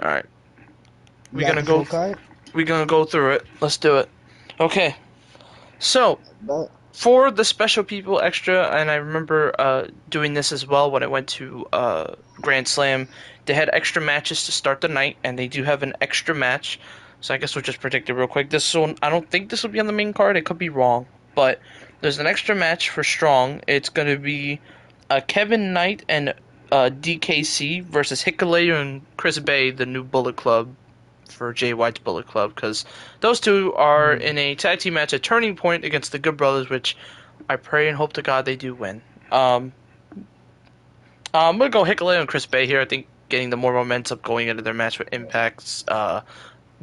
All right. You We're got gonna the go. full card? We're gonna go through it. Let's do it. Okay. So But for the special people extra, and I remember doing this as well when I went to Grand Slam. They had extra matches to start the night, and they do have an extra match. So I guess we'll just predict it real quick. This one, I don't think this will be on the main card. It could be wrong, but there's an extra match for Strong. It's gonna be Kevin Knight and DKC versus Hikaru and Chris Bay, the new Bullet Club for Jay White's Bullet Club, because those two are in a tag team match at Turning Point against the Good Brothers, which I pray and hope to God they do win. I'm gonna go Hikaru and Chris Bay here. I think getting the more momentum going into their match with Impact's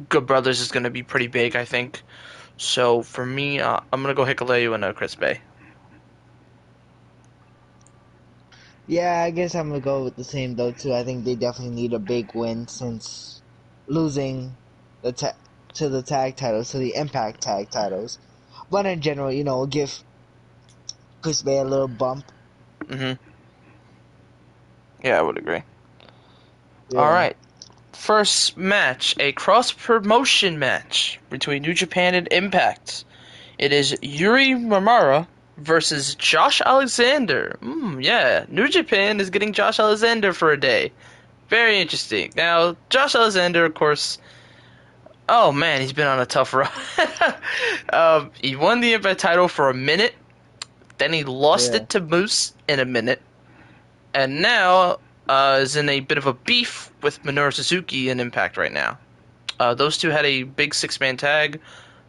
Good Brothers is gonna be pretty big, I think. So for me, I'm gonna go Hikaru and Chris Bay. yeah, I guess I'm gonna go with the same though too. I think they definitely need a big win since losing the to the tag titles, to the Impact tag titles. But in general, we'll give Chris Bay a little bump. Hmm. Yeah, I would agree. All Yeah. right. First match, a cross-promotion match between New Japan and Impact. It is Yuri Mamara versus Josh Alexander. Yeah, New Japan is getting Josh Alexander for a day. Very interesting. Now, Josh Alexander, of course, oh man, he's been on a tough run. He won the Impact title for a minute, then he lost Yeah. it to Moose in a minute, and now is in a bit of a beef with Minoru Suzuki in Impact right now. Those two had a big six-man tag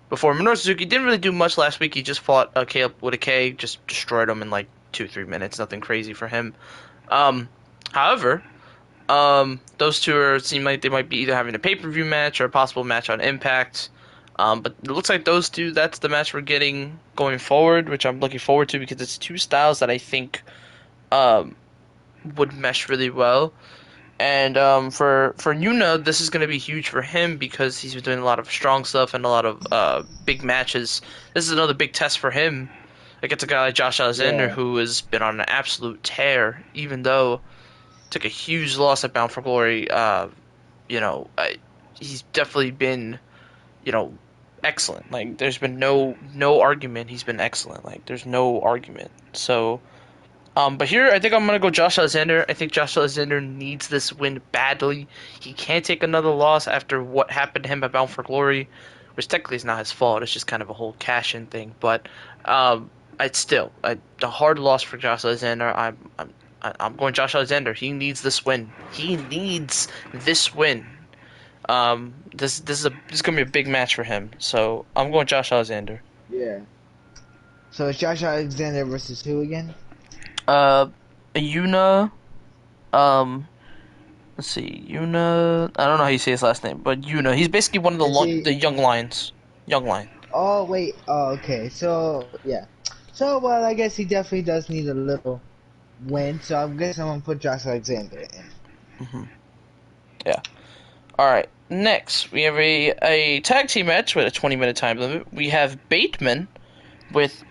before. Minoru Suzuki didn't really do much last week. He just fought Caleb with a K, just destroyed him in like 2-3 minutes. Nothing crazy for him. However, those two seem like they might be either having a pay-per-view match or a possible match on Impact. But it looks like those two, that's the match we're getting going forward, which I'm looking forward to because it's two styles that I think um, would mesh really well. And for Yuna, this is going to be huge for him because he's been doing a lot of strong stuff and a lot of big matches. This is another big test for him against a guy like Josh Alexander, Yeah. who has been on an absolute tear, even though took a huge loss at Bound for Glory. You know, he's definitely been, you know, excellent. Like, there's been no argument. He's been excellent. Like, there's no argument. So. But here, I think I'm going to go Josh Alexander. I think Josh Alexander needs this win badly. He can't take another loss after what happened to him at Bound for Glory, which technically is not his fault. It's just kind of a whole cash-in thing. But it's still a hard loss for Josh Alexander. I'm going Josh Alexander. He needs this win. He needs this win. This is going to be a big match for him. So I'm going Josh Alexander. Yeah. So it's Josh Alexander versus who again? Yuna, let's see, Yuna. I don't know how you say his last name, but Yuna. He's basically one of Is he? the young lions. Young lion. Oh wait. Oh okay. So yeah. So well, I guess he definitely does need a little win. So I guess I'm gonna put Josh Alexander in. Hmm. Yeah. All right. Next, we have a tag team match with a 20-minute time limit. We have Bateman with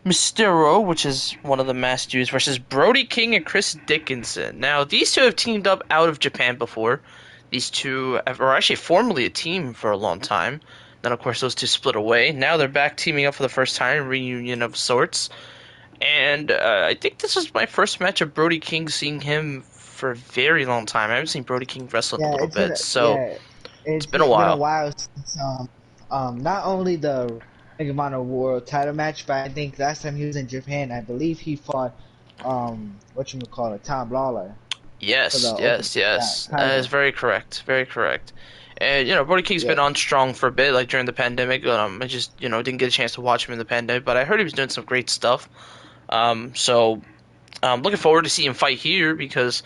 Mysterio, which is one of the masked Jews, versus Brody King and Chris Dickinson. Now, these two have teamed up out of Japan before. These two were actually formerly a team for a long time. Then, of course, those two split away. Now they're back teaming up for the first time, reunion of sorts. And I think this is my first match of Brody King, seeing him for a very long time. I haven't seen Brody King wrestle in a Yeah, little it's been bit, so it's it's been a been a while. while since not only the Ring of Honor World Title match, but I think last time he was in Japan, I believe he fought whatchamacallit, Tom Lawler for the Yes, open yes, yes. That is title. very correct. Very correct. And Brody King's Yeah, been on strong for a bit, like during the pandemic. I just didn't get a chance to watch him in the pandemic, but I heard he was doing some great stuff. So I'm looking forward to seeing him fight here because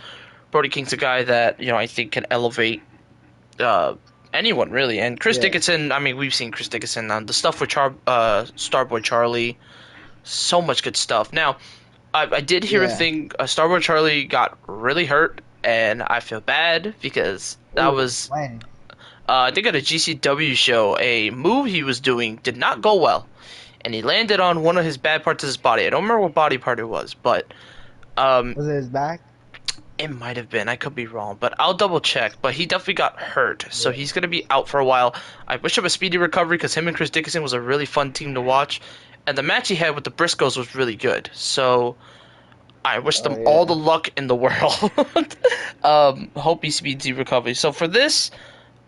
Brody King's a guy that I think can elevate anyone really. And Chris yeah, Dickinson, I mean, we've seen Chris Dickinson on the stuff with Starboy Charlie. So much good stuff. Now, I did hear a yeah. thing. Starboy Charlie got really hurt, and I feel bad because that Ooh, was when? I think at a GCW show, a move he was doing did not go well, and he landed on one of his bad parts of his body. I don't remember what body part it was, but um, Was it his back? It might have been. I could be wrong, but I'll double check. But he definitely got hurt, so Yeah. he's gonna be out for a while. I wish him a speedy recovery because him and Chris Dickinson was a really fun team to watch, and the match he had with the Briscoes was really good. So I wish Oh them all the yeah. luck in the world. Hope he speedy recovery. So for this,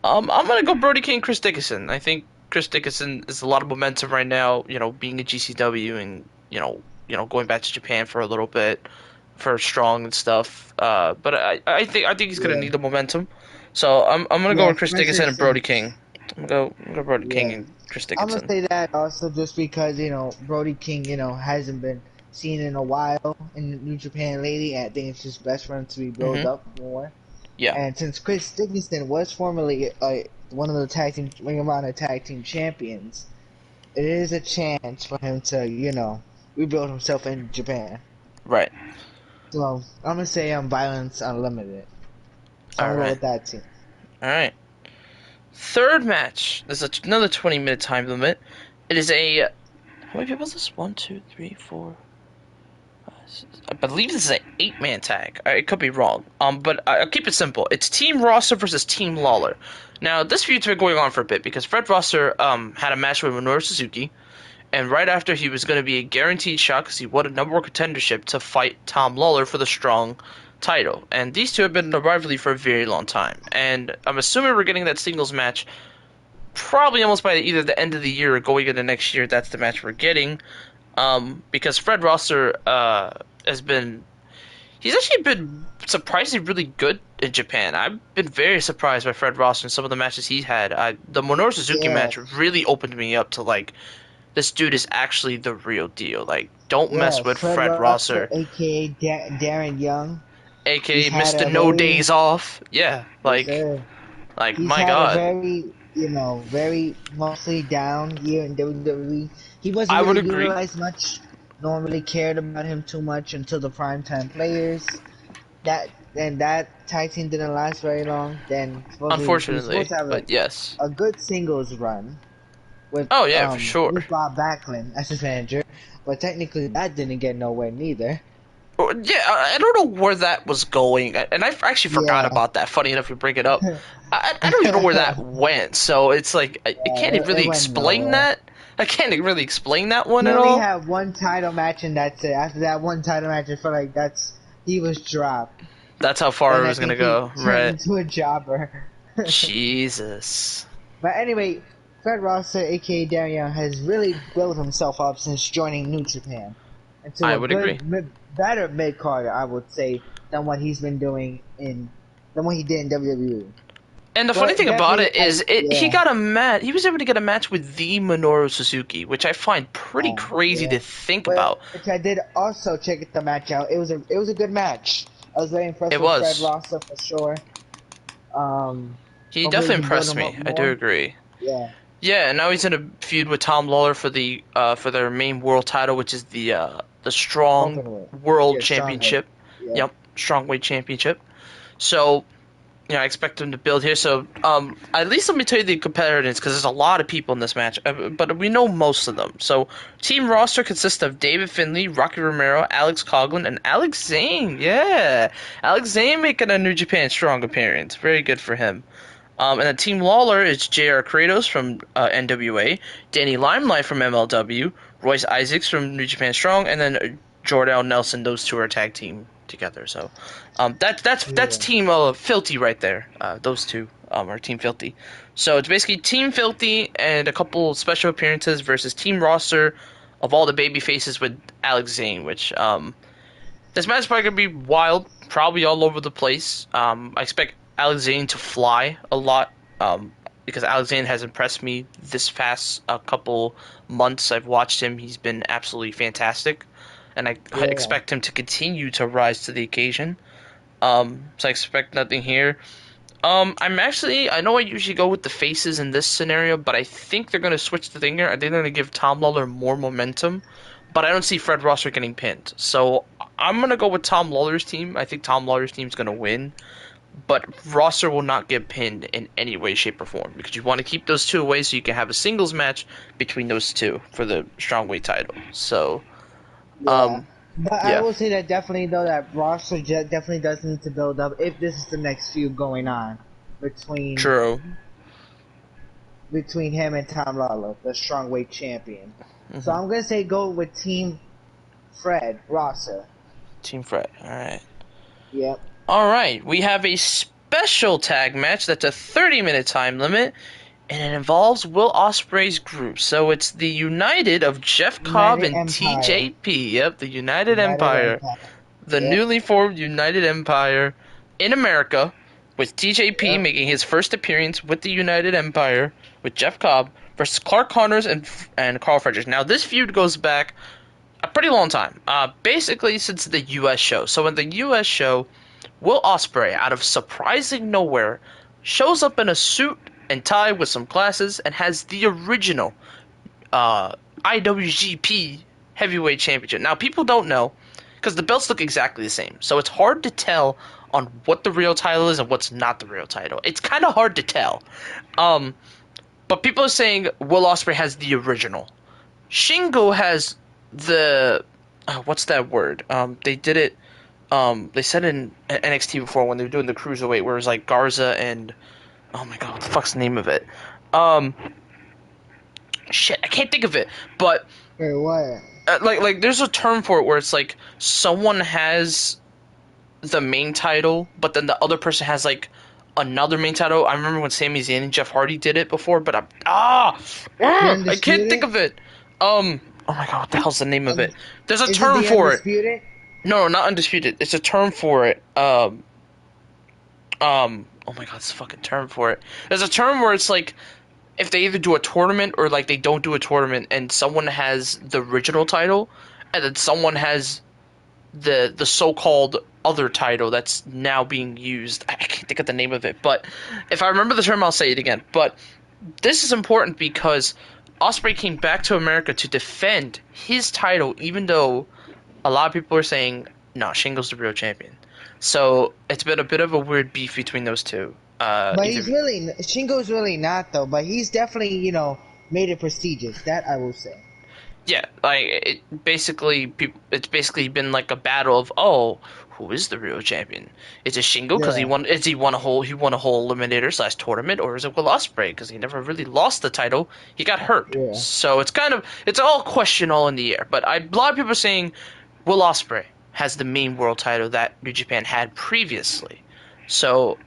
I'm gonna go Brody King, Chris Dickinson. I think Chris Dickinson is a lot of momentum right now. You know, being a GCW and going back to Japan for a little bit for strong and stuff. But I think he's gonna Yeah. need the momentum. So I'm gonna go Yeah. with Chris Especially Dickinson and Brody since. King. I'm gonna go Brody King Yeah. and Chris I'm gonna Dickinson. say that also just because Brody King hasn't been seen in a while in New Japan lately, and I think it's just best for him to be built Hmm. up more. Yeah. And since Chris Dickinson was formerly one of the Ring of Honor tag team champions, it is a chance for him to rebuild himself in Japan. Right. So I'm gonna say Violence Unlimited. So I'm All gonna go right. with that team. All right. Third match. There's another 20-minute time limit. It is a. How many people is this? One, two, three, four. I believe this is an 8-man tag. I could be wrong. But I'll keep it simple. It's Team Roster versus Team Lawler. Now, this feud's been going on for a bit because Fred Rosser had a match with Minoru Suzuki, and right after he was going to be a guaranteed shot because he won a number one contendership to fight Tom Lawler for the strong title. And these two have been in a rivalry for a very long time. And I'm assuming we're getting that singles match probably almost by either the end of the year or going into next year. That's the match we're getting. Because Fred Rosser has been he's actually been surprisingly really good in Japan. I've been very surprised by Fred Rosser and some of the matches he's had. The Minoru Suzuki Yeah, match really opened me up to like this dude is actually the real deal. Like, don't yeah. mess with Fred Fred Rosser, Rosser, aka Darren Young, he's aka had Mr. a No very Days Off. Yeah, yes, like sir. He's my had a God, very, very mostly down year in WWE. He wasn't I would really agree. utilized much. No one really cared about him too much until the primetime players. That tag team didn't last very long. Then supposedly he was supposed Unfortunately, to have but yes. a good singles run with Oh yeah, for sure. Bob Backlund as his manager, but technically that didn't get nowhere neither. Yeah, I don't know where that was going, and I actually forgot Yeah. about that. Funny enough, you bring it up. I don't even know where that went, so it's like I can't even It really went explain nowhere. that. I can't even really explain that one He at only all. had one title match, and that's it. After that one title match, I feel like he was dropped. That's how far Then it I was gonna think he go, turned right? into a jobber. Jesus, But anyway, Fred Rosser, aka Darion, has really built himself up since joining New Japan into I a would agree. better mid carder, I would say, than what he's been doing than what he did in WWE. And the funny But thing about definitely, it is, he yeah, got a match. He was able to get a match with the Minoru Suzuki, which I find pretty crazy yeah. to think about. Which I did also check the match out. It was a good match. I was very impressed It with Fred was. Rosser for sure. He Hopefully, we definitely can build impressed him me. up I do more. agree. Yeah, Yeah, and now he's in a feud with Tom Lawler for their main world title, which is the Strong open weight. World Yeah, strong weight. Championship. Yeah, Yep, Strong Weight Championship. So, I expect him to build here. So, at least let me tell you the competitors, because there's a lot of people in this match, but we know most of them. So, team roster consists of David Finlay, Rocky Romero, Alex Coughlin, and Alex Zane. Yeah, Alex Zane making a New Japan Strong appearance. Very good for him. And then Team Lawler is J.R. Kratos from NWA, Danny Limelight from MLW, Royce Isaacs from New Japan Strong, and then Jordell Nelson. Those two are tag team together. So that's yeah, Team Filthy right there. Those two are Team Filthy. So it's basically Team Filthy and a couple special appearances versus Team Roster of all the baby faces with Alex Zane, which this match is probably gonna be wild, probably all over the place. I expect Alex Zane to fly a lot, because Alex Zane has impressed me this past couple months. I've watched him; he's been absolutely fantastic, and I yeah. expect him to continue to rise to the occasion. So I expect nothing here. I know I usually go with the faces in this scenario, but I think they're gonna switch the thing here. I think they're gonna give Tom Lawler more momentum, but I don't see Fred Rosser getting pinned. So I'm gonna go with Tom Lawler's team. I think Tom Lawler's team's gonna win, but Rosser will not get pinned in any way, shape, or form because you want to keep those two away so you can have a singles match between those two for the strongweight title. So, Yeah. But I Yeah, will say that definitely though that roster definitely does need to build up if this is the next feud going on between true. him and Tom Lawler, the strongweight champion. So Hmm. I'm gonna say go with Team Fred Rossa. Team Fred. All right. Yep. All right. We have a special tag match that's a 30-minute time limit, and it involves Will Ospreay's group. So it's the United of Jeff Cobb United and Empire. TJP. Yep, the United United Empire. Empire. The Yep. newly formed United Empire in America, with TJP Yep. making his first appearance with the United Empire with Jeff Cobb versus Clark Connors and Carl Fredericks. Now this feud goes back a pretty long time, basically since the U.S. show. So in the U.S. show, Will Ospreay, out of surprising nowhere, shows up in a suit and tie with some glasses and has the original uh, IWGP Heavyweight Championship. Now people don't know because the belts look exactly the same, so it's hard to tell on what the real title is and what's not the real title. It's kind of hard to tell. Um, but people are saying Will Ospreay has the original. Shingo has the what's that word? They did it. They said in NXT before when they were doing the cruiserweight, where it was like Garza and oh my god, what the fuck's the name of it? Um, shit, I can't think of it. But Wait, what? like, there's a term for it where it's like someone has the main title, but then the other person has like another main title. I remember when Sami Zayn and Jeff Hardy did it before, but The I can't think Undisputed? of it. Oh my god, what the hell's the name of Um, it? There's a is it term the for it. Undisputed? No, not undisputed. It's a term for it. Oh my god, it's a fucking term for it. There's a term where it's like if they either do a tournament or like they don't do a tournament, and someone has the original title, and then someone has the so-called other title that's now being used. I can't think of the name of it, but if I remember the term, I'll say it again. But this is important because Ospreay came back to America to defend his title, even though a lot of people are saying, no, Shingo's the real champion. So it's been a bit of a weird beef between those two. But he's really Shingo's really not though. But he's definitely made it prestigious. That I will say. Yeah, like it's basically been like a battle of who is the real champion? Is it Shingo because he Yeah. won? Is he won a whole eliminator slash tournament, or is it Will Ospreay because he never really lost the title? He got hurt, Yeah. so it's all question all in the air. But a lot of people are saying Will Ospreay has the main world title that New Japan had previously, so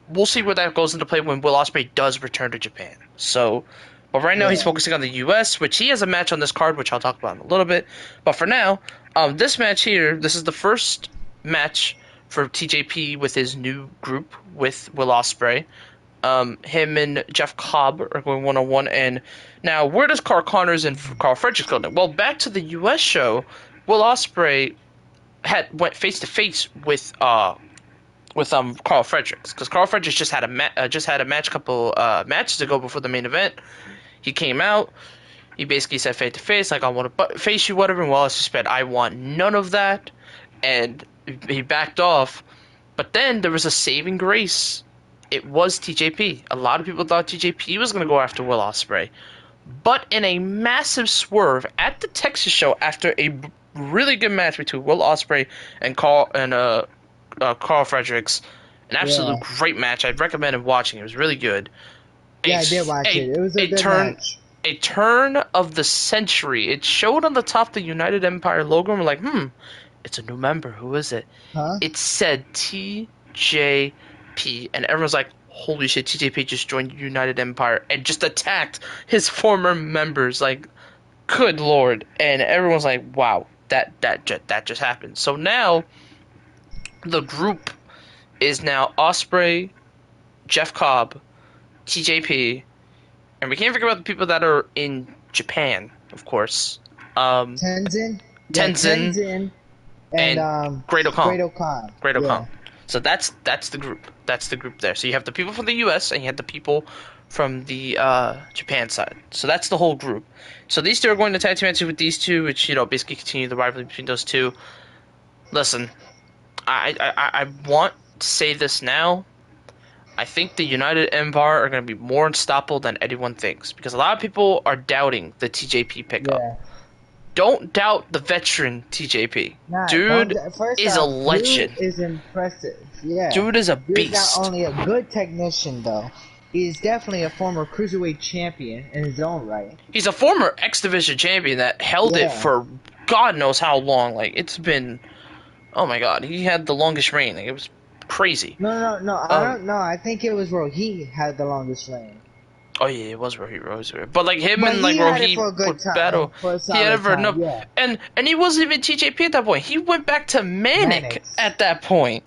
we'll see where that goes into play when Will Ospreay does return to Japan. So, but right now he's Yeah. focusing on the U.S., which he has a match on this card, which I'll talk about in a little bit. But for now, this match here, this is the first match for TJP with his new group with Will Ospreay. Him and Jeff Cobb are going one-on-one, and now where does Carl Connors and Carl Fredericks go? Well, back to the U.S. show, Will Ospreay went face to face with Carl Fredericks because Carl Fredericks just had a match couple matches ago before the main event. He came out. He basically said face to face like I want to face you whatever. And Wallace just said I want none of that, and he backed off. But then there was a saving grace. It was TJP. A lot of people thought TJP was going to go after Will Ospreay, but in a massive swerve at the Texas show after a really good match between Will Ospreay and Carl Fredericks, an absolute Yeah. great match. I'd recommend watching. It was really good. Yeah, I did watch it. It was a good match. A turn of the century. It showed on the top of the United Empire logo, and we're like, it's a new member. Who is it? Huh? It said TJP, and everyone's like, holy shit, TJP just joined United Empire and just attacked his former members. Like, good lord. And everyone's like, wow, that just happened. So now the group is now Ospreay, Jeff Cobb, TJP, and we can't forget about the people that are in Japan, of course. Tenzin. Yeah, Tenzin Tenzin and Great Okan. Great Okan. Great Okan. Yeah. So that's the group. That's the group there. So you have the people from the U.S. and you have the people from the Japan side. So that's the whole group. So these two are going to tag team matches with these two, which basically continue the rivalry between those two. Listen, I want to say this now. I think the United Empire are going to be more unstoppable than anyone thinks because a lot of people are doubting the TJP pickup. Yeah. don't doubt the veteran TJP. Nah, Dude first is a off, legend. Dude is impressive. Yeah. Dude is a Dude's not beast. only a good technician, though. He's definitely a former cruiserweight champion in his own right. He's a former X Division champion that held it for God knows how long. Like, it's been... Oh my god, he had the longest reign. Like, it was crazy. No. I don't know. I think it was Rohit had the longest reign. Oh yeah, it was Rosa. But like him But and like he had it Rohit for a good would time, battle. for a He had it for solid enough, time, yeah. and he wasn't even TJP at that point. He went back to Manic at that point.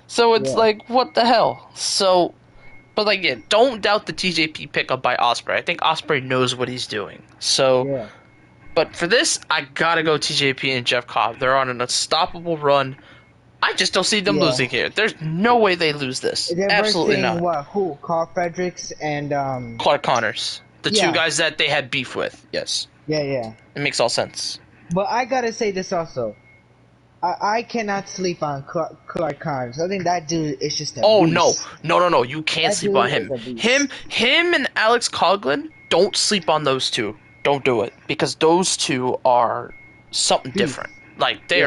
So it's like, what the hell? So, but like, yeah, don't doubt the TJP pickup by Ospreay. I think Ospreay knows what he's doing. So, Yeah. but for this, I gotta go TJP and Jeff Cobb. They're on an unstoppable run. I just don't see them losing here. There's no way they lose this. They're Absolutely versing, not. Who? Carl Fredericks and Clark Connors. The Yeah. two guys that they had beef with. Yes. Yeah. It makes all sense. But I gotta say this also. I cannot sleep on Clark Connors. I think that dude is just a beast. No. You can't That sleep dude on him. is a beast. Him and Alex Coughlin, don't sleep on those two. Don't do it. Because those two are something different. Like, they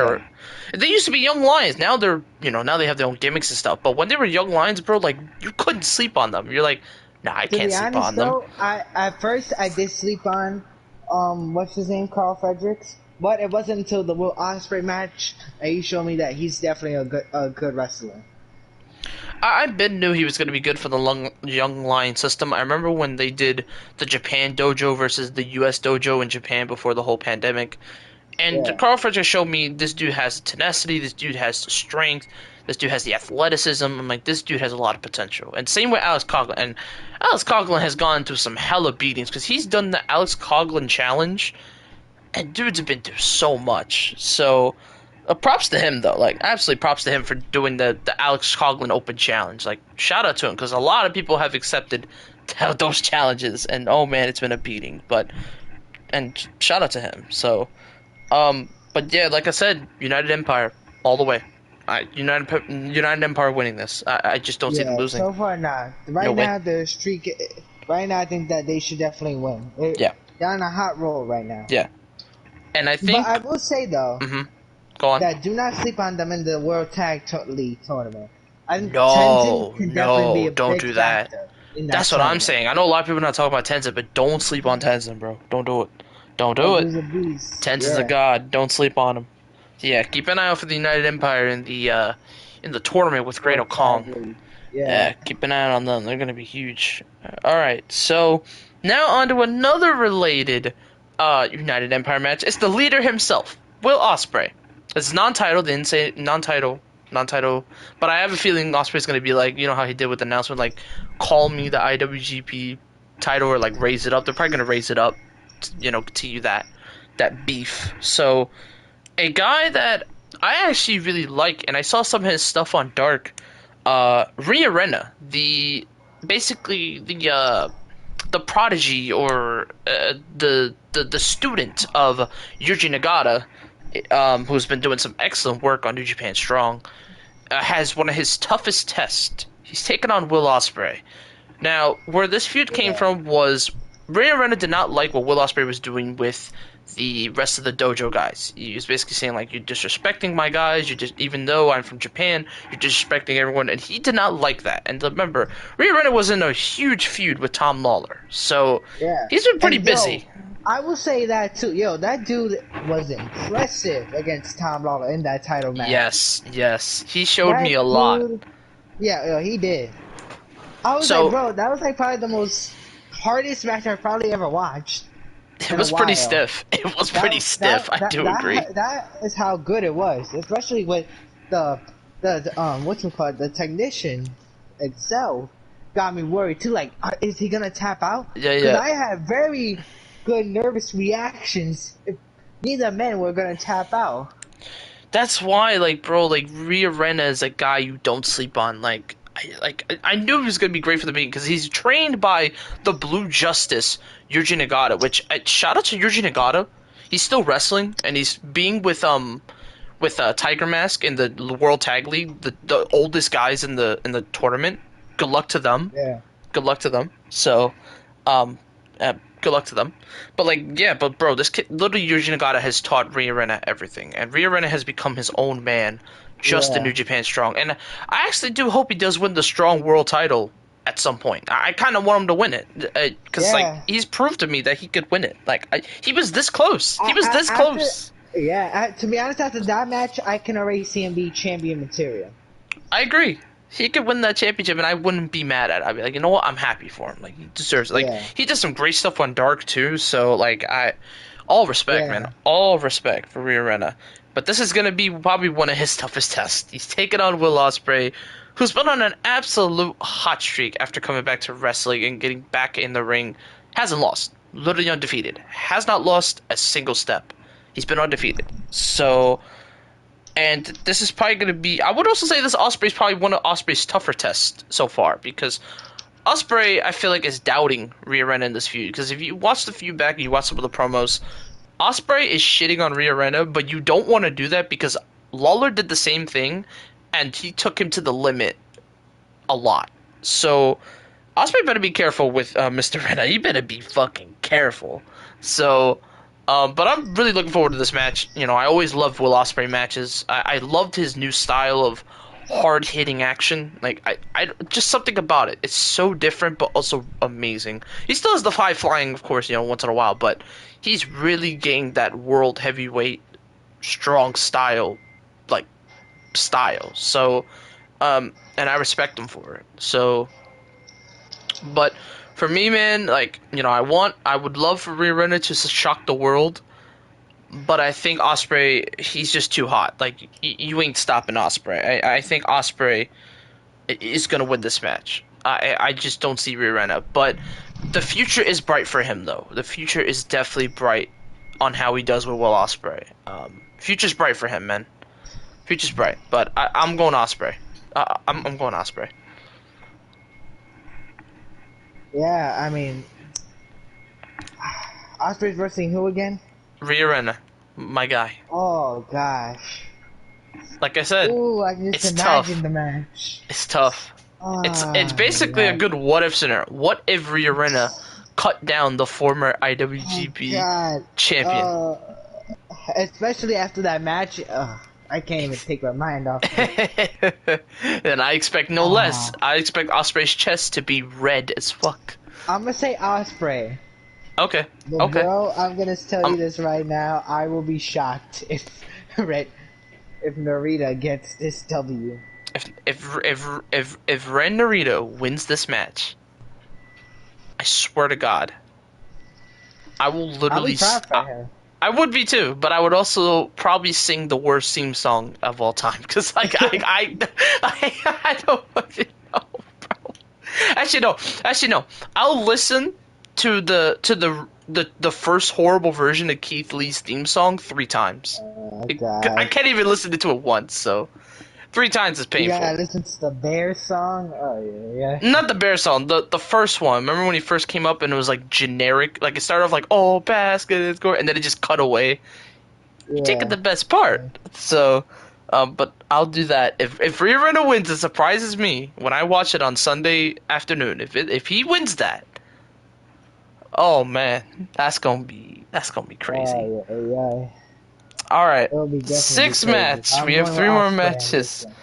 used to be young lions. Now they're, now they have their own gimmicks and stuff. But when they were young lions, bro, like, you couldn't sleep on them. You're like, nah, I can't sleep on them. At first I did sleep on, what's his name, Carl Fredericks. But it wasn't until the Will Ospreay match that he showed me that he's definitely a good wrestler. I knew he was going to be good for the Young Lion system. I remember when they did the Japan dojo versus the US dojo in Japan before the whole pandemic. And Carl Fredericks showed me this dude has tenacity, this dude has the strength, this dude has the athleticism. I'm like, this dude has a lot of potential. And same with Alex Coughlin. And Alex Coughlin has gone through some hella beatings because he's done the Alex Coughlin challenge. And dudes have been through so much. So, props to him, though. Like, absolutely props to him for doing the Alex Coughlin Open Challenge. Like, shout out to him, because a lot of people have accepted those challenges. And, oh, man, it's been a beating. And shout out to him. So, but yeah, like I said, United Empire, all the way. United Empire winning this. I just don't see them losing. So far, not. Right now, the streak... Right now, I think that they should definitely win. They're on a hot roll right now. Yeah. And I think... But I will say, though, Go on. that do not sleep on them in the World Tag League tournament. Don't do that. That's what I'm saying. I know a lot of people are not talking about Tenzin, but don't sleep on Tenzin, bro. Don't do it. Don't do it. Tenzin's a god. Don't sleep on him. Yeah, keep an eye out for the United Empire in the tournament with Great Kong. Yeah, keep an eye on them. They're gonna be huge. All right, so now on to another related United Empire match. It's the leader himself, Will Ospreay. It's non-title. They didn't say non-title, but I have a feeling Ospreay's gonna be like, you know how he did with the announcement, like, call me the IWGP title or like raise it up. They're probably gonna raise it up, continue that beef. So, a guy that I actually really like, and I saw some of his stuff on Dark, Rhea Rena, the prodigy or the student of Yuji Nagata, who's been doing some excellent work on New Japan Strong, has one of his toughest tests. He's taken on Will Ospreay. Now, where this feud came from was Rhea Rena did not like what Will Ospreay was doing with the rest of the dojo guys. He was basically saying, like, you're disrespecting my guys, even though I'm from Japan, you're disrespecting everyone, and he did not like that. And remember, Rhea Rena was in a huge feud with Tom Lawler, so he's been pretty busy. I will say that too. That dude was impressive against Tom Lawler in that title match. Yes. He showed me a lot. Yeah, he did. I was like, bro, that was like probably the most hardest match I've probably ever watched. It was pretty stiff. I do agree. That is how good it was, especially with the the technician itself got me worried too. Like, is he gonna tap out? Yeah. Because I had very good nervous reactions if neither men were gonna tap out. That's why, like, bro, like, Rhea Rena is a guy you don't sleep on. I knew he was going to be great for the meeting because he's trained by the Blue Justice, Yuji Nagata, which, shout out to Yuji Nagata. He's still wrestling, and he's being with Tiger Mask in the World Tag League, the oldest guys in the tournament. Good luck to them. Yeah. Good luck to them. So, good luck to them. But like, yeah, but bro, this kid, literally Yuji Nagata has taught Ryu Rena everything, and Ryu Rena has become his own man, just in New Yeah, Japan Strong. And I actually do hope he does win the Strong World Title at some point. I kind of want him to win it, because like yeah. he's proved to me that he could win it. Like he was this close. He was this After, close. yeah. To be honest, after that match, I can already see him be champion material. I agree. He could win that championship, and I wouldn't be mad at it. I'd be like, you know what? I'm happy for him. Like he deserves it. Like Yeah, he did some great stuff on Dark too. So like all respect, man. yeah. All respect for Ryu Rena. But this is gonna be probably one of his toughest tests. He's taking on Will Ospreay, who's been on an absolute hot streak after coming back to wrestling and getting back in the ring. Hasn't lost. Literally undefeated. Has not lost a single step. He's been undefeated. So. And this is probably going to be... I would also say this Ospreay is probably one of Ospreay's tougher tests so far, because Ospreay, I feel like, is doubting Rhea Rena in this feud. Because if you watch the feud back and you watch some of the promos, Ospreay is shitting on Rhea Rena, but you don't want to do that because Lawler did the same thing, and he took him to the limit a lot. So Ospreay better be careful with Mr. Rena. He better be fucking careful. So... but I'm really looking forward to this match. You know, I always loved Will Ospreay matches. I loved his new style of hard-hitting action. Like, I just something about it. It's so different, but also amazing. He still has the high flying, of course, you know, once in a while, but he's really gained that world heavyweight strong style, like, style. So, and I respect him for it. So, but... For me, man, like, you know, I would love for Rhea Ripley to shock the world, but I think Ospreay, he's just too hot. Like, you ain't stopping Ospreay. I think Ospreay is gonna win this match. I just don't see Rhea Ripley, but the future is bright for him, though. The future is definitely bright on how he does with Will Ospreay. Future's bright for him, man. Future's bright, but I'm going Ospreay. I'm going Ospreay. Yeah, I mean, Ospreay's versing who again? Rhea Ripley, my guy. Oh gosh. Like I said, Ooh, I can just it's imagine tough. the match. It's tough. It's basically a good what if scenario. What if Rhea Ripley cut down the former IWGP champion? Especially after that match. I can't even take my mind off it. And I expect no less. I expect Ospreay's chest to be red as fuck. I'm gonna say Ospreay. Okay. But Okay. bro, I'm gonna tell you this right now. I will be shocked if Narita gets this W. If Ren Narita wins this match, I swear to God, I will literally. I'll be proud for her. I would be too, but I would also probably sing the worst theme song of all time because, like, I don't fucking know, bro. Actually, no. I'll listen to the first horrible version of Keith Lee's theme song 3 times. I can't even listen to it once, so 3 times is painful. You gotta listen to the Bear song. Oh yeah. Not the Bear song, the first one. Remember when he first came up and it was like generic? Like it started off like, oh, basket, it's going, and then it just cut away. You're taking the best part. So, but I'll do that. If Rhea Ripley wins, it surprises me when I watch it on Sunday afternoon. If he wins that, oh man, that's gonna be crazy. Yeah. All right, It'll be 6 crazy. match. I'm We have going 3 more Ospreay on matches. this one.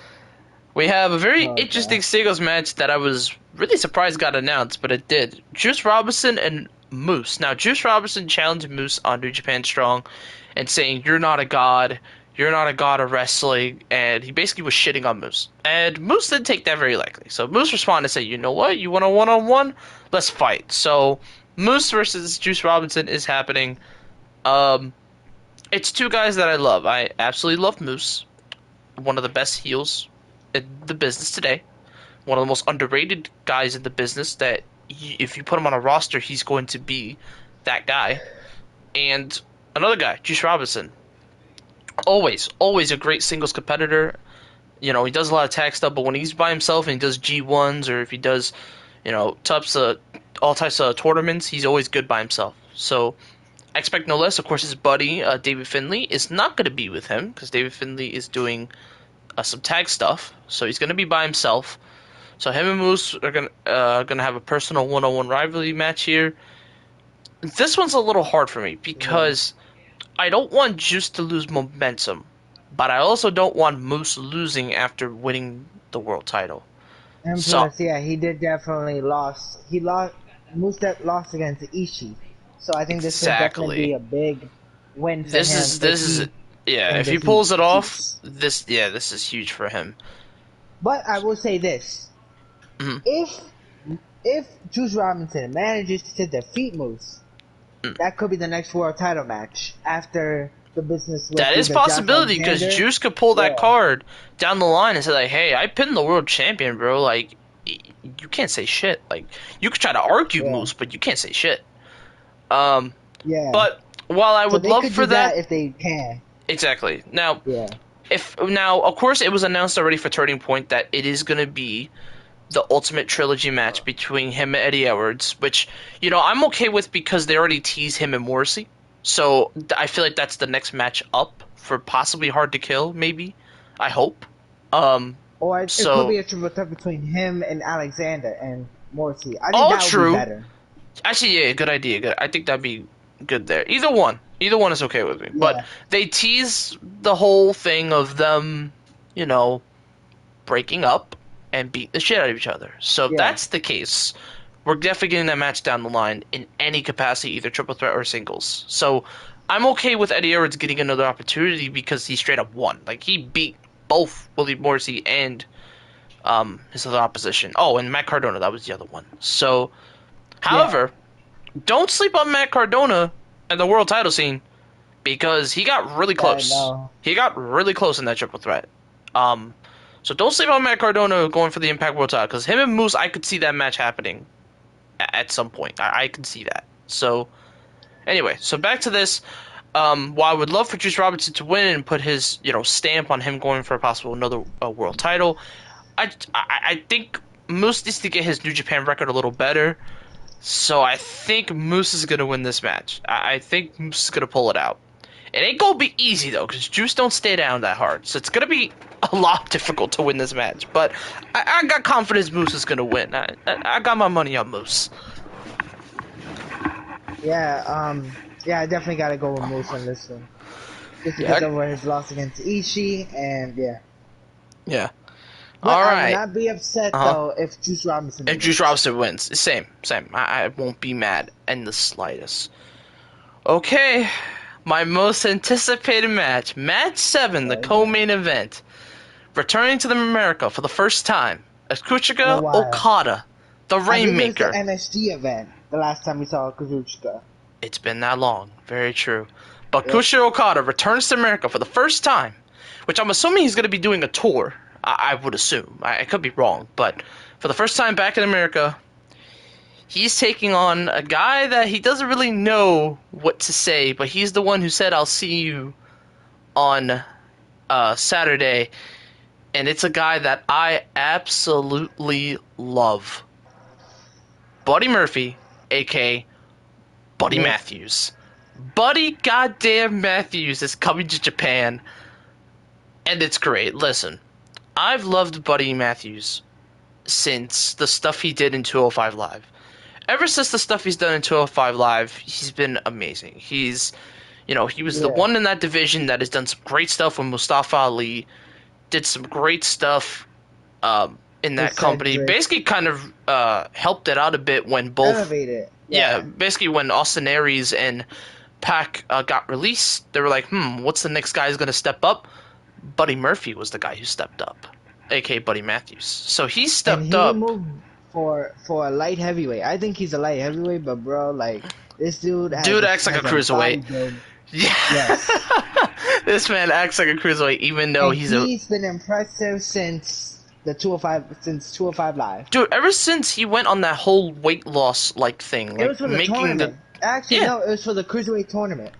We have a very Oh, interesting God. singles match that I was really surprised got announced, but it did. Juice Robinson and Moose. Now, Juice Robinson challenged Moose on New Japan Strong and saying, you're not a god of wrestling, and he basically was shitting on Moose. And Moose didn't take that very lightly. So Moose responded and said, you know what, you want a one-on-one? Let's fight. So Moose versus Juice Robinson is happening. It's 2 guys that I love. I absolutely love Moose. One of the best heels in the business today. One of the most underrated guys in the business that if you put him on a roster, he's going to be that guy. And another guy, Juice Robinson. Always a great singles competitor. You know, he does a lot of tag stuff, but when he's by himself and he does G1s or if he does, you know, all types of tournaments, he's always good by himself. So I expect no less. Of course, his buddy, David Finlay, is not going to be with him because David Finlay is doing some tag stuff. So he's going to be by himself. So him and Moose are going to have a personal one-on-one rivalry match here. this one's a little hard for me because I don't want Juice to lose momentum, but I also don't want Moose losing after winning the world title. And So plus, yeah, he did definitely lost. He lost. Moose lost against Ishii, so I think this would definitely be exactly. a big win for This him is if this is he yeah, can if he defeat pulls it off, Juice. this is huge for him. But I will say this: Mhm. if if Juice Robinson manages to defeat Moose, that could be the next world title match after the business with That is either Josh possibility because Alexander. Juice could pull that Yeah, card down the line and say like, "Hey, I pinned the world champion, bro. Like, you can't say shit. Like, you could try to argue yeah, Moose, but you can't say shit." Um, yeah. but while I So would they love could for do that that, if they can. exactly. Now, Yeah, if now, of course, it was announced already for Turning Point that it is going to be the Ultimate Trilogy match between him and Eddie Edwards, which I'm okay with because they already teased him and Morrissey. So I feel like that's the next match up for possibly Hard to Kill, maybe. I hope. Um, or it could so be a triple threat between him and Alexander and Morrissey. I think all that would be true. better. Actually, yeah, good idea. Good. I think that'd be good there. Either one is okay with me. But Yeah, they tease the whole thing of them, you know, breaking up and beat the shit out of each other. So if yeah. that's the case, we're definitely getting that match down the line in any capacity, either triple threat or singles. So I'm okay with Eddie Edwards getting another opportunity because he straight up won. Like he beat both Willie Morrissey and his other opposition. Oh, and Matt Cardona, that was the other one. So, Yeah, however, don't sleep on Matt Cardona and the world title scene because he got really yeah, close. no. He got really close in that triple threat. Um, so don't sleep on Matt Cardona going for the Impact World title because him and Moose, I could see that match happening at some point. I can see that. So anyway, so back to this. While I would love for Juice Robinson to win and put his stamp on him going for a possible another world title, I think Moose needs to get his New Japan record a little better. So I think Moose is gonna win this match. I think Moose is gonna pull it out. It ain't gonna be easy though, because Juice don't stay down that hard. So it's gonna be a lot difficult to win this match. But I got confidence Moose is gonna win. I got my money on Moose. Yeah, yeah, I definitely gotta go with Moose on this one. Just because Yeah, of his loss against Ishii, and yeah. yeah. But All I would right. not be upset, Uh huh. though, if Juice Robinson If Juice wins. Robinson wins, same. I won't be mad in the slightest. Okay, my most anticipated match, Match 7, the Oh, yeah. co-main event. Returning to the America for the first time, In a Akuchika while. Okada, the I think it was the Rainmaker. MSG event, the last time we saw Kazuchika. It's been that long, very true. But Yep. Akuchika Okada returns to America for the first time, which I'm assuming he's going to be doing a tour. I would assume. I could be wrong, but for the first time back in America, he's taking on a guy that he doesn't really know what to say, but he's the one who said, "I'll see you on Saturday." And it's a guy that I absolutely love. Buddy Murphy, aka Buddy Yep. Matthews. Buddy goddamn Matthews is coming to Japan, and it's great. Listen, I've loved Buddy Matthews since the stuff he did in 205 Live. Ever since the stuff he's done in 205 Live, he's been amazing. He was the Yeah. one in that division that has done some great stuff with Mustafa Ali, did some great stuff in With that company. Cedric. Basically, kind of helped it out a bit when both, Elevated. yeah, Yeah. basically when Austin Aries and Pac got released, they were like, what's the next guy who's going to step up? Buddy Murphy was the guy who stepped up, aka Buddy Matthews. So he And stepped he up. moved for a light heavyweight. I think he's a light heavyweight, but bro, like, this dude Dude acts like a has a cruiserweight. body build. Yeah. Yes. This man acts like a cruiserweight, even though And he's a he's been impressive since 205 Live. dude. Ever since he went on that whole weight loss like thing, It was like for the making the tournament. Actually, yeah. no, it was for the cruiserweight tournament.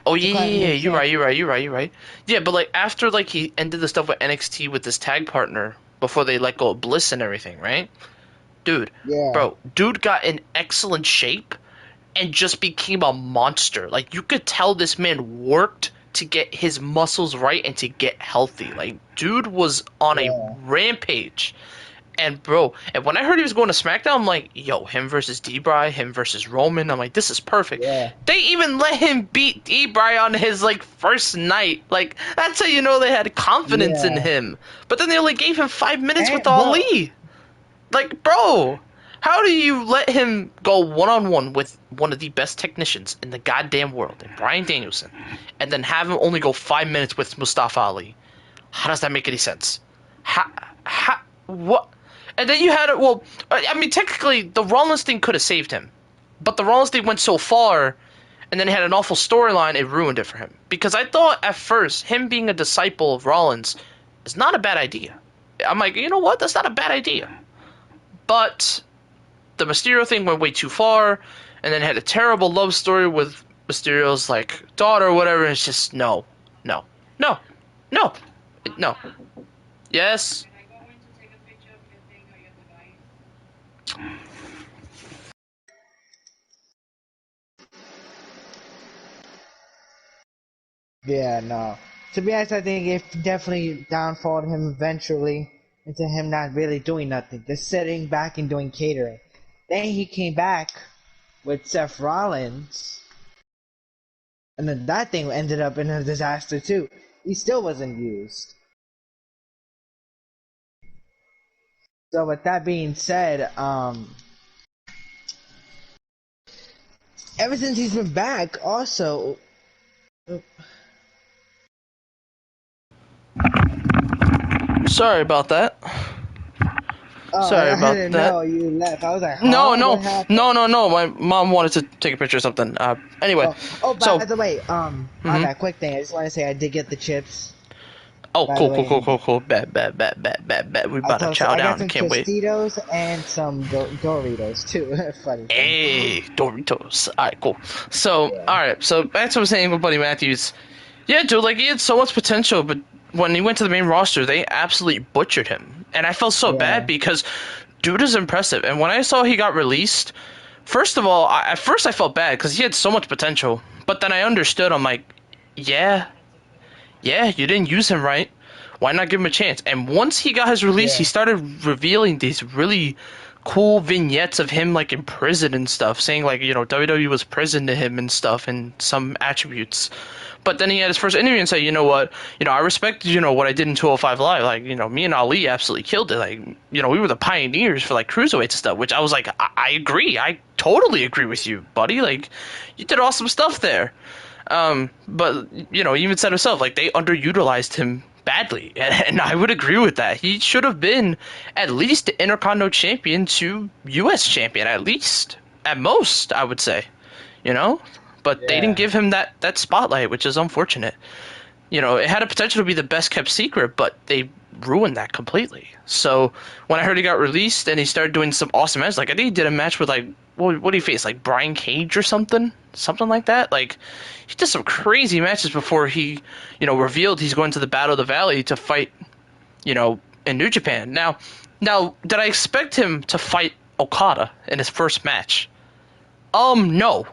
Oh To yeah, claim yeah, yeah. his You're right. Yeah, but like after like he ended the stuff with NXT with this tag partner before they let go of Bliss and everything, right? Dude, Yeah. dude got in excellent shape and just became a monster. Like you could tell this man worked to get his muscles right and to get healthy. Like dude was on a Yeah. rampage. And bro, and when I heard he was going to SmackDown, I'm like, yo, him versus D-Bry, him versus Roman. I'm like, this is perfect. Yeah. They even let him beat D-Bry on his like first night. Like that's how you know they had confidence in Yeah. him. But then they only gave him 5 minutes with And, bro, Ali. Like, bro, how do you let him go one-on-one with one of the best technicians in the goddamn world, and Bryan Danielson, and then have him only go 5 minutes with Mustafa Ali? How does that make any sense? What? And then you had it. Well, I mean, technically, the Rollins thing could have saved him, but the Rollins thing went so far, and then he had an awful storyline. It ruined it for him. Because I thought at first him being a disciple of Rollins is not a bad idea. I'm like, you know what? That's not a bad idea. But the Mysterio thing went way too far, and then had a terrible love story with Mysterio's like daughter or whatever. It's just no, no, no, no, no. Yes. yeah, no. To be honest, I think it definitely downfalled him eventually into him not really doing nothing, just sitting back and doing catering. Then he came back with Seth Rollins, and then that thing ended up in a disaster too. He still wasn't used. So with that being said, ever since he's been back, also. Sorry about that. Oh, Sorry I about didn't that. know you left. I was like, huh? No, What no, happened? no. My mom wanted to take a picture of something. Anyway, Oh, so. by the way, my Mhm. bad. Quick thing. I just want to say I did get the chips. Oh, By the cool. way, Bet. We about to chow I got down. some Can't wait. Tostitos and some Doritos too. Funny thing. Hey, Doritos. All right, cool. So, Yeah. all right. So that's what I was saying with Buddy Matthews. Yeah, dude, like he had so much potential, but when he went to the main roster, they absolutely butchered him, and I felt so bad Yeah. because dude is impressive. And when I saw he got released, first of all, at first I felt bad because he had so much potential, but then I understood. I'm like, yeah, you didn't use him right. Why not give him a chance? And once he got his release, he Yeah. started revealing these really cool vignettes of him like in prison and stuff, saying like, WWE was prison to him and stuff and some attributes. But then he had his first interview and said, you know what, I respect, what I did in 205 Live. Like, me and Ali absolutely killed it. Like, we were the pioneers for like cruiserweight stuff, which I was like, I agree. I totally agree with you, buddy. Like, you did awesome stuff there. But he even said himself, like they underutilized him badly, and I would agree with that. He should have been at least the Intercontinental Champion to U.S. Champion, at least, at most, I would say. But they didn't Yeah. give him that spotlight, which is unfortunate. It had a potential to be the best kept secret, but they ruined that completely. So when I heard he got released and he started doing some awesome matches, like I think he did a match with like what did he face, like Brian Cage or something like that. Like he did some crazy matches before he, revealed he's going to the Battle of the Valley to fight, in New Japan. Now, did I expect him to fight Okada in his first match? No.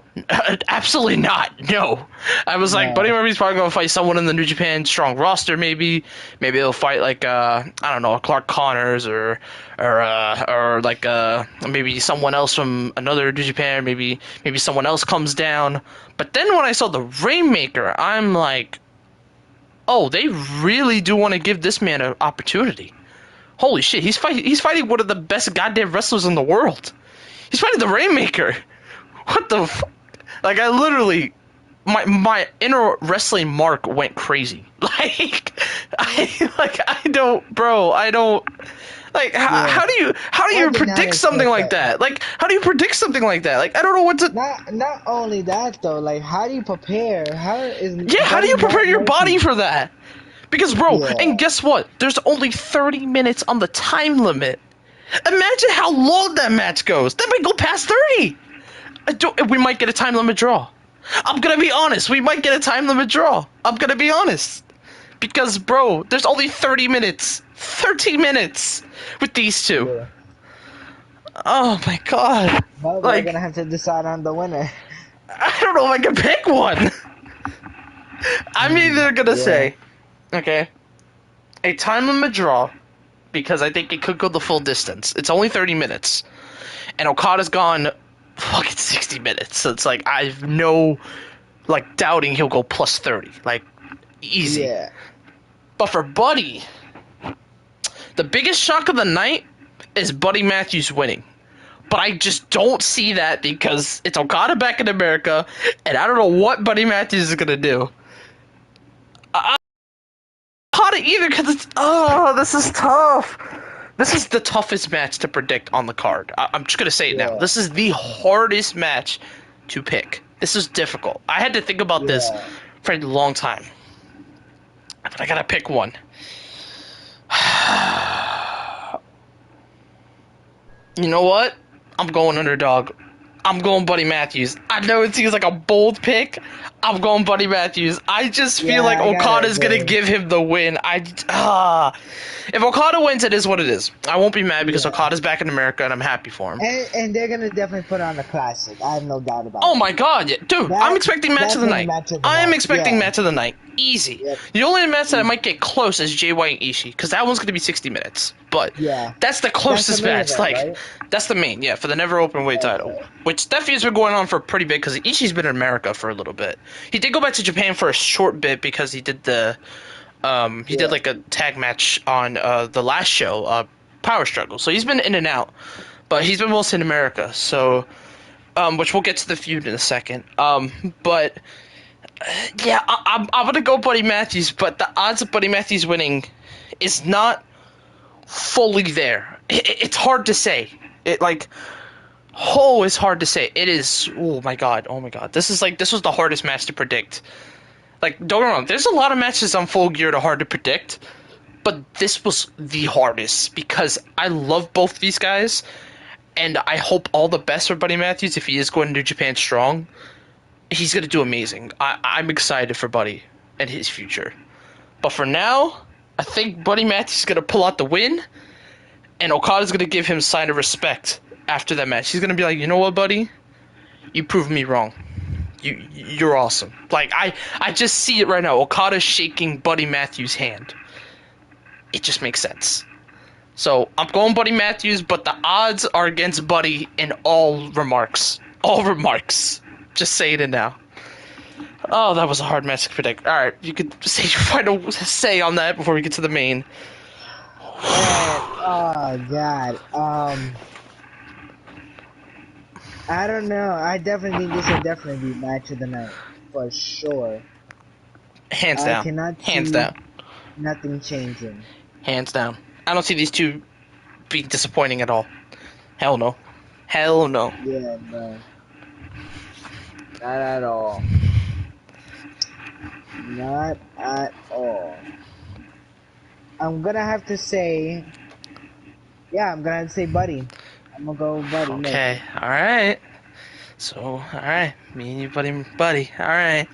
Absolutely not. No. I was like, Buddy No. Murphy's probably going to fight someone in the New Japan strong roster, maybe. Maybe they'll fight like, I don't know, Clark Connors or like, maybe someone else from another New Japan. Maybe someone else comes down. But then when I saw the Rainmaker, I'm like, oh, they really do want to give this man an opportunity. Holy shit, he's fighting one of the best goddamn wrestlers in the world. He's fighting the Rainmaker. What the fuck? Like, I literally, my inner wrestling mark went crazy. Like, I don't, like, how do you I did not predict something expect like that? Like, how do you predict something like that? Like, I don't know what to. Not only that though, like how do you prepare? How Do you prepare your body Murphy? for that? Because, bro, Yeah. and guess what? There's only 30 minutes on the time limit. Imagine how long that match goes. That might go past 30. We might get a time limit draw. I'm gonna be honest. We might get a time limit draw. I'm gonna be honest. Because, bro, there's only 30 minutes. 30 minutes with these two. Yeah. Oh, my God. Well, we're gonna have to decide on the winner. I don't know if I can pick one. I'm either gonna say, okay, a time limit draw because I think it could go the full distance. It's only 30 minutes, and Okada's gone fucking 60 minutes. So it's like I've no doubting he'll go plus 30, easy. Yeah. But for Buddy, the biggest shock of the night is Buddy Matthews winning. But I just don't see that because it's Okada back in America, and I don't know what Buddy Matthews is gonna do. Okada either, because this is tough. This is the toughest match to predict on the card. I'm just gonna say it now. This is the hardest match to pick. This is difficult. I had to think about this for a long time, but I gotta pick one. You know what? I'm going underdog. I'm going Buddy Matthews. I know it seems like a bold pick. I'm going Buddy Matthews. I just feel like Okada's going to give him the win. If Okada wins, it is what it is. I won't be mad because Okada's back in America and I'm happy for him. And they're going to definitely put on a classic. I have no doubt about it. Oh my god, yeah. Dude, I'm expecting match of the night. I am expecting match of the night. Easy. Yep. The only match that I might get close is Jay White and Ishii, because that one's going to be 60 minutes. But that's the closest match. Right? That's the main, for the never open weight title. Which definitely has been going on for pretty big, because Ishii's been in America for a little bit. He did go back to Japan for a short bit because he did the did like a tag match on the last show, Power Struggle. So he's been in and out, but he's been mostly in America. So, which we'll get to the feud in a second. But yeah, I'm gonna go Buddy Matthews, but the odds of Buddy Matthews winning is not fully there. It's hard to say. It's hard to say. It is. Oh my god. This was the hardest match to predict. Don't get me wrong, there's a lot of matches on Full Gear that are hard to predict, but this was the hardest because I love both these guys, and I hope all the best for Buddy Matthews if he is going to New Japan strong. He's going to do amazing. I'm excited for Buddy and his future. But for now, I think Buddy Matthews is going to pull out the win, and Okada's going to give him a sign of respect after that match. He's going to be like, you know what, buddy? You proved me wrong. You're awesome. I just see it right now. Okada's shaking Buddy Matthews' hand. It just makes sense. So, I'm going Buddy Matthews, but the odds are against Buddy in all remarks. All remarks. Just saying it now. Oh, that was a hard match to predict. Alright, you could say your final say on that before we get to the main. Oh, God. I don't know. I definitely think this will definitely be match of the night. For sure. Hands down. Hands down. Nothing changing. Hands down. I don't see these two being disappointing at all. Hell no. Hell no. Yeah, no. Not at all. Not at all. I'm gonna have to say... Yeah, I'm gonna have to say Buddy. I'm gonna go Buddy. Okay, alright. So, alright. Me and you, Buddy. Alright.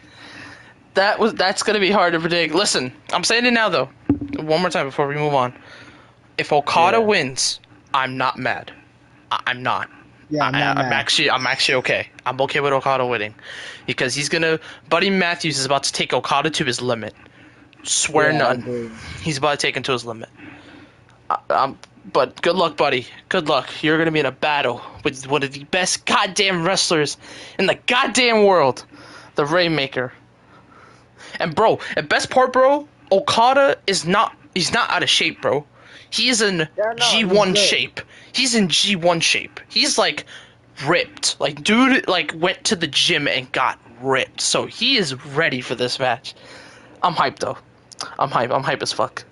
That's gonna be hard to predict. Listen, I'm saying it now though. One more time before we move on. If Okada wins, I'm not mad. I'm not. Yeah, I'm actually okay. I'm okay with Okada winning. Because Buddy Matthews is about to take Okada to his limit. Swear none. He's about to take him to his limit. But good luck, buddy. Good luck. You're going to be in a battle with one of the best goddamn wrestlers in the goddamn world. The Rainmaker. And bro, at best part, bro, Okada he's not out of shape, bro. He is in G1 shape. He's in G1 shape. He's ripped. Dude went to the gym and got ripped. So he is ready for this match. I'm hyped though. I'm hype as fuck.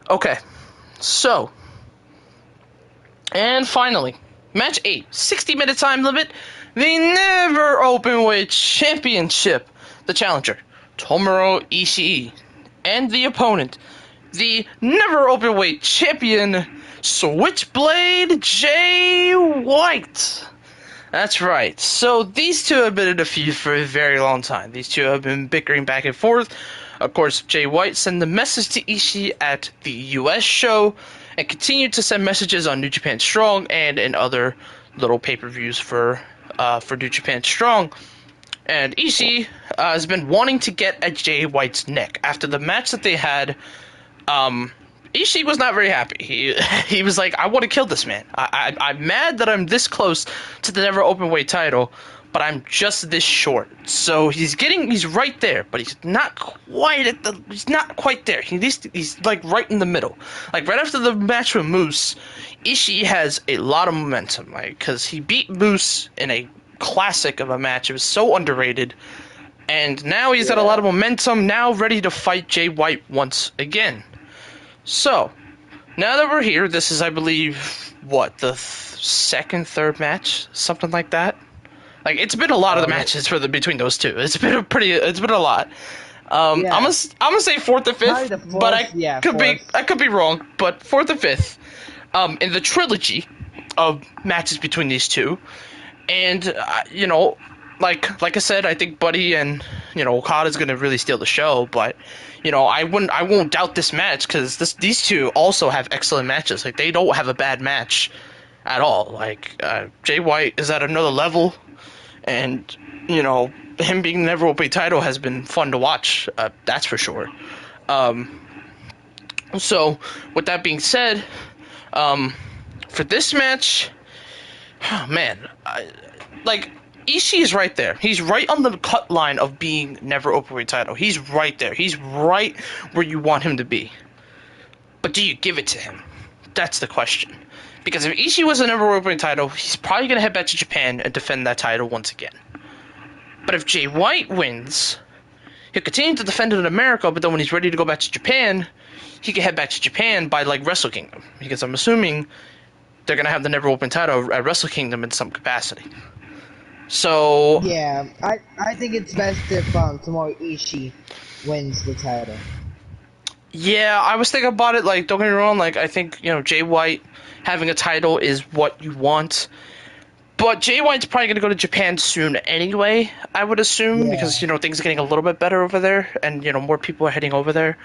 Okay. So, and finally, match 8, 60-minute time limit, the Never Openweight Championship, the challenger, Tomohiro Ishii, and the opponent, the Never Openweight Champion, Switchblade Jay White. That's right. So these two have been in a feud for a very long time. These two have been bickering back and forth. Of course, Jay White sent the message to Ishii at the US show and continued to send messages on New Japan Strong and in other little pay-per-views for New Japan Strong. And Ishii has been wanting to get at Jay White's neck after the match that they had Ishii was not very happy. He was like, I want to kill this man. I'm mad that I'm this close to the never open weight title, but I'm just this short. So he's right there, but he's not quite there. He's like right in the middle. Like right after the match with Moose, Ishii has a lot of momentum, like because he beat Moose in a classic of a match. It was so underrated. And now he's got a lot of momentum, now ready to fight Jay White once again. So, now that we're here, this is, I believe, the third match? Something like that? Like, it's been a lot of the matches between those two. It's been a lot. I'm gonna say fourth or fifth, but I could be wrong, but fourth or fifth, in the trilogy of matches between these two. And, like I said, I think Buddy and Okada's gonna really steal the show. But I won't doubt this match because these two also have excellent matches. Like they don't have a bad match at all. Like Jay White is at another level, and him being the never open title has been fun to watch. That's for sure. So with that being said, for this match, oh man, Ishii is right there. He's right on the cut line of being never openweight title. He's right there. He's right where you want him to be. But do you give it to him? That's the question. Because if Ishii was a never openweight title, he's probably going to head back to Japan and defend that title once again. But if Jay White wins, he'll continue to defend it in America, but then when he's ready to go back to Japan, he can head back to Japan by, Wrestle Kingdom. Because I'm assuming they're going to have the never open title at Wrestle Kingdom in some capacity. So yeah, I think it's best if Tomohiro Ishii wins the title. Yeah, I was thinking about it. Like, don't get me wrong. Like, I think Jay White having a title is what you want, but Jay White's probably gonna go to Japan soon anyway. I would assume because things are getting a little bit better over there, and more people are heading over there.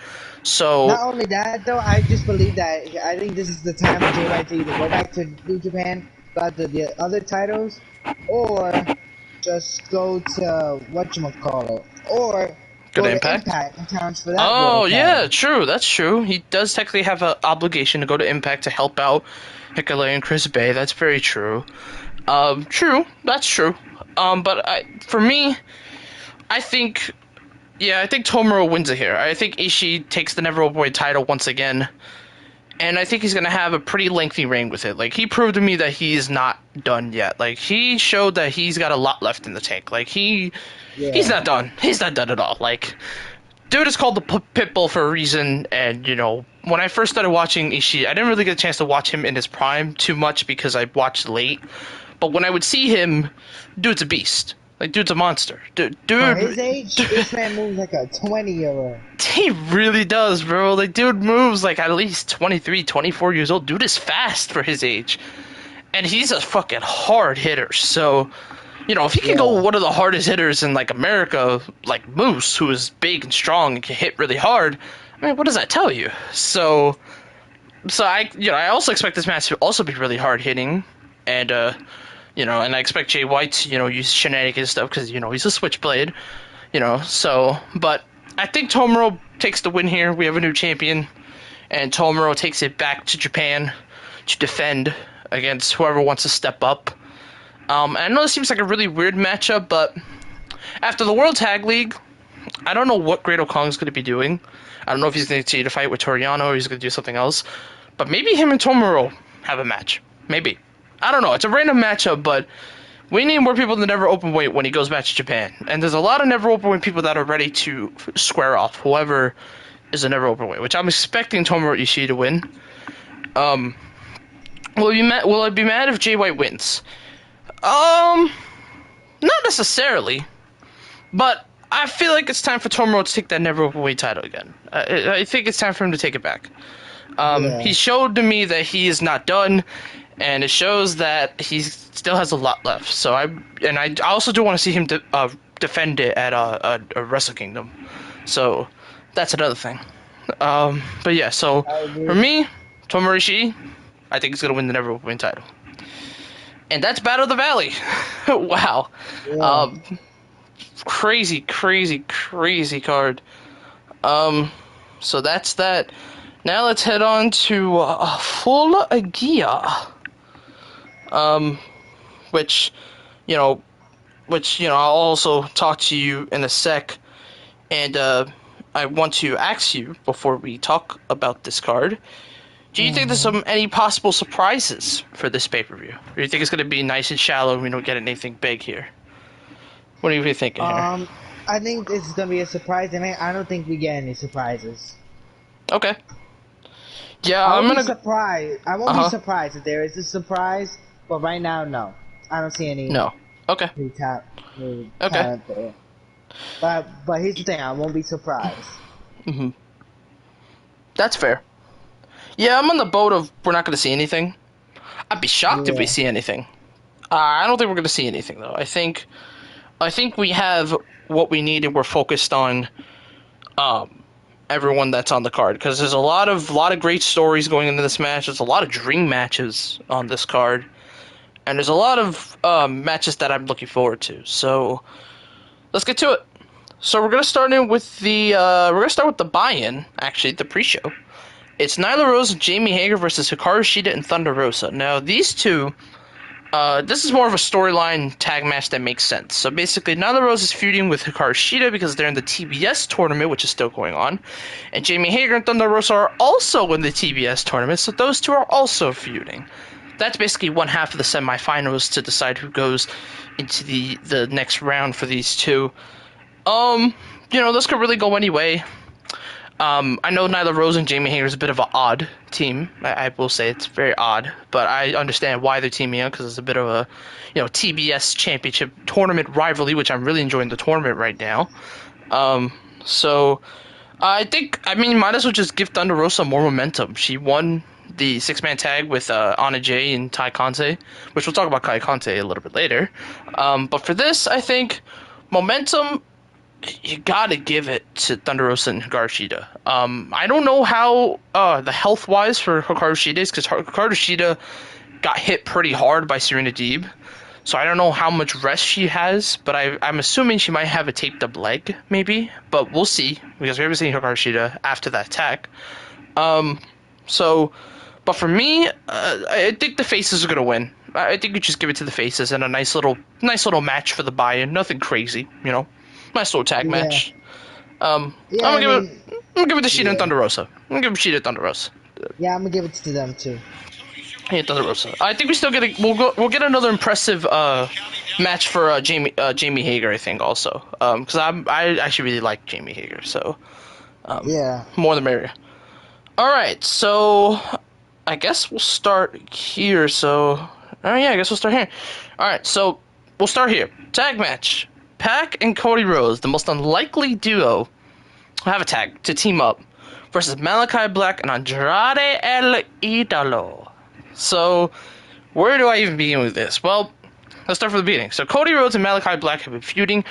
So not only that, though, I just believe that I think this is the time for Jay White to either go back to New Japan, got the other titles, or just go to whatchamacallit, or go to Impact and challenge for that. Oh yeah, true. That's true. He does technically have an obligation to go to Impact to help out Hikaru and Chris Bay. That's very true. True. That's true. But for me, I think Tomohiro wins it here. I think Ishii takes the never openweight title once again. And I think he's going to have a pretty lengthy reign with it. Like, he proved to me that he's not done yet. Like, he showed that he's got a lot left in the tank. Like, he's not done. He's not done at all. Like, dude is called the Pitbull for a reason. And, when I first started watching Ishii, I didn't really get a chance to watch him in his prime too much because I watched late. But when I would see him, dude's a beast. Like, dude's a monster. Dude. For his age, this man moves like a 20-year-old. He really does, bro. Like, dude moves like at least 23, 24 years old. Dude is fast for his age. And he's a fucking hard hitter. So, if he can go one of the hardest hitters in, America, like Moose, who is big and strong and can hit really hard, I mean, what does that tell you? So I also expect this match to also be really hard hitting. And, and I expect Jay White to, use shenanigans stuff because, he's a switchblade, but I think Tomohiro takes the win here. We have a new champion, and Tomohiro takes it back to Japan to defend against whoever wants to step up. And I know this seems like a really weird matchup, but after the World Tag League, I don't know what Great O'Kong's going to be doing. I don't know if he's going to continue to fight with Toriano or he's going to do something else, but maybe him and Tomohiro have a match. Maybe. I don't know. It's a random matchup, but we need more people to never open weight when he goes back to Japan. And there's a lot of never open weight people that are ready to square off whoever is a never open weight, which I'm expecting Tomohiro Ishii to win. Will I be mad if Jay White wins? Not necessarily, but I feel like it's time for Tomohiro to take that never open weight title again. I think it's time for him to take it back. He showed to me that he is not done. And it shows that he still has a lot left. So I also do want to see him defend it at a Wrestle Kingdom. So that's another thing. But yeah, so for me, Tomohiro Ishii, I think he's gonna win the never win title. And that's Battle of the Valley. Wow. Yeah. Crazy card. So that's that. Now let's head on to Full Gear. Which, you know, I'll also talk to you in a sec. And I want to ask you before we talk about this card. Do you think there's any possible surprises for this pay-per-view? Or do you think it's going to be nice and shallow and we don't get anything big here? What are you thinking here? I think this is gonna be a surprise, and I don't think we get any surprises. Okay. Yeah, I I'm won't going be to... surprised. I won't be surprised if there is a surprise, but right now, no. I don't see any. No. Okay. New Okay. talent there. But here's the thing: I won't be surprised. Mm-hmm. That's fair. Yeah, I'm on the boat of we're not going to see anything. I'd be shocked if we see anything. I don't think we're going to see anything though. I think we have what we need and we're focused on everyone that's on the card because there's a lot of great stories going into this match. There's a lot of dream matches on this card, and there's a lot of matches that I'm looking forward to. So let's get to it. So we're gonna start in with the buy-in, actually the pre-show. It's Nyla Rose and Jamie Hager versus Hikaru, Sheeta, and Thunder Rosa. Now these two. This is more of a storyline tag match that makes sense. So basically, Nila Rose is feuding with Hikaru Sheeta because they're in the TBS tournament, which is still going on. And Jamie Hager and Thunder Rosa are also in the TBS tournament, so those two are also feuding. That's basically one half of the semifinals to decide who goes into the next round for these two. This could really go any way. I know Nyla Rose and Jamie Hager is a bit of an odd team. I will say it's very odd, but I understand why they're teaming up because it's a bit of a, TBS championship tournament rivalry, which I'm really enjoying the tournament right now. So I might as well just give Thunder Rosa more momentum. She won the six-man tag with Anna Jay and Ty Kante, which we'll talk about Ty Kante a little bit later. But for this, I think momentum. You gotta give it to Thunder Rosa and Hikaru Shida. I don't know how the health-wise for Hikaru Shida is, because Hikaru Shida got hit pretty hard by Serena Deeb. So I don't know how much rest she has, but I'm assuming she might have a taped-up leg, maybe. But we'll see, because we haven't seen Hikaru Shida after that attack. But for me, I think the faces are gonna win. I think you just give it to the faces and a nice little match for the buy-in. Nothing crazy, Nice little tag match. I'm gonna give it to Sheeta and Thunder Rosa. I'm gonna give it Sheeta and Thunder Rosa. Yeah, I'm gonna give it to them too. Yeah, Thunder Rosa. I think we still we'll get another impressive match for Jamie Hager. I think also because I actually really like Jamie Hager. So more the merrier. All right, so I guess we'll start here. I guess we'll start here. All right, so we'll start here. Tag match. Pac and Cody Rhodes, the most unlikely duo, have a tag to team up versus Malachi Black and Andrade El Idolo. So, where do I even begin with this? Well, let's start from the beginning. So, Cody Rhodes and Malachi Black have been feuding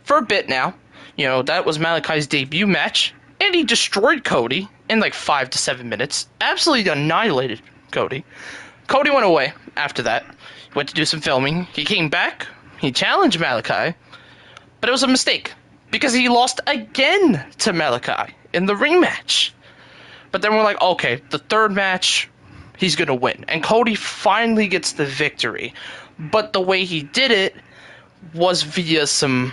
for a bit now. That was Malachi's debut match, and he destroyed Cody in like 5 to 7 minutes. Absolutely annihilated Cody. Cody went away after that, went to do some filming. He came back, he challenged Malachi. But it was a mistake, because he lost again to Malachi in the rematch. But then we're like, okay, the third match, he's going to win. And Cody finally gets the victory. But the way he did it was via some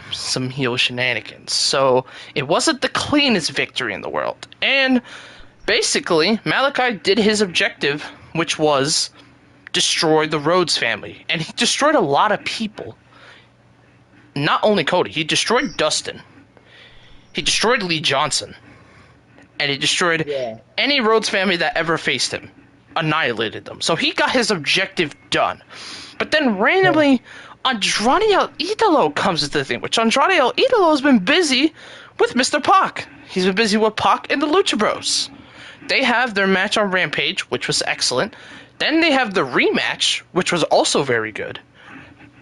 heel shenanigans. So it wasn't the cleanest victory in the world. And basically, Malachi did his objective, which was destroy the Rhodes family. And he destroyed a lot of people. Not only Cody, he destroyed Dustin. He destroyed Lee Johnson. And he destroyed any Rhodes family that ever faced him. Annihilated them. So he got his objective done. But then randomly, Andrade El Idolo comes into the thing, which Andrade El Idolo has been busy with Mr. Pac. He's been busy with Pac and the Lucha Bros. They have their match on Rampage, which was excellent. Then they have the rematch, which was also very good.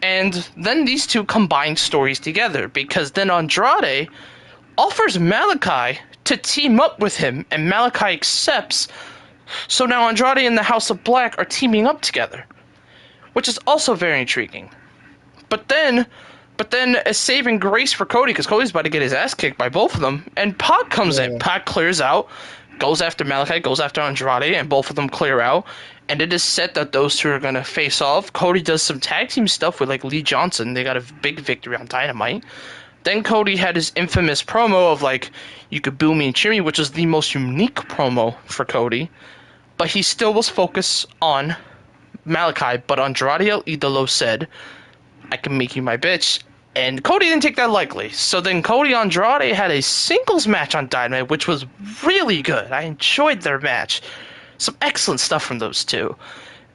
And then these two combine stories together, because then Andrade offers Malachi to team up with him, and Malachi accepts. So now Andrade and the House of Black are teaming up together, which is also very intriguing. But then a saving grace for Cody, because Cody's about to get his ass kicked by both of them, and Pac comes in. Pac clears out. goes after Malachi, goes after Andrade, and both of them clear out. And it is set that those two are going to face off. Cody does some tag team stuff with, like, Lee Johnson. They got a big victory on Dynamite. Then Cody had his infamous promo of, like, you could boo me and cheer me, which is the most unique promo for Cody. But he still was focused on Malachi. But Andrade El Idolo said, I can make you my bitch. And Cody didn't take that lightly. So then Cody Andrade had a singles match on Dynamite, which was really good. I enjoyed their match. Some excellent stuff from those two.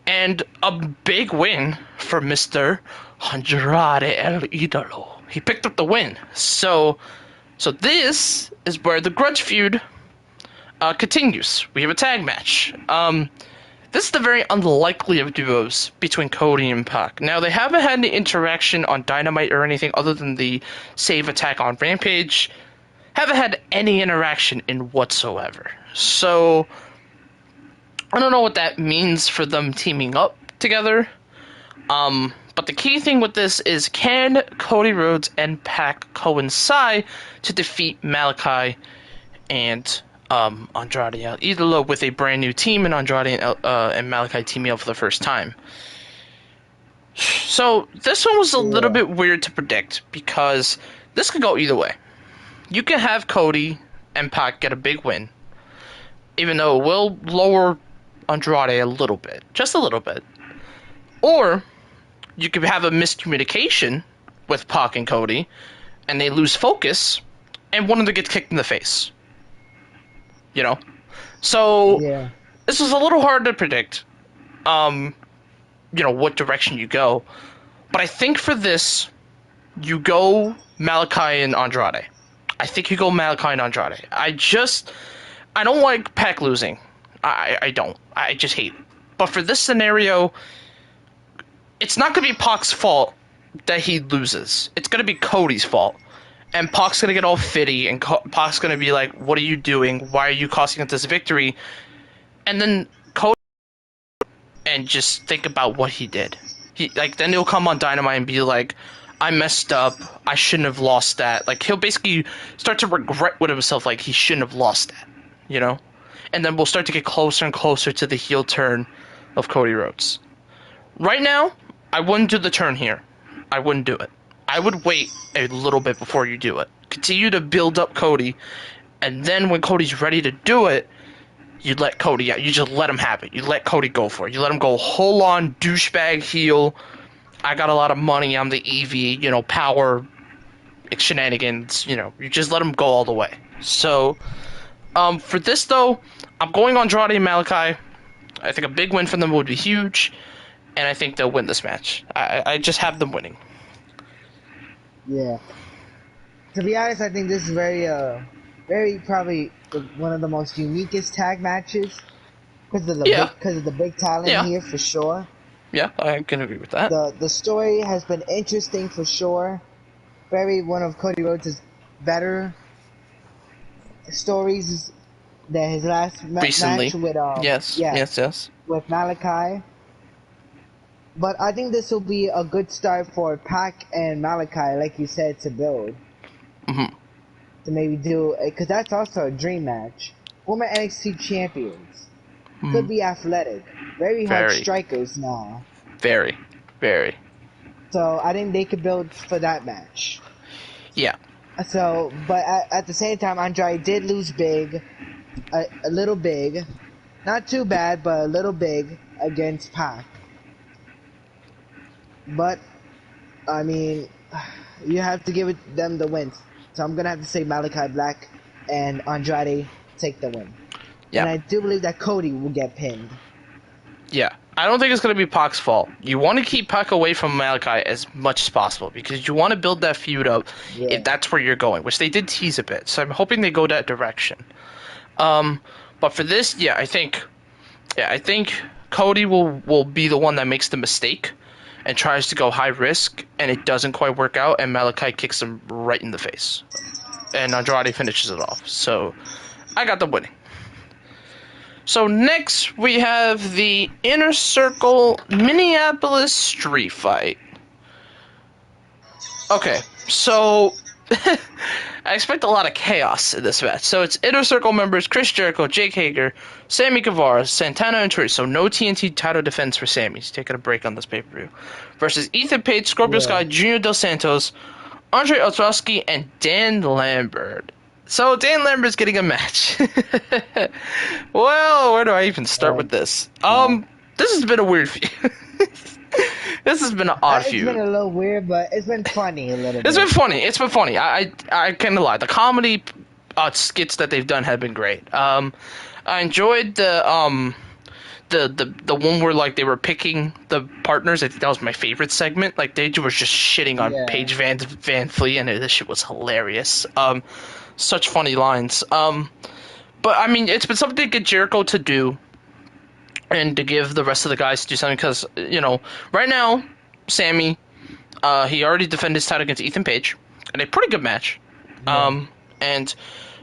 And a big win for Mr. Andrade El Idolo. He picked up the win. So this is where the grudge feud continues. We have a tag match. This is the very unlikely of duos between Cody and Pac. Now, they haven't had any interaction on Dynamite or anything other than the save attack on Rampage. Haven't had any interaction in whatsoever. So, I don't know what that means for them teaming up together. But the key thing with this is, can Cody Rhodes and Pac coincide to defeat Malachi and Andrade El Idolo with a brand new team, and Andrade and Malachi teaming up for the first time? So this one was a little bit weird to predict because this could go either way. You can have Cody and Pac get a big win, even though it will lower Andrade a little bit, just a little bit. Or you could have a miscommunication with Pac and Cody, and they lose focus, and one of them gets kicked in the face. You know? So, This was a little hard to predict, what direction you go. But I think for this, you go Malachi and Andrade. I think you go Malachi and Andrade. I don't like Pac losing. I don't. I just hate it. But for this scenario, it's not going to be Pac's fault that he loses. It's going to be Cody's fault. And Pac's going to get all fitty, and Pac's going to be like, what are you doing? Why are you costing us this victory? And then Cody and just think about what he did. Then he'll come on Dynamite and be like, I messed up. I shouldn't have lost that. Like, he'll basically start to regret with himself, like, he shouldn't have lost that, you know? And then we'll start to get closer and closer to the heel turn of Cody Rhodes. Right now, I wouldn't do the turn here. I wouldn't do it. I would wait a little bit before you do it. Continue to build up Cody, and then when Cody's ready to do it, you let Cody out. You just let him have it. You let Cody go for it. You let him go full-on douchebag heel. I got a lot of money. I'm the EV, power shenanigans. You just let him go all the way. So, for this, though, I'm going Andrade and Malachi. I think a big win for them would be huge, and I think they'll win this match. I just have them winning. Yeah. To be honest, I think this is very probably one of the most uniquest tag matches because of the big talent here for sure. Yeah, I can agree with that. The story has been interesting for sure. Very one of Cody Rhodes' better stories than his last match with yes with Malachi. But I think this will be a good start for Pac and Malachi, like you said, to build. Mm-hmm. To maybe do, because that's also a dream match. Former NXT champions. Mm-hmm. Could be athletic. Very hard strikers now. Very, very. So I think they could build for that match. Yeah. So, but at the same time, Andrade did lose big. A little big. Not too bad, but a little big against Pac. But, I mean, you have to give them the win. So I'm going to have to say Malachi Black and Andrade take the win. Yeah. And I do believe that Cody will get pinned. Yeah. I don't think it's going to be Pac's fault. You want to keep Pac away from Malachi as much as possible because you want to build that feud up if that's where you're going, which they did tease a bit. So I'm hoping they go that direction. But for this, I think Cody will be the one that makes the mistake and tries to go high risk, and it doesn't quite work out, and Malachi kicks him right in the face. And Andrade finishes it off. So, I got them winning. So, next, we have the Inner Circle Minneapolis Street Fight. Okay, so, I expect a lot of chaos in this match. So it's Inner Circle members Chris Jericho, Jake Hager, Sammy Guevara, Santana, and Trish. So no TNT title defense for Sammy. He's taking a break on this pay-per-view. Versus Ethan Page, Scorpio Sky, Junior Dos Santos, Andre Ostrowski, and Dan Lambert. So Dan Lambert's getting a match. Well, where do I even start with this? This has been a weird feud. This has been an odd feud. It's been a little weird, but it's been funny a little bit. It's been funny. I can't lie. The comedy skits that they've done have been great. I enjoyed the one where like they were picking the partners. I think that was my favorite segment. Like they were just shitting on Paige Van Fleet, and this shit was hilarious. Such funny lines. But I mean, it's been something to get Jericho to do, and to give the rest of the guys to do something, because, you know, right now, Sammy, he already defended his title against Ethan Page, in a pretty good match. Yeah. And,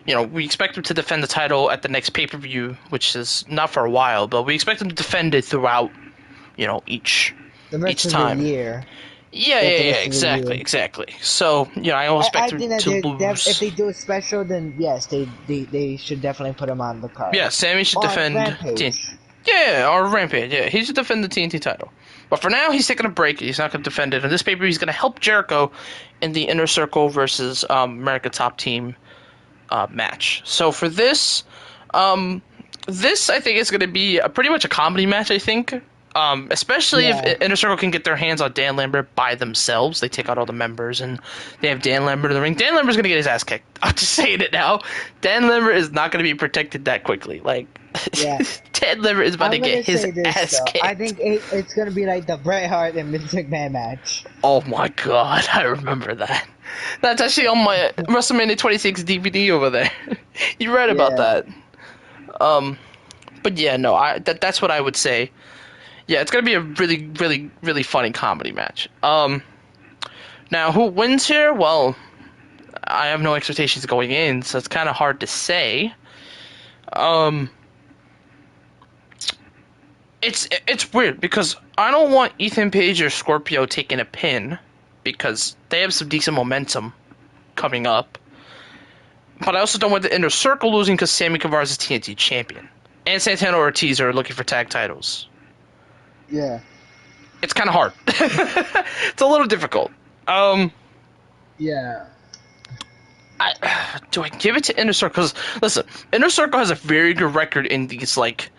you know, we expect him to defend the title at the next pay-per-view, which is not for a while, but we expect him to defend it throughout, you know, each time. The year. Yeah, exactly. So, you know, I don't expect him to lose. If they do a special, then yes, they should definitely put him on the card. Yeah, Sammy should defend TNT. Yeah, or Rampage. Yeah, he should defend the TNT title. But for now, he's taking a break. He's not going to defend it. And this pay-per-view, he's going to help Jericho in the Inner Circle versus America Top Team match. So for this, this I think is going to be pretty much a comedy match, I think. Especially if Inner Circle can get their hands on Dan Lambert by themselves. They take out all the members, and they have Dan Lambert in the ring. Dan Lambert's going to get his ass kicked. I'm just saying it now. Dan Lambert is not going to be protected that quickly. Like, Dan Lambert is about to get his ass kicked. I think it's going to be like the Bret Hart and Vince McMahon match. Oh my god, I remember that. That's actually on my WrestleMania 26 DVD over there. You're right about that. But yeah, no, that's what I would say. Yeah, it's going to be a really, really, really funny comedy match. Now, who wins here? Well, I have no expectations going in, so it's kind of hard to say. It's weird, because I don't want Ethan Page or Scorpio taking a pin, because they have some decent momentum coming up. But I also don't want the Inner Circle losing, because Sammy Guevara is TNT champion. And Santana Ortiz are looking for tag titles. Yeah. It's kind of hard. It's a little difficult. Yeah. Do I give it to Inner Circle? Because, listen, Inner Circle has a very good record in these, like,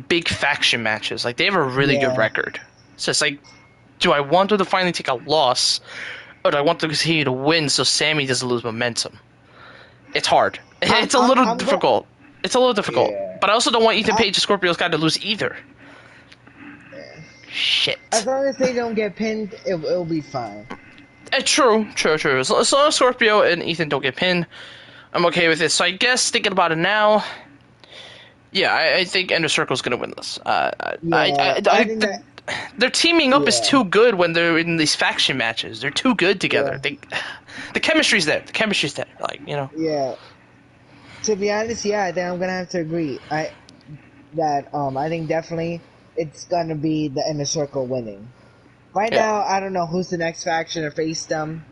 big faction matches. Like, they have a really good record. So it's like, do I want them to finally take a loss, or do I want them to continue to win so Sammy doesn't lose momentum? It's hard. It's a little difficult. It's a little difficult. Yeah. But I also don't want Ethan Page and Scorpio Sky to lose either. Shit. As long as they don't get pinned, it'll be fine. True. As long as Scorpio and Ethan don't get pinned, I'm okay with it. So I guess, thinking about it now, yeah, I think Inner Circle's going to win this. Their teaming up is too good when they're in these faction matches. They're too good together. The chemistry's there. Like, you know. Yeah. To be honest, I think I'm going to have to agree. I think definitely it's going to be the Inner Circle winning. Right now, I don't know who's the next faction to face them.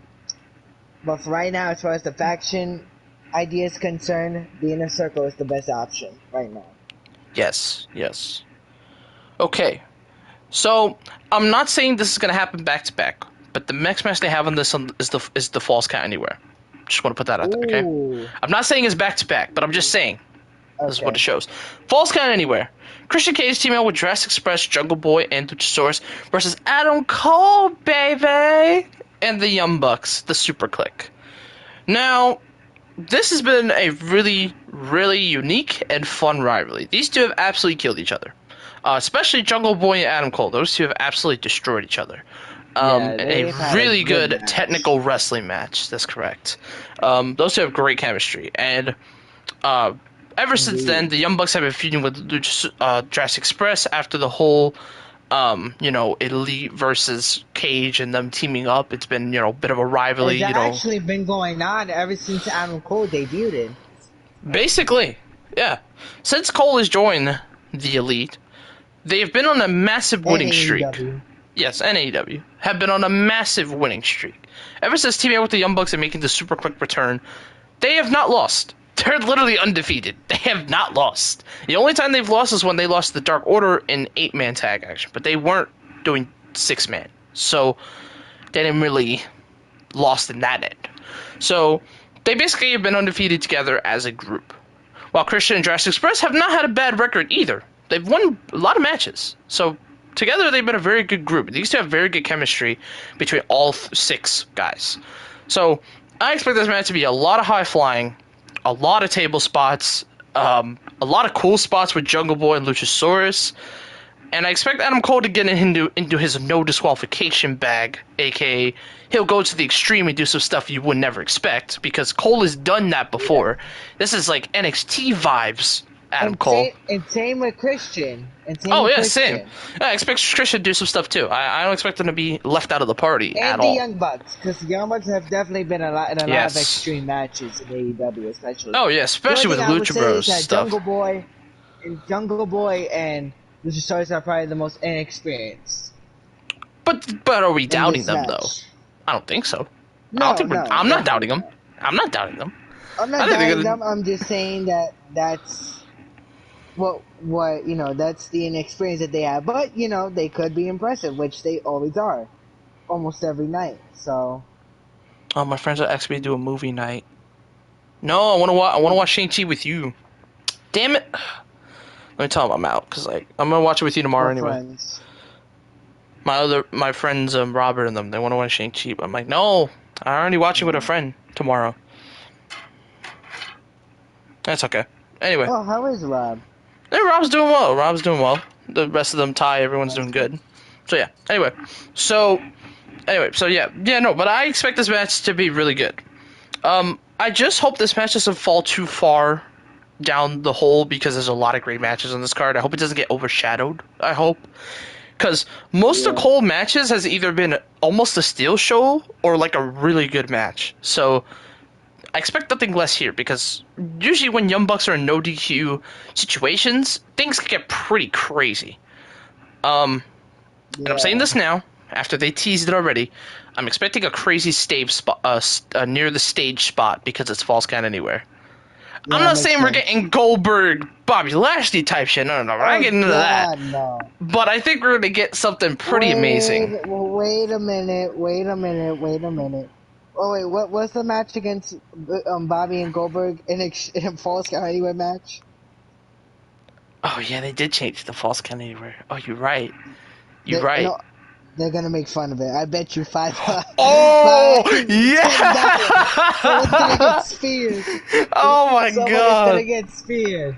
But for right now, as far as the faction idea is concerned, the Inner Circle is the best option right now. Yes. Okay. So, I'm not saying this is going to happen back-to-back. But the next match they have on this is the Falls Count Anywhere. Just want to put that out there, okay? I'm not saying it's back-to-back, but I'm just saying. This is what it shows. Falls Count Anywhere. Christian Cage teaming up with Jurassic Express, Jungle Boy, and Luchasaurus versus Adam Cole, baby! And the Young Bucks, the Super Click. Now, this has been a really, really unique and fun rivalry. These two have absolutely killed each other. Especially Jungle Boy and Adam Cole. Those two have absolutely destroyed each other. A really good technical wrestling match. That's correct. Those two have great chemistry. And ever since then, the Young Bucks have been feuding with Jurassic Express after the whole, Elite versus Cage and them teaming up. It's been, a bit of a rivalry. It's actually been going on ever since Adam Cole debuted. Basically, yeah. Since Cole has joined the Elite, they've been on a massive winning streak. yes, and AEW, have been on a massive winning streak. Ever since teaming up with the Young Bucks and making the super quick return, they have not lost. They're literally undefeated. They have not lost. The only time they've lost is when they lost the Dark Order in 8-man tag action, but they weren't doing 6-man. So they didn't really lost in that end. So they basically have been undefeated together as a group. While Christian and Jurassic Express have not had a bad record either. They've won a lot of matches. So together they've been a very good group. They used to have very good chemistry between all 6 guys. So I expect this match to be a lot of high flying, a lot of table spots, a lot of cool spots with Jungle Boy and Luchasaurus. And I expect Adam Cole to get into his no disqualification bag, aka he'll go to the extreme and do some stuff you would never expect, because Cole has done that before. This is like NXT vibes, Adam Cole. Same with Christian. Same. I expect Christian to do some stuff too. I don't expect him to be left out of the party at all. And the Young Bucks, because the Young Bucks have definitely been in a lot of extreme matches in AEW, especially. Oh yeah, especially with Lucha Bros stuff. Jungle Boy and Luchasaurus are probably the most inexperienced. But are we doubting them though? I don't think so. I'm not doubting them. I'm not doubting them. I'm just saying that that's what that's the inexperience that they have. But they could be impressive, which they always are, almost every night. So. Oh, my friends are asking me to do a movie night. No, I want to watch Shang-Chi with you. Damn it. Let me tell them I'm out, because I'm gonna watch it with you tomorrow anyway. Friends? My friends Robert and them, they want to watch Shang-Chi, but I'm like, no, I'm already watching with a friend tomorrow. That's okay. Anyway. Oh, how is Rob? Hey, Rob's doing well. The rest of them, Ty, everyone's doing good. So yeah. So yeah, no, but I expect this match to be really good. I just hope this match doesn't fall too far down the hole, because there's a lot of great matches on this card. I hope it doesn't get overshadowed. I hope, because most of Cole matches has either been almost a steel show or like a really good match. So I expect nothing less here, because usually when Young Bucks are in no DQ situations, things can get pretty crazy. And I'm saying this now, after they teased it already. I'm expecting a crazy stage spot near the stage spot, because it's false count anywhere. Yeah, I'm not saying we're getting Goldberg, Bobby Lashley type shit. No, we're not getting into that. No. But I think we're going to get something pretty amazing. Wait a minute. Oh, wait, what's the match against Bobby and Goldberg in a false count anywhere match? Oh, yeah, they did change the false count anywhere. Oh, you're right. Right. No, they're going to make fun of it. I bet you $5. Oh, yeah! Someone's going to get speared. Oh, my God. Someone's going to get speared.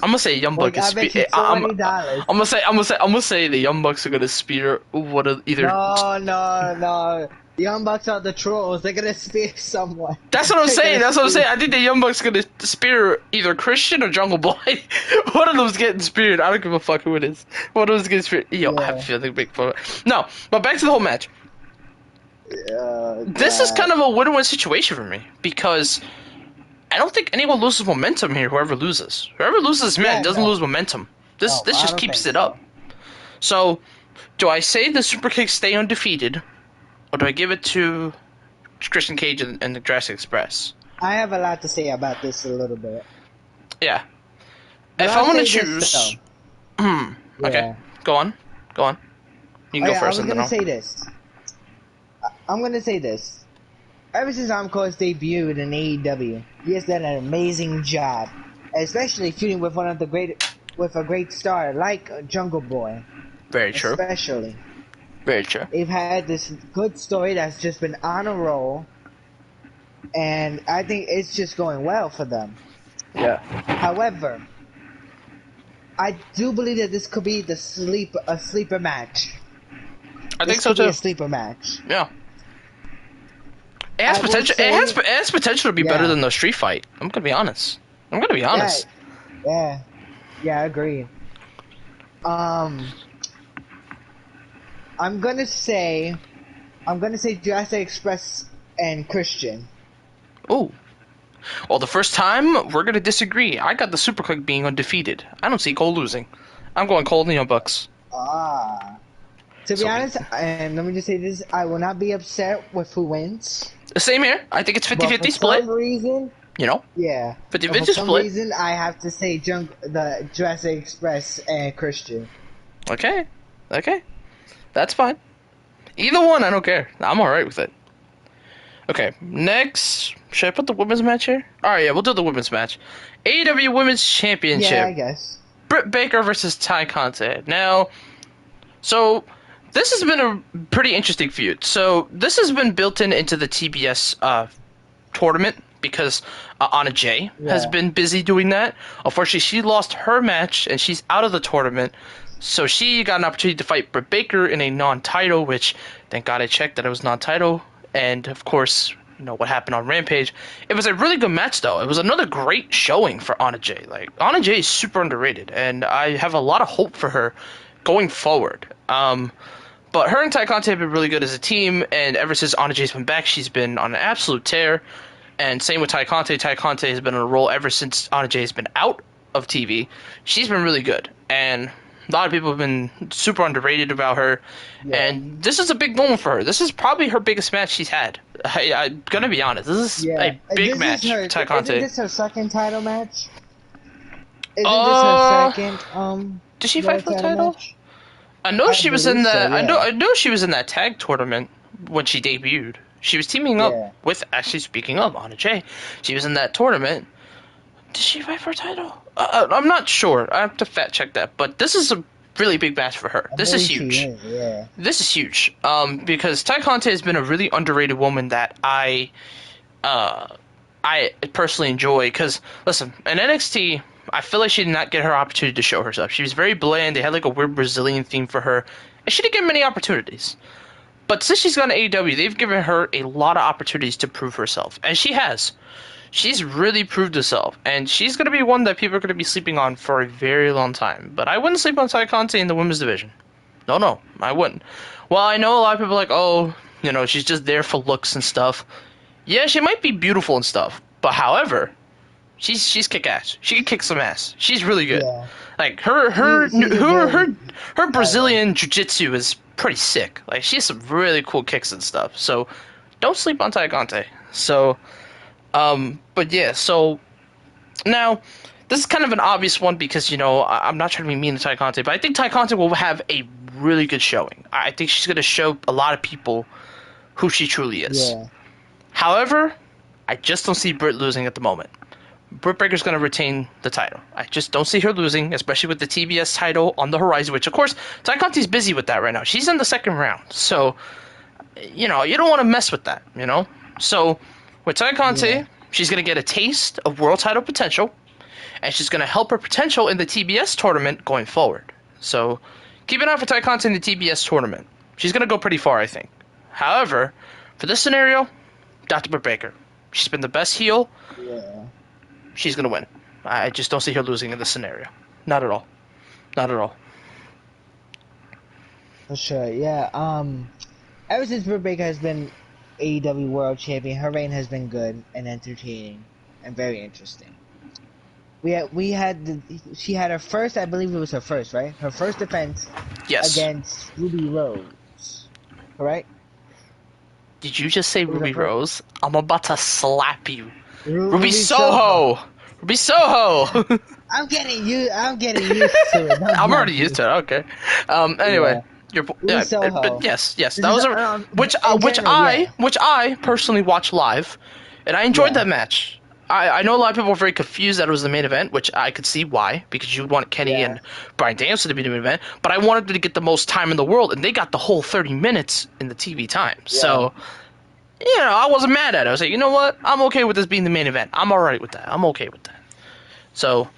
I'm gonna say Young Bucks. I bet you $20. I'm gonna say the Young Bucks are gonna spear either. No. The Young Bucks are the trolls. They're gonna spear someone. That's what I'm saying. I think the Young Bucks are gonna spear either Christian or Jungle Boy. One of them's getting speared. I don't give a fuck who it is. One of them's getting speared. I have a feeling big for it. No, but back to the whole match. This is kind of a win-win situation for me, because I don't think anyone loses momentum here. Whoever loses this match doesn't lose momentum. This just keeps it up. So, do I say the super kicks stay undefeated, or do I give it to Christian Cage and the Jurassic Express? I have a lot to say about this a little bit. Yeah. If I'm gonna choose, okay, go on. You can go first. I'm gonna say this. Ever since Adam Cole debuted in AEW, he has done an amazing job, especially feuding with a great star like Jungle Boy. Very true. Especially. Very true. They've had this good story that's just been on a roll, and I think it's just going well for them. Yeah. However, I do believe that this could be a sleeper match. I think so too. A sleeper match. Yeah. It has potential. It has potential to be better than the street fight. I'm gonna be honest. Yeah, I agree. I'm gonna say Jurassic Express and Christian. Ooh. Well, the first time we're gonna disagree. I got the Super Click being undefeated. I don't see Cole losing. I'm going Cole and the Young Bucks. To be honest, and let me just say this, I will not be upset with who wins. Same here. I think it's 50-50 split. For some reason, you know? Yeah. 50-50 for some split. reason, I have to say the Jurassic Express and Christian. Okay. That's fine. Either one, I don't care. I'm alright with it. Okay, next, should I put the women's match here? Alright, yeah, we'll do the women's match. AEW Women's Championship. Yeah, I guess. Britt Baker versus Ty Kante. Now, so this has been a pretty interesting feud. So this has been built into the TBS tournament because Anna Jay has been busy doing that. Unfortunately, she lost her match and she's out of the tournament. So she got an opportunity to fight Britt Baker in a non-title, which thank God I checked that it was non-title. And of course, you know what happened on Rampage. It was a really good match, though. It was another great showing for Anna Jay. Like, Anna Jay is super underrated, and I have a lot of hope for her going forward. But her and Ty Kante have been really good as a team, and ever since Anna Jay's been back, she's been on an absolute tear. And same with Ty Kante. Ty Kante has been on a roll ever since Anna Jay's been out of TV. She's been really good, and a lot of people have been super underrated about her, and this is a big moment for her. This is probably her biggest match she's had. I'm gonna be honest. This is a big match for Ty Kante. Isn't this her second title match? Isn't this her second? Did she fight for the title? Match? I know she was in that. So, yeah. I know she was in that tag tournament when she debuted. She was teaming up with. Actually, speaking of Anna Jay, she was in that tournament. Did she fight for a title? I'm not sure. I have to fact check that. But this is a really big match for her. This is huge. This is huge. Because Ty Kante has been a really underrated woman that I personally enjoy. Because listen, in NXT, I feel like she did not get her opportunity to show herself. She was very bland. They had like a weird Brazilian theme for her, and she didn't get many opportunities. But since she's gone to AEW, they've given her a lot of opportunities to prove herself, and she has. She's really proved herself, and she's going to be one that people are going to be sleeping on for a very long time. But I wouldn't sleep on Ty Kante in the women's division. No, I wouldn't. Well, I know a lot of people are like, oh, you know, she's just there for looks and stuff. Yeah, she might be beautiful and stuff, but however, she's kick-ass. She can kick some ass. She's really good. Yeah. Like, her Brazilian jiu-jitsu is pretty sick. Like, she has some really cool kicks and stuff. So, don't sleep on Ty Kante. So... but yeah, so now this is kind of an obvious one because, you know, I'm not trying to be mean to Ty Kante, but I think Ty Kante will have a really good showing. I think she's going to show a lot of people who she truly is. Yeah. However, I just don't see Britt losing at the moment. Britt Baker's going to retain the title. I just don't see her losing, especially with the TBS title on the horizon, which, of course, Ty Kante's busy with that right now. She's in the second round, so, you know, you don't want to mess with that, you know? So... with Ty Kante, she's going to get a taste of world title potential, and she's going to help her potential in the TBS tournament going forward. So, keep an eye for Ty Kante in the TBS tournament. She's going to go pretty far, I think. However, for this scenario, Dr. Britt Baker. She's been the best heel. Yeah. She's going to win. I just don't see her losing in this scenario. Not at all. Not at all. For sure, yeah. Ever since Britt Baker has been AEW World Champion, her reign has been good and entertaining and very interesting. She had her first, I believe it was her first, right? Her first defense against Ruby Rose, correct? Did you just say Ruby Rose? I'm about to slap you. Ruby Soho! Ruby Soho! I'm getting used to it. I'm already used to it, okay. Anyway. But yes, that was which I personally watched live, and I enjoyed that match. I know a lot of people were very confused that it was the main event, which I could see why, because you want Kenny and Bryan Danielson to be the main event, but I wanted to get the most time in the world, and they got the whole 30 minutes in the TV time. Yeah. So, you know, I wasn't mad at it. I was like, you know what? I'm okay with this being the main event. I'm alright with that. I'm okay with that. So,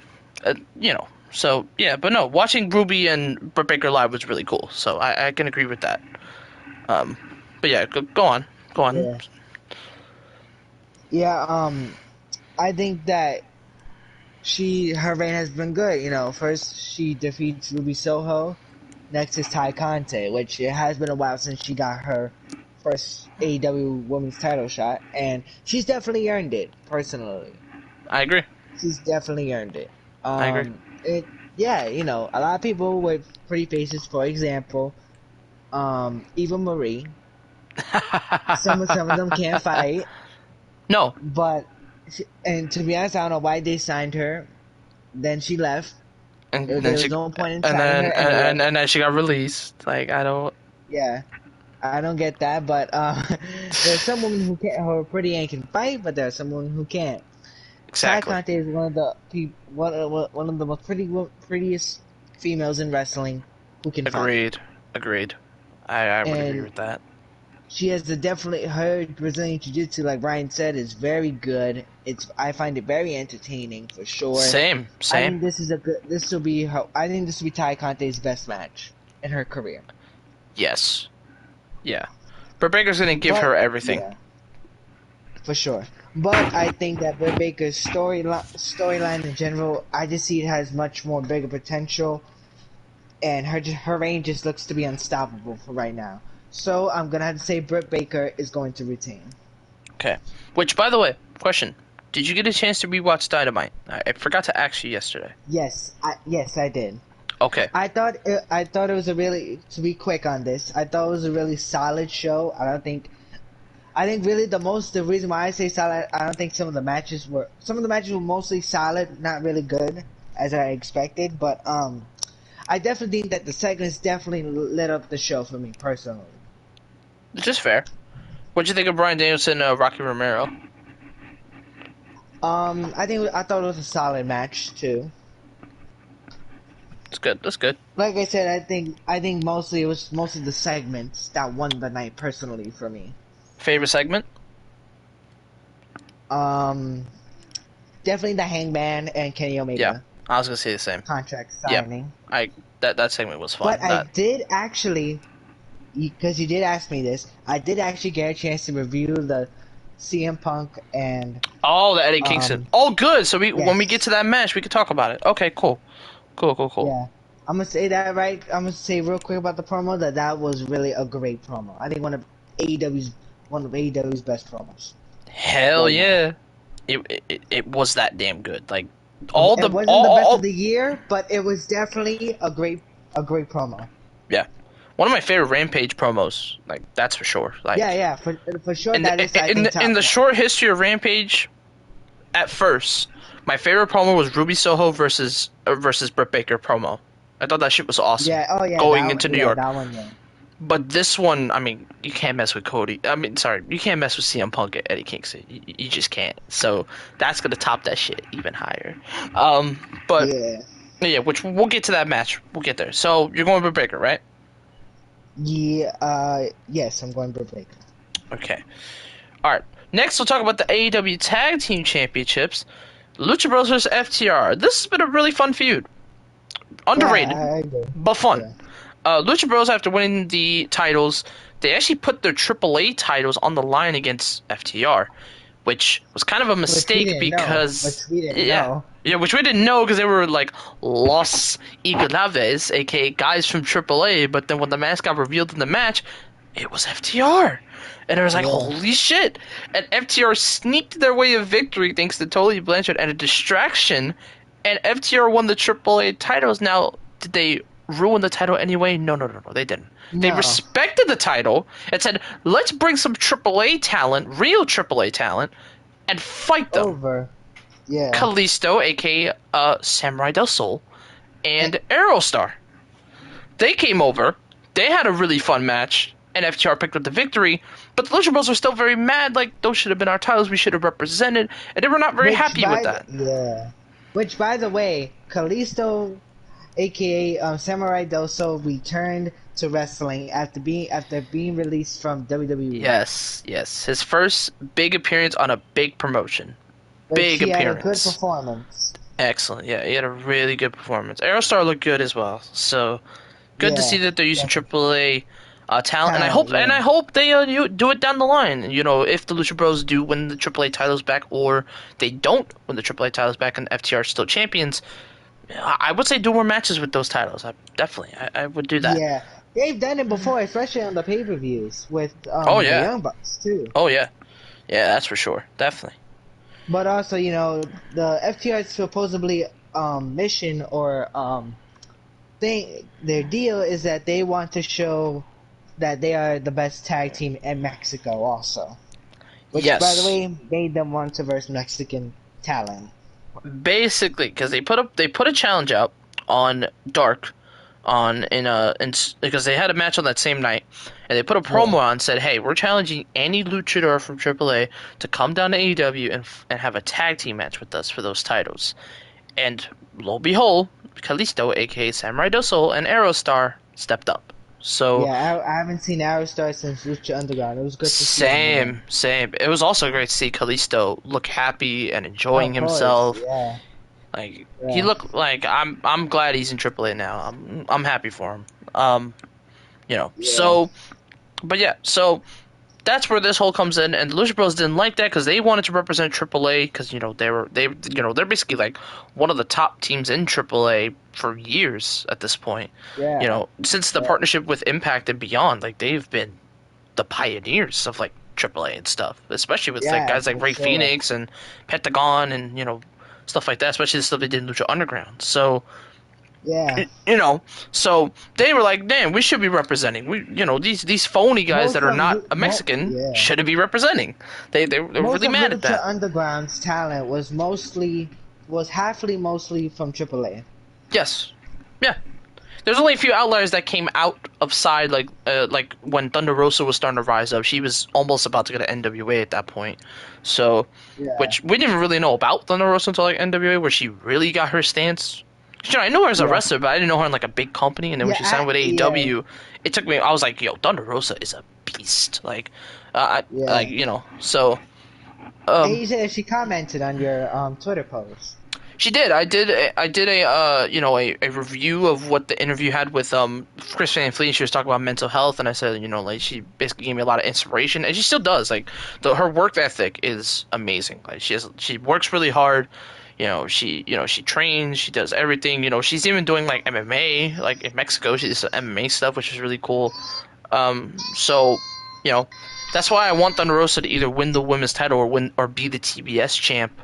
you know. So, yeah, but no, watching Ruby and Britt Baker live was really cool. So, I can agree with that. But yeah, go on. Yeah, I think that her reign has been good. You know, first she defeats Ruby Soho. Next is Ty Kante, which it has been a while since she got her first AEW women's title shot. And she's definitely earned it, personally. I agree. She's definitely earned it. I agree. You know, a lot of people with pretty faces, for example, Eva Marie. Some of them can't fight, No, but and to be honest, I don't know why they signed her. Then she left. and There then was she, no point in and signing her then anyway. and then she got released. Like I don't Yeah, I don't get that, but there's some women who are pretty and can fight, but there's some women who can't. Ty exactly. Kante is one of the most prettiest females in wrestling who can fight, Agreed. I would agree and with that. she has definitely her Brazilian Jiu-Jitsu, like Brian said, is very good. I find it very entertaining for sure. I Same. think this is a good. This will be her. I think this will be Ty Conte's best match in her career. Yes. Yeah. Britt Baker's gonna give But her everything. yeah, for sure. But I think that Britt Baker's storyline in general, I just see it has much more bigger potential, and her reign just looks to be unstoppable for right now. So I'm gonna have to say Britt Baker is going to retain. Okay. Which, by the way, question: did you get a chance to rewatch Dynamite? I forgot to ask you yesterday. Yes, I did. Okay. I thought it was a really, to be quick on this, I thought it was a really solid show. I think really the reason why I say solid, I don't think some of the matches were mostly solid, not really good as I expected, but I definitely think that the segments definitely lit up the show for me personally. Which is fair. What'd you think of Bryan Danielson, Rocky Romero? I thought it was a solid match too. It's good. That's good. Like I said, I think mostly it was most of the segments that won the night personally for me. Favorite segment? Definitely the Hangman and Kenny Omega. Yeah, I was gonna say the same. Contract signing. That segment was fun. But I did actually, because you did ask me this, I did actually get a chance to review the CM Punk and the Eddie Kingston. Oh, good. So when we yes. get to that match, we can talk about it. Okay, cool. Yeah. I'm gonna say that right. I'm gonna say real quick about the promo that was really a great promo. I think one of AEW's best promos. Hell Right yeah. It was that damn good. Like It wasn't the best of the year, but it was definitely a great promo. Yeah. One of my favorite Rampage promos. Like that's for sure. Like Yeah, for sure. in That the, is I think top in the one. short history of Rampage, at first, my favorite promo was Ruby Soho versus Britt Baker promo. I thought that shit was awesome. Yeah, oh yeah, Going into New York. that one, yeah. But this one, I mean, you can't mess with Cody. I mean, sorry, you can't mess with CM Punk and Eddie Kingston. You just can't. So that's gonna top that shit even higher. But yeah, which we'll get to that match. We'll get there. So you're going with Baker, right? Yeah, yes, I'm going Britt Baker. Okay. All right. Next, we'll talk about the AEW Tag Team Championships. Lucha Bros vs FTR. This has been a really fun feud. Underrated, Yeah, I agree. but fun. Yeah. Lucha Bros, after winning the titles, they actually put their AAA titles on the line against FTR, which was kind of a mistake because Which we didn't know. Yeah, which we didn't know because they were like Los Igualaves, aka guys from AAA. But then when the mask got revealed in the match, it was FTR, and it was like holy shit! And FTR sneaked their way of victory thanks to Tully Blanchard and a distraction, and FTR won the AAA titles. Now, did they ruin the title anyway? No, they didn't. They respected the title and said, let's bring some AAA talent, real AAA talent, and fight them. Over. Yeah. Kalisto, aka Samurai Del Sol, and Aerostar. They came over, they had a really fun match, and FTR picked up the victory, but the Lucha Bros were still very mad, like, those should have been our titles, we should have represented, and they were not very happy with that. Yeah. Which, by the way, Kalisto, aka Samurai Del Sol, returned to wrestling after being released from WWE. Yes. His first big appearance on a big promotion. Big appearance. Had a good performance. Excellent. Yeah, he had a really good performance. Aerostar looked good as well. So good to see that they're using AAA talent, and I hope they do it down the line. You know, if the Lucha Bros do win the AAA titles back, or they don't win the AAA titles back, and FTR are still champions, I would say do more matches with those titles. I would do that. Yeah, they've done it before, especially on the pay-per-views with the Young Bucks too. Oh yeah, that's for sure, definitely. But also, you know, the FTR's supposedly mission or their deal is that they want to show that they are the best tag team in Mexico also. Which, Yes. by the way, made them want to verse Mexican talent. Basically, because they put a challenge out on Dark, because they had a match on that same night, and they put a promo on and said, "Hey, we're challenging any luchador from AAA to come down to AEW and have a tag team match with us for those titles." And lo and behold, Kalisto, aka Samurai Del Sol, and Aerostar stepped up. So yeah, I haven't seen Aerostar since Lucha Underground. It was good to see him. Same. It was also great to see Kalisto look happy and enjoying Of course, himself. yeah. Like Yeah. he looked like I'm glad he's in AAA now. I'm happy for him. Yeah. So that's where this whole comes in, and the Lucha Bros didn't like that because they wanted to represent AAA because they're basically like one of the top teams in AAA for years at this point. Yeah. Since the partnership with Impact and beyond, like they've been the pioneers of like AAA and stuff, especially with like guys like Ray Phoenix and Pentagon and stuff like that, especially the stuff they did in Lucha Underground. So yeah. So they were like, damn, we should be representing. These phony guys that are not a Mexican shouldn't be representing. They're really mad at that. Lucha Underground's talent was mostly from AAA. Yes. Yeah. There's only a few outliers that came out of side, like when Thunder Rosa was starting to rise up. She was almost about to go to NWA at that point. So, which we didn't really know about Thunder Rosa until like NWA, where she really got her stance. I knew her as a wrestler, but I didn't know her in like a big company. And then when she signed with AEW, it took me. I was like, yo, Thunder Rosa is a beast. Like, So, she commented on your Twitter post. She did. I did a review of what the interview had with Chris Van Fleet. She was talking about mental health, and I said, like she basically gave me a lot of inspiration, and she still does. Like her work ethic is amazing. Like she works really hard. She trains. She does everything. She's even doing like MMA. Like in Mexico, she does some MMA stuff, which is really cool. So that's why I want Thunder Rosa to either win the women's title or be the TBS champ.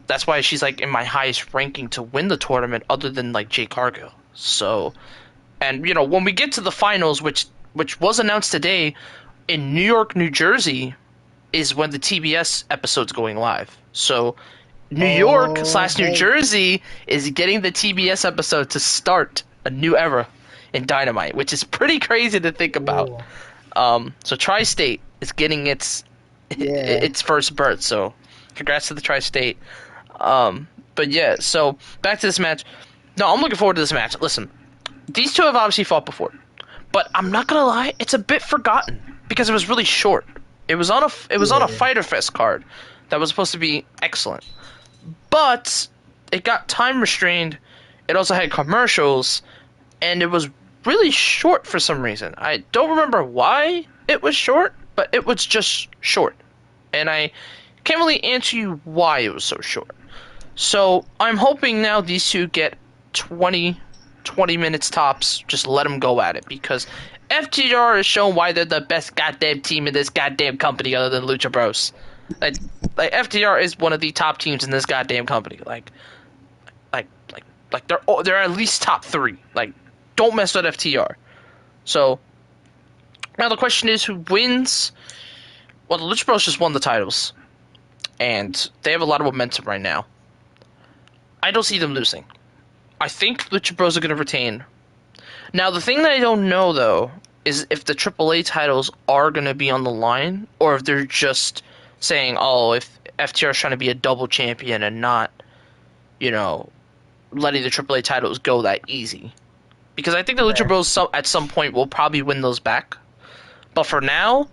That's why she's like in my highest ranking to win the tournament, other than like Jay Cargill. So, and when we get to the finals, which was announced today in New York, New Jersey, is when the TBS episode's going live. So, New York / New Jersey is getting the TBS episode to start a new era in Dynamite, which is pretty crazy to think about. So Tri-State is getting its first berth. So, congrats to the Tri-State. But yeah, so back to this match. No, I'm looking forward to this match. Listen, these two have obviously fought before, but I'm not gonna lie, it's a bit forgotten because it was really short. It was on a Fyter Fest card that was supposed to be excellent, but it got time restrained. It also had commercials, and it was really short for some reason. I don't remember why it was short, but it was just short, and I can't really answer you why it was so short. So I'm hoping now these two get 20 minutes tops. Just let them go at it, because FTR has shown why they're the best goddamn team in this goddamn company, other than Lucha Bros. Like FTR is one of the top teams in this goddamn company. Like they're at least top 3. Like, don't mess with FTR. So now the question is, who wins? Well, the Lucha Bros just won the titles, and they have a lot of momentum right now. I don't see them losing. I think Lucha Bros are going to retain. Now, the thing that I don't know, though, is if the AAA titles are going to be on the line, or if they're just saying, if FTR is trying to be a double champion and not, letting the AAA titles go that easy. Because I think the Lucha Bros at some point will probably win those back. But for now,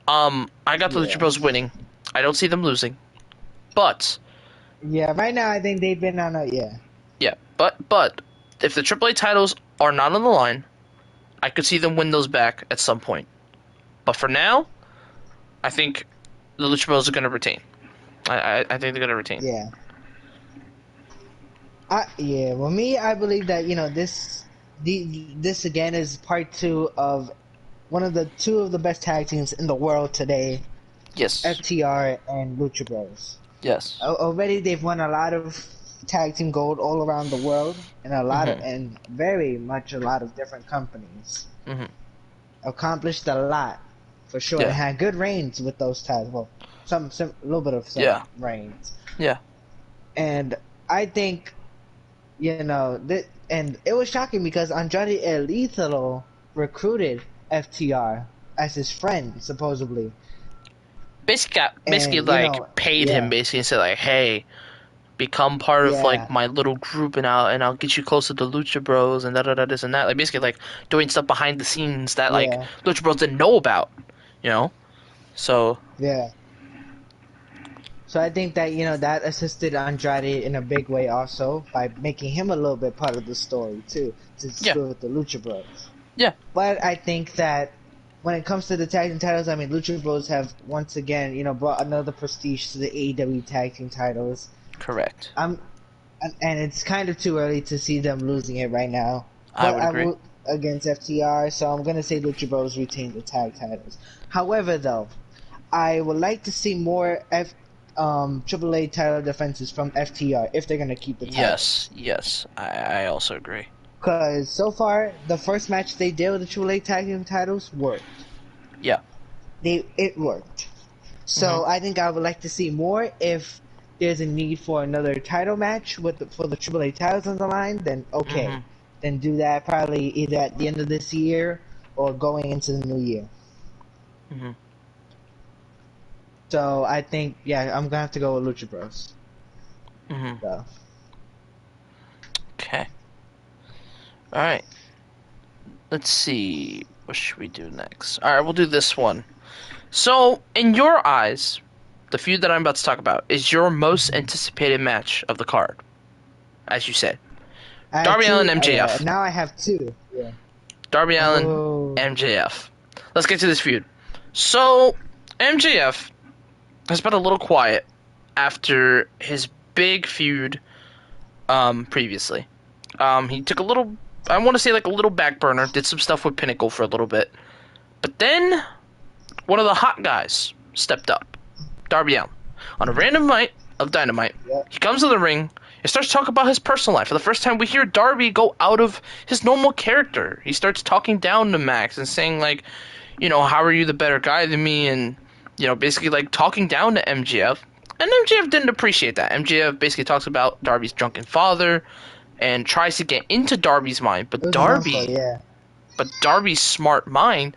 I got the Lucha Bros winning. I don't see them losing. But yeah, right now I think they've been on a Yeah, but if the AAA titles are not on the line, I could see them win those back at some point. But for now, I think the Lucha Bros are going to retain. I think they're going to retain. Yeah. Well, me, I believe that this again is part 2 of one of the 2 of the best tag teams in the world today. Yes. FTR and Lucha Bros. Yes. Already they've won a lot of tag team gold all around the world, and a lot of, and very much a lot of different companies. Mm-hmm. accomplished a lot, for sure. Yeah. And had good reigns with those titles. Well, some a little bit of reigns. Yeah. And I think, and it was shocking because Andrade El Idolo recruited FTR as his friend, supposedly. Basically, paid him basically and said like, hey, become part of like my little group and I'll get you closer to Lucha Bros and this and that. Like basically like doing stuff behind the scenes that like Lucha Bros didn't know about, So So I think that that assisted Andrade in a big way also by making him a little bit part of the story too to do with the Lucha Bros. Yeah. But I think that when it comes to the tag team titles, I mean Lucha Bros have once again brought another prestige to the AEW tag team titles. Correct. And it's kind of too early to see them losing it right now. I would agree. Against FTR, so I'm gonna say Lucha Bros retain the tag titles. However, though, I would like to see more AAA title defenses from FTR if they're gonna keep the titles. Yes, I also agree. Because so far, the first match they did with the AAA tag team titles worked. Yeah. It worked. So I think I would like to see more. If there's a need for another title match for the AAA titles on the line, then okay. Then do that probably either at the end of this year or going into the new year. So I think, I'm gonna have to go with Lucha Bros. So. Okay. All right. Let's see. What should we do next? All right, we'll do this one. So, in your eyes, the feud that I'm about to talk about is your most anticipated match of the card, as you said. Darby Allin, MJF. Now I have two. Yeah. Darby Allin, MJF. Let's get to this feud. So, MJF has been a little quiet after his big feud previously. He took a little, I want to say like a little back burner, did some stuff with Pinnacle for a little bit. But then, one of the hot guys stepped up. Darby Allin. On a random night of Dynamite, he comes to the ring and starts talking about his personal life. For the first time, we hear Darby go out of his normal character. He starts talking down to Max and saying, like, how are you the better guy than me? And, basically, like, talking down to MJF. And MJF didn't appreciate that. MJF basically talks about Darby's drunken father and tries to get into Darby's mind. But Darby's smart mind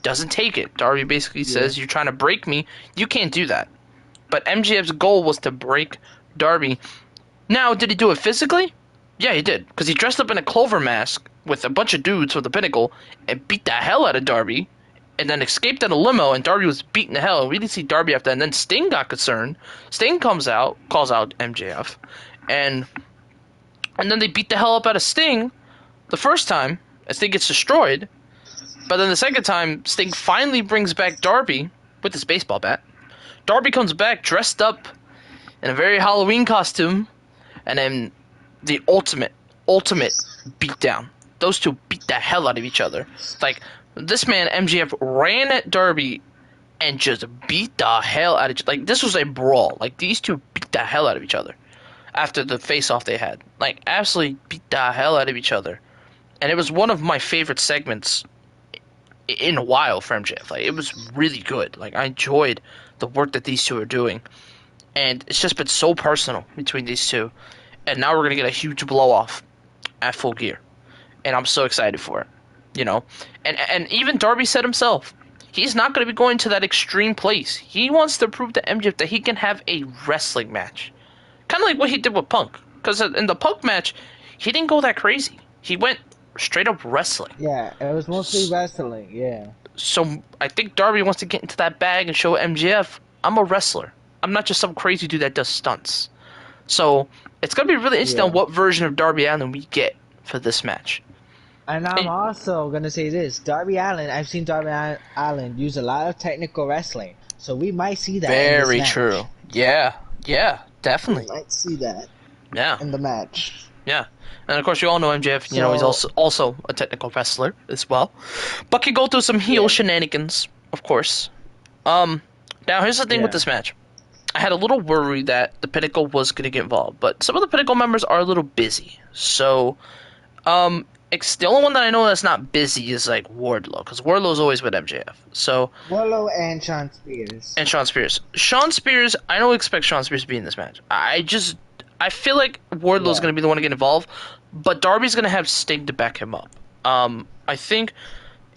doesn't take it. Darby basically says, you're trying to break me. You can't do that. But MJF's goal was to break Darby. Now, did he do it physically? Yeah, he did. Because he dressed up in a clover mask with a bunch of dudes with the Pinnacle and beat the hell out of Darby. And then escaped in a limo, and Darby was beating the hell. We didn't see Darby after that. And then Sting got concerned. Sting comes out, calls out MJF. And then they beat the hell up out of Sting the first time. And Sting gets destroyed. But then the second time, Sting finally brings back Darby with his baseball bat. Darby comes back dressed up in a very Halloween costume. And then the ultimate beatdown. Those two beat the hell out of each other. Like, this man, MJF, ran at Darby and just beat the hell out of each other. Like, this was a brawl. Like, these two beat the hell out of each other after the face-off they had. Like, absolutely beat the hell out of each other. And it was one of my favorite segments in a while for MJF. Like, it was really good. Like, I enjoyed the work that these two are doing. And it's just been so personal between these two. And now we're going to get a huge blow-off at Full Gear. And I'm so excited for it. And even Darby said himself, he's not going to be going to that extreme place. He wants to prove to MJF that he can have a wrestling match. Kind of like what he did with Punk. Because in the Punk match, he didn't go that crazy. He went straight up wrestling. Yeah, it was mostly wrestling, yeah. So I think Darby wants to get into that bag and show MJF, I'm a wrestler. I'm not just some crazy dude that does stunts. So it's going to be really interesting on what version of Darby Allin we get for this match. And I'm also going to say this. Darby Allin, I've seen Darby Allin use a lot of technical wrestling. So we might see that Very in this true. match. Yeah, definitely. We might see that in the match. Yeah. And of course, you all know MJF, he's also a technical wrestler as well. But can go through some heel shenanigans, of course. Now, here's the thing with this match. I had a little worry that the Pinnacle was going to get involved. But some of the Pinnacle members are a little busy. So, The only one that I know that's not busy is like Wardlow, because Wardlow's always with MJF. So Willow and Sean Spears. and Sean Spears. Sean Spears, I don't expect Sean Spears to be in this match. I feel like Wardlow's Yeah. going to be the one to get involved, but Darby's going to have Sting to back him up. I think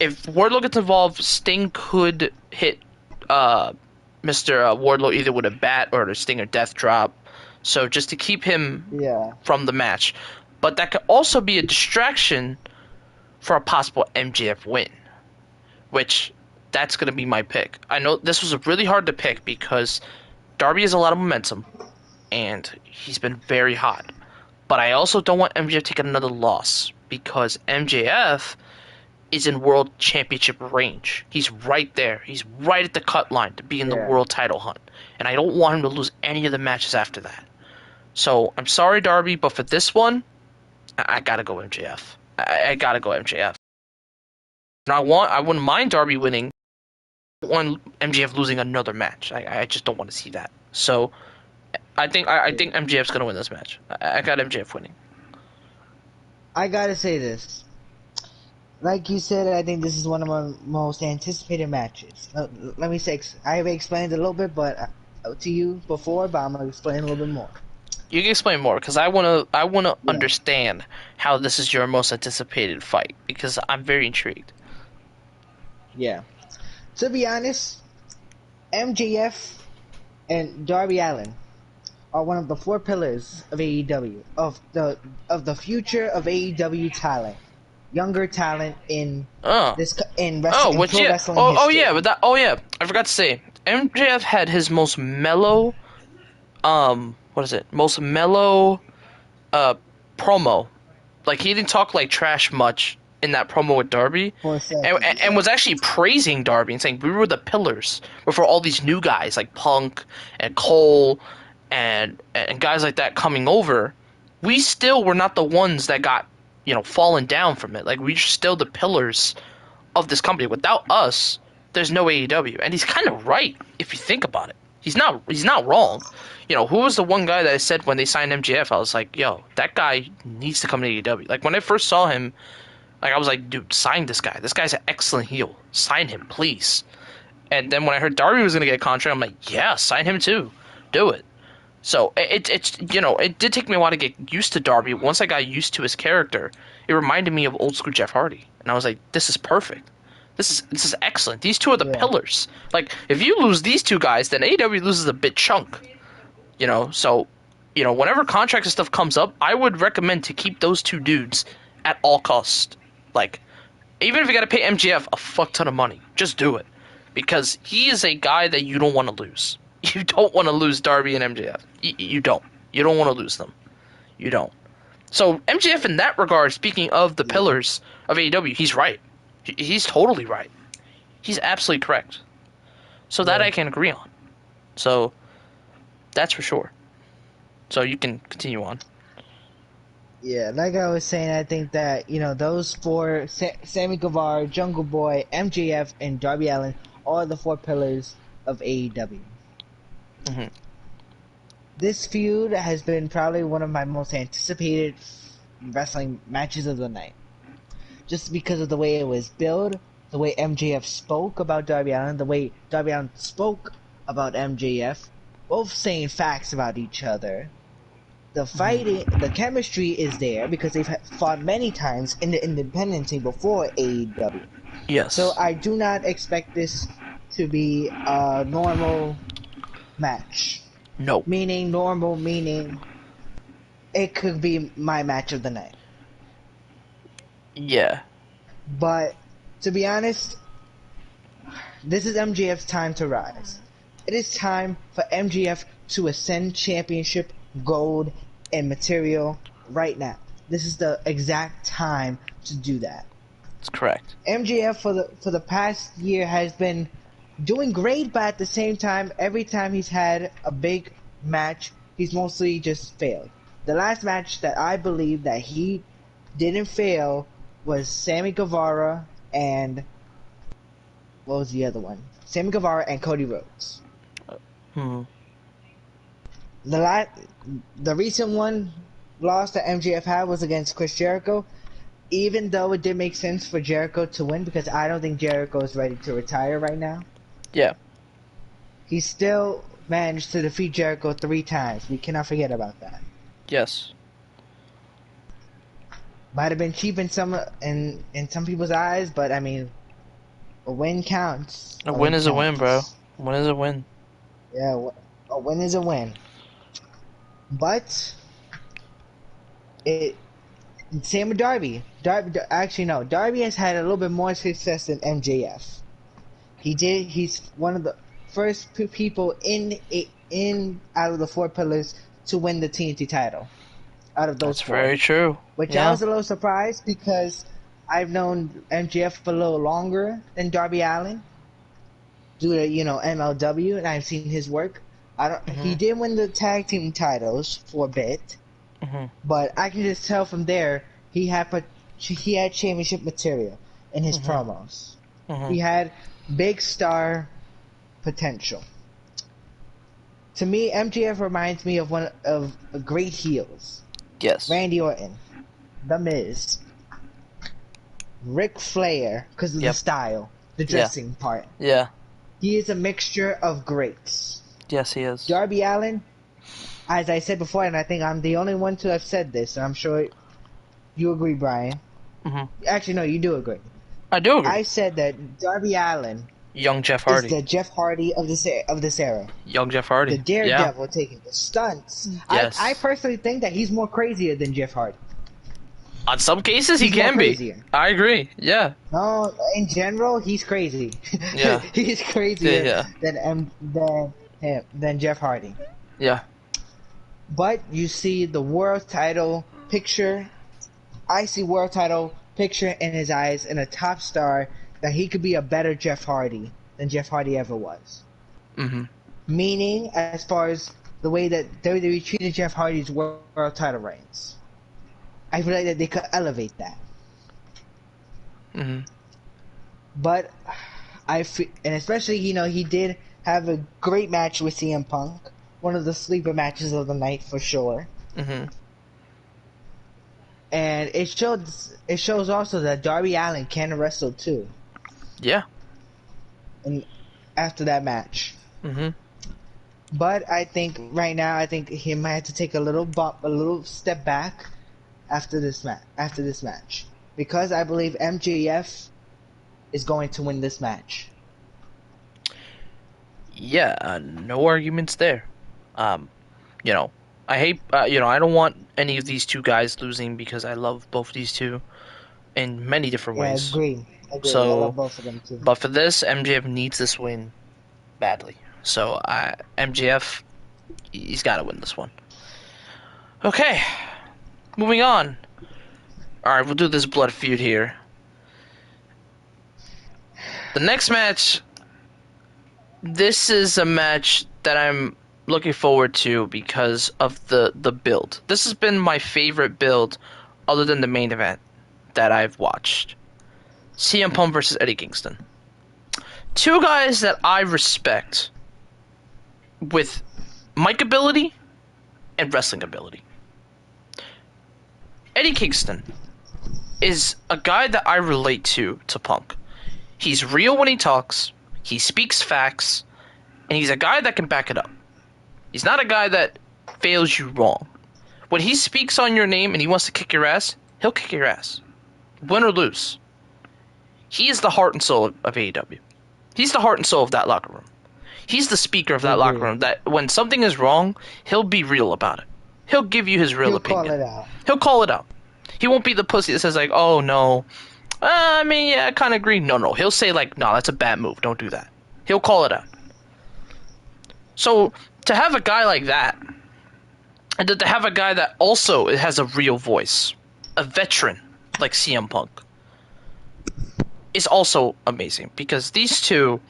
if Wardlow gets involved, Sting could hit Mr. Wardlow either with a bat or a Stinger Death Drop. So just to keep him Yeah. from the match. But that could also be a distraction for a possible MJF win, which that's going to be my pick. I know this was really hard to pick because Darby has a lot of momentum, and he's been very hot. But I also don't want MJF to take another loss because MJF is in World Championship range. He's right there. He's right at the cut line to be in the world title hunt. And I don't want him to lose any of the matches after that. So, I'm sorry, Darby, but for this one, I gotta go MJF. I gotta go MJF. And I wouldn't mind Darby winning. I don't want MJF losing another match. I just don't want to see that. So, I think MJF's gonna win this match. I got MJF winning. I gotta say this. Like you said, I think this is one of my most anticipated matches. Let me say, I have explained it a little bit, but to you before, but I'm gonna explain a little bit more. You can explain more because I wanna understand how this is your most anticipated fight because I'm very intrigued. Yeah. To be honest, MJF and Darby Allin are one of the 4 pillars of AEW, of the future of AEW talent, younger talent in wrestling. Wrestling history. I forgot to say MJF had his most mellow promo. Like he didn't talk like trash much in that promo with Darby, and was actually praising Darby and saying we were the pillars before all these new guys like Punk and Cole and guys like that coming over. We still were not the ones that got fallen down from it. Like we're still the pillars of this company. Without us, there's no AEW, and he's kind of right if you think about it. He's not wrong. Who was the one guy that I said when they signed MJF? I was like, yo, that guy needs to come to AEW. Like when I first saw him, like I was like, dude, sign this guy. This guy's an excellent heel. Sign him, please. And then when I heard Darby was gonna get a contract, I'm like, yeah, sign him too. Do it. So it did take me a while to get used to Darby. Once I got used to his character, it reminded me of old school Jeff Hardy, and I was like, this is perfect. This is excellent. These two are the pillars. Like if you lose these two guys, then AEW loses a bit chunk. So whenever contracts and stuff comes up, I would recommend to keep those two dudes at all costs. Like even if you got to pay MJF a fuck ton of money, just do it because he is a guy that you don't want to lose. You don't want to lose Darby and MJF. You don't. You don't want to lose them. You don't. So MJF in that regard, speaking of the pillars of AEW, he's right. He's totally right. He's absolutely correct. So that I can agree on. So that's for sure. So you can continue on. Yeah, like I was saying, I think that, those 4, Sammy Guevara, Jungle Boy, MJF, and Darby Allin, are the 4 pillars of AEW. Mm-hmm. This feud has been probably one of my most anticipated wrestling matches of the night. Just because of the way it was built, the way MJF spoke about Darby Allin, the way Darby Allin spoke about MJF, both saying facts about each other. The fighting, the chemistry is there because they've fought many times in the independent scene before AEW. Yes. So I do not expect this to be a normal match. No. Meaning it could be my match of the night. Yeah. But to be honest, this is MJF's time to rise. It is time for MJF to ascend championship, gold, and material right now. This is the exact time to do that. That's correct. MJF for the past year has been doing great, but at the same time, every time he's had a big match, he's mostly just failed. The last match that I believe that he didn't fail was Sammy Guevara and what was the other one? Sammy Guevara and Cody Rhodes. The recent one loss that MJF had was against Chris Jericho. even though it did make sense for Jericho to win, because I don't think Jericho is ready to retire right now, Yeah. he still managed to defeat Jericho 3 times. We cannot forget about that. Yes. Might have been cheap in some people's eyes, but I mean, a win counts. A win is a win, bro. A win is a win. Yeah, a win is a win. But same with Darby. Actually, no. Darby has had a little bit more success than MJF. He's one of the first people in out of the 4 pillars to win the TNT title. Out of those That's 4. very true. Which Yeah. I was a little surprised because I've known MJF for a little longer than Darby Allin due to, MLW, and I've seen his work. He did win the tag team titles for a bit, but I can just tell from there he had championship material in his promos. He had big star potential. To me, MJF reminds me of one of great heels. Yes. Randy Orton, The Miz, Ric Flair, because of the style, the dressing part. Yeah. He is a mixture of greats. Yes, he is. Darby Allin, as I said before, and I think I'm the only one to have said this, and I'm sure you agree, Brian. Actually, no, you do agree. I do agree. I said that Darby Allin Young Jeff Hardy. is the Jeff Hardy of this era. Young Jeff Hardy. The Daredevil taking the stunts. Yes. I personally think that he's more crazier than Jeff Hardy. On some cases, he He's more can be. crazier. I agree. Yeah. No, in general, he's crazy. Yeah. He's crazier than Jeff Hardy. Yeah. But you see the world title picture. I see world title picture in his eyes, and a top star that he could be a better Jeff Hardy than Jeff Hardy ever was. Meaning, as far as the way that WWE treated Jeff Hardy's world title reigns, I feel like that they could elevate that. But and especially, he did have a great match with CM Punk, one of the sleeper matches of the night for sure. And it shows also that Darby Allin can wrestle too. Yeah. And after that match. But I think right now, he might have to take a little step back after this match, because I believe MJF is going to win this match. Yeah, no arguments there. I hate, I don't want any of these two guys losing because I love both of these two in many different ways. I agree. So, I love both of them too. But for this, MJF needs this win badly. So, MJF, he's got to win this one. Okay, moving on. Alright, we'll do this blood feud here. The next match, this is a match that I'm looking forward to because of the build. This has been my favorite build other than the main event that I've watched. CM Punk versus Eddie Kingston. Two guys that I respect with mic ability and wrestling ability. Eddie Kingston is a guy that I relate to Punk. He's real when he talks, he speaks facts, and he's a guy that can back it up. He's not a guy that fails you wrong. When he speaks on your name and he wants to kick your ass, he'll kick your ass. Win or lose. He is the heart and soul of AEW. He's the heart and soul of that locker room. He's the speaker of that locker room, that when something is wrong, he'll be real about it. He'll give you his real opinion. He'll call it out. He'll call it out. He won't be the pussy that says like, oh no, I kind of agree. No, he'll say like, no, that's a bad move. Don't do that. He'll call it out. So to have a guy like that, and to have a guy that also has a real voice, a veteran like CM Punk, is also amazing because these two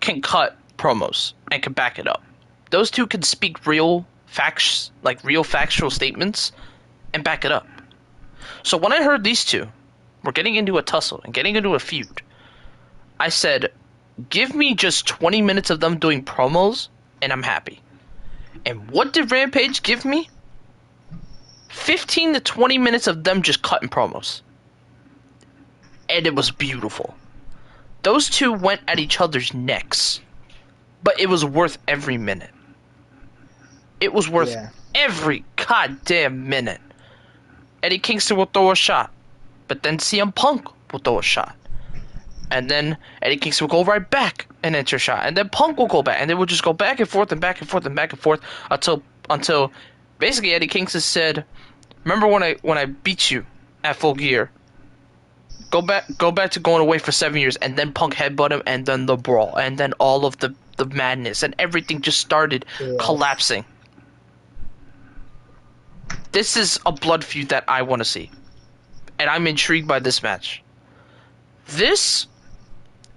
can cut promos and can back it up. Those two can speak real facts, like real factual statements, and back it up. So when I heard these two were getting into a tussle and getting into a feud, I said, give me just 20 minutes of them doing promos and I'm happy. And what did Rampage give me? 15 to 20 minutes of them just cutting promos. And it was beautiful. Those two went at each other's necks. But it was worth every minute. It was worth every goddamn minute. Eddie Kingston will throw a shot. But then CM Punk will throw a shot. And then Eddie Kingston will go right back and enter a shot. And then Punk will go back. And they will just go back and forth and back and forth and back and forth until basically Eddie Kingston said, remember when I beat you at Full Gear? Go back to going away for 7 years, and then Punk headbutt him, and then the brawl, and then all of the madness, and everything just started collapsing. This is a blood feud that I want to see, and I'm intrigued by this match. This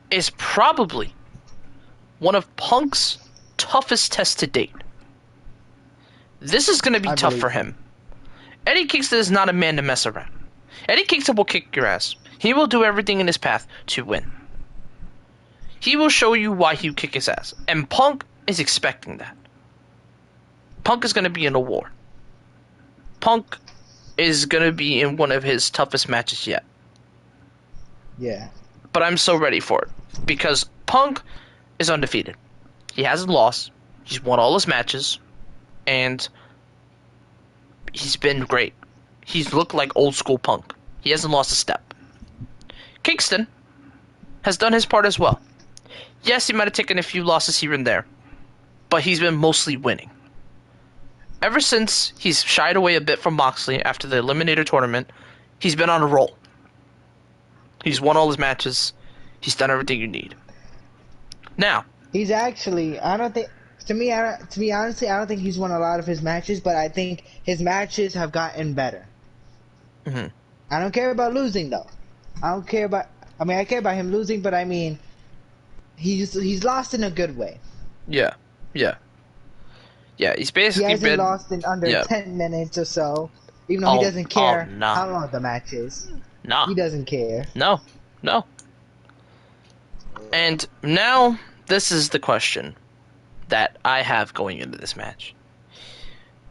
is probably one of Punk's toughest tests to date. This is going to be tough for him. Eddie Kingston is not a man to mess around. Eddie Kingston will kick your ass. He will do everything in his path to win. He will show you why he will kick his ass. And Punk is expecting that. Punk is going to be in a war. Punk is going to be in one of his toughest matches yet. Yeah. But I'm so ready for it. Because Punk is undefeated. He hasn't lost. He's won all his matches. And he's been great. He's looked like old school Punk. He hasn't lost a step. Kingston has done his part as well. Yes, he might have taken a few losses here and there, but he's been mostly winning. Ever since he's shied away a bit from Moxley after the Eliminator tournament, he's been on a roll. He's won all his matches. He's done everything you need. Now, he's actually, I don't think, to be honestly, I don't think he's won a lot of his matches, but I think his matches have gotten better. Mm-hmm. I don't care about losing, though. I care about him losing, but I mean, he's lost in a good way. Yeah. He's basically he hasn't lost in under 10 minutes or so, even though he doesn't care how long the match is. No. He doesn't care. No. And now, this is the question that I have going into this match.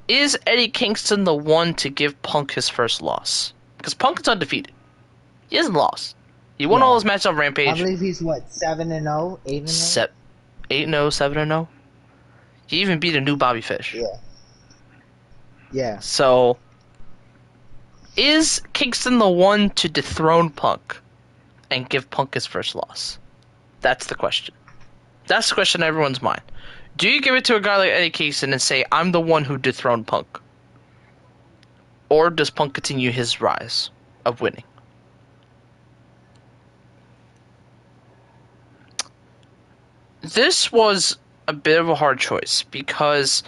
Is Eddie Kingston the one to give Punk his first loss? Because Punk is undefeated. He hasn't lost. He won all his matches on Rampage. I believe he's, 7-0? 8-0? 8-0, 7-0? He even beat a new Bobby Fish. Yeah. So, is Kingston the one to dethrone Punk and give Punk his first loss? That's the question. That's the question in everyone's mind. Do you give it to a guy like Eddie Kingston and say, I'm the one who dethroned Punk? Or does Punk continue his rise of winning? This was a bit of a hard choice because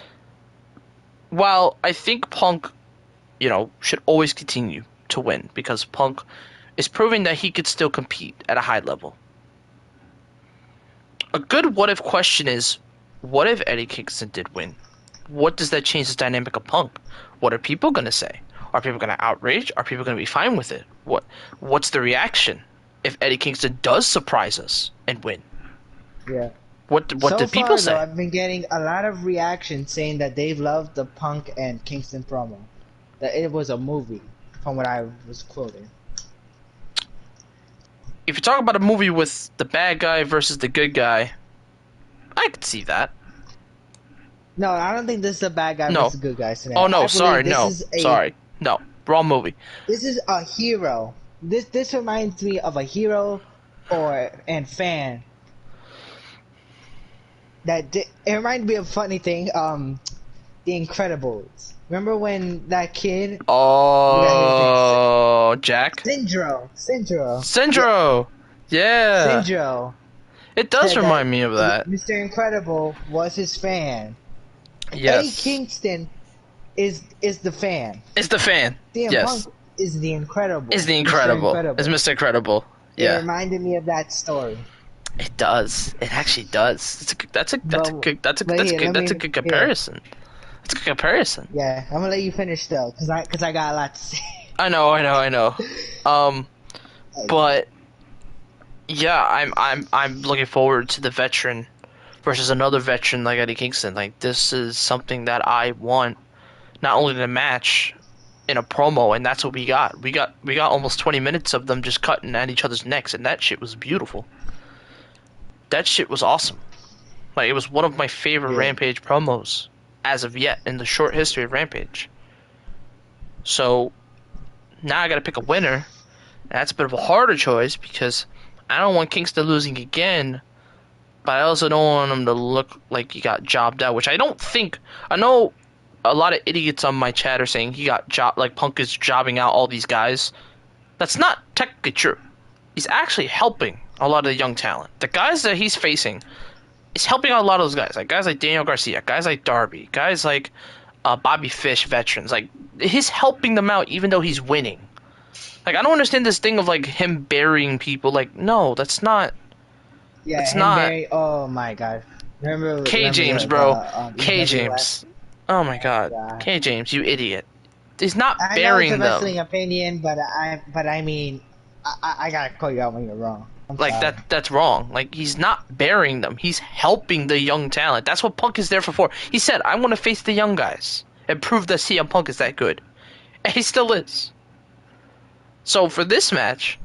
while I think Punk, should always continue to win because Punk is proving that he could still compete at a high level. A good what-if question is, what if Eddie Kingston did win? What does that change the dynamic of Punk? What are people going to say? Are people going to outrage? Are people going to be fine with it? What's the reaction if Eddie Kingston does surprise us and win? Yeah. What do people say? Though, I've been getting a lot of reactions saying that they loved the Punk and Kingston promo. That it was a movie, from what I was quoting. If you're talking about a movie with the bad guy versus the good guy, I could see that. No, I don't think this is a bad guy versus a good guy scenario. Oh, no, sorry, no. Sorry. No, wrong movie. This is a hero. This reminds me of a hero and fan. It reminded me of a funny thing, The Incredibles. Remember when that kid... Oh, Jack? Syndro. Yeah. Syndro. It does remind me of that. Mr. Incredible was his fan. Yes. Eddie Kingston is the fan. It's the fan. CM Punk is the Incredible. Is the Incredible. It's Mr. Incredible. Yeah. It reminded me of that story. It does. It actually does. That's a good comparison. That's a good comparison. Yeah, I'm gonna let you finish though, cause I got a lot to say. I know. But yeah, I'm looking forward to the veteran versus another veteran like Eddie Kingston. Like, this is something that I want, not only the match, in a promo, and that's what we got. We got almost 20 minutes of them just cutting at each other's necks, and that shit was beautiful. That shit was awesome. Like, it was one of my favorite Yeah. Rampage promos as of yet in the short history of Rampage. So now I gotta pick a winner. That's a bit of a harder choice because I don't want Kingston losing again, but I also don't want him to look like he got jobbed out, which I don't think. I know a lot of idiots on my chat are saying he got like Punk is jobbing out all these guys. That's not technically true. He's actually helping a lot of the young talent. The guys that he's facing is helping out a lot of those guys. Like guys like Daniel Garcia, guys like Darby, guys like Bobby Fish, veterans. Like, he's helping them out even though he's winning. Like, I don't understand this thing of like him burying people. Like, no, that's not. Yeah, it's him not. oh my god. K James, bro. K EWS? James. Oh my god. God. K James, you idiot. He's not I know it's burying a them. wrestling opinion, but I mean, I gotta call you out when you're wrong. I'm Like sorry. that's wrong. Like, he's not burying them. He's helping the young talent. That's what Punk is there for. He said, "I want to face the young guys and prove that CM Punk is that good," and he still is. So for this match,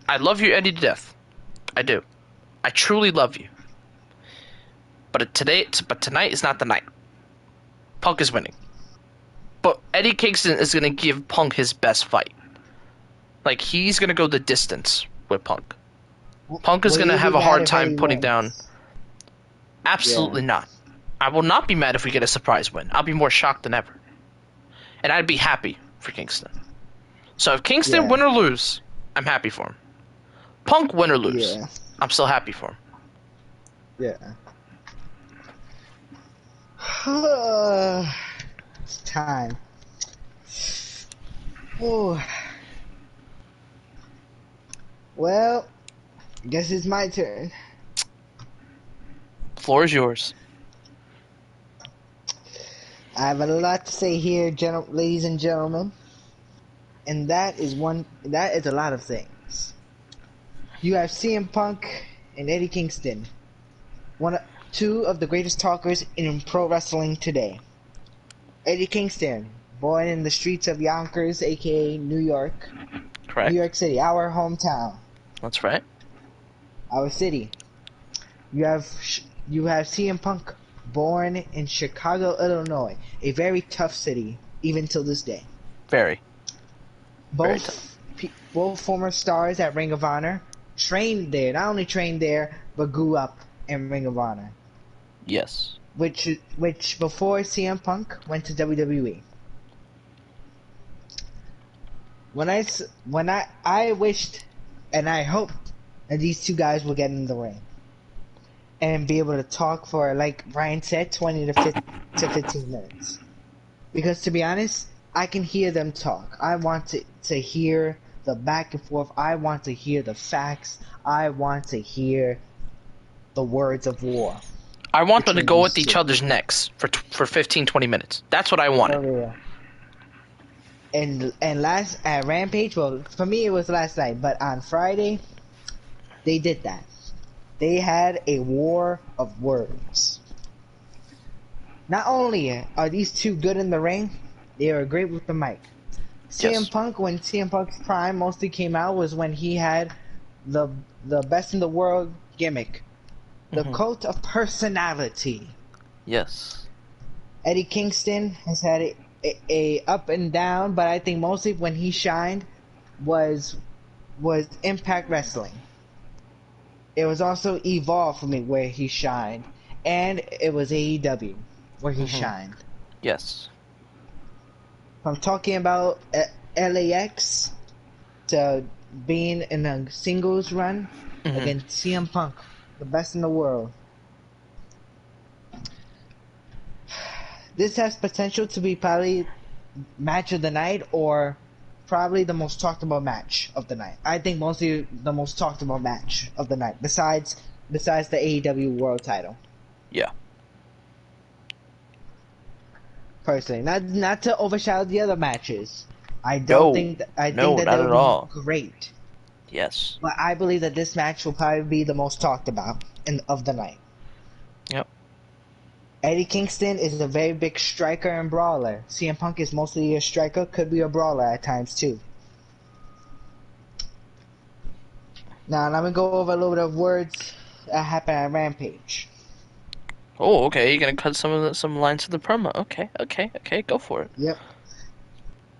I love you, Eddie, to death. I do. I truly love you. But tonight is not the night. Punk is winning. But Eddie Kingston is gonna give Punk his best fight. Like, he's gonna go the distance with Punk. Punk is Will gonna you have be a mad hard if time Eddie putting wins? down. Absolutely not. I will not be mad if we get a surprise win. I'll be more shocked than ever. And I'd be happy for Kingston. So if Kingston Yeah. win or lose, I'm happy for him. Punk win or lose, Yeah. I'm still happy for him. Yeah. It's time. Oh. Well, I guess it's my turn. Floor is yours. I have a lot to say here, ladies and gentlemen, and that is a lot of things. You have CM Punk and Eddie Kingston, two of the greatest talkers in pro wrestling today. Eddie Kingston, born in the streets of Yonkers, aka New York, Correct? New York City, our hometown, That's right. our city. You have CM Punk, born in Chicago, Illinois, a very tough city, even till this day. Very. Very tough. Both former stars at Ring of Honor, trained there. Not only trained there, but grew up in Ring of Honor. Yes. Which before CM Punk went to WWE. When I wished and I hoped that these two guys would get in the ring and be able to talk for, like Brian said, 20 to 15 minutes. Because to be honest, I can hear them talk. I want to hear the back and forth. I want to hear the facts. I want to hear the words of war. I want them to go at these each two. other's necks for 15, 20 minutes. That's what I wanted. For real. And last at Rampage, well, for me it was last night, but on Friday, they did that. They had a war of words. Not only are these two good in the ring, they are great with the mic. Yes. CM Punk, when CM Punk's prime mostly came out, was when he had the best in the world gimmick. The cult of personality. Yes. Eddie Kingston has had a up and down, but I think mostly when he shined was Impact Wrestling. It was also Evolve for me where he shined, and it was AEW where he shined. Yes. From talking about LAX to being in a singles run against CM Punk, the best in the world. This has potential to be probably match of the night or probably the most talked about match of the night. I think mostly the most talked about match of the night besides the AEW World Title. Yeah. Personally, not to overshadow the other matches. I think that not they at will all. be great. Yes. But I believe that this match will probably be the most talked about of the night. Yep. Eddie Kingston is a very big striker and brawler. CM Punk is mostly a striker, could be a brawler at times too. Now, let me go over a little bit of words that happened at Rampage. Oh, okay. You're gonna cut some lines of the promo. Okay. Go for it. Yep.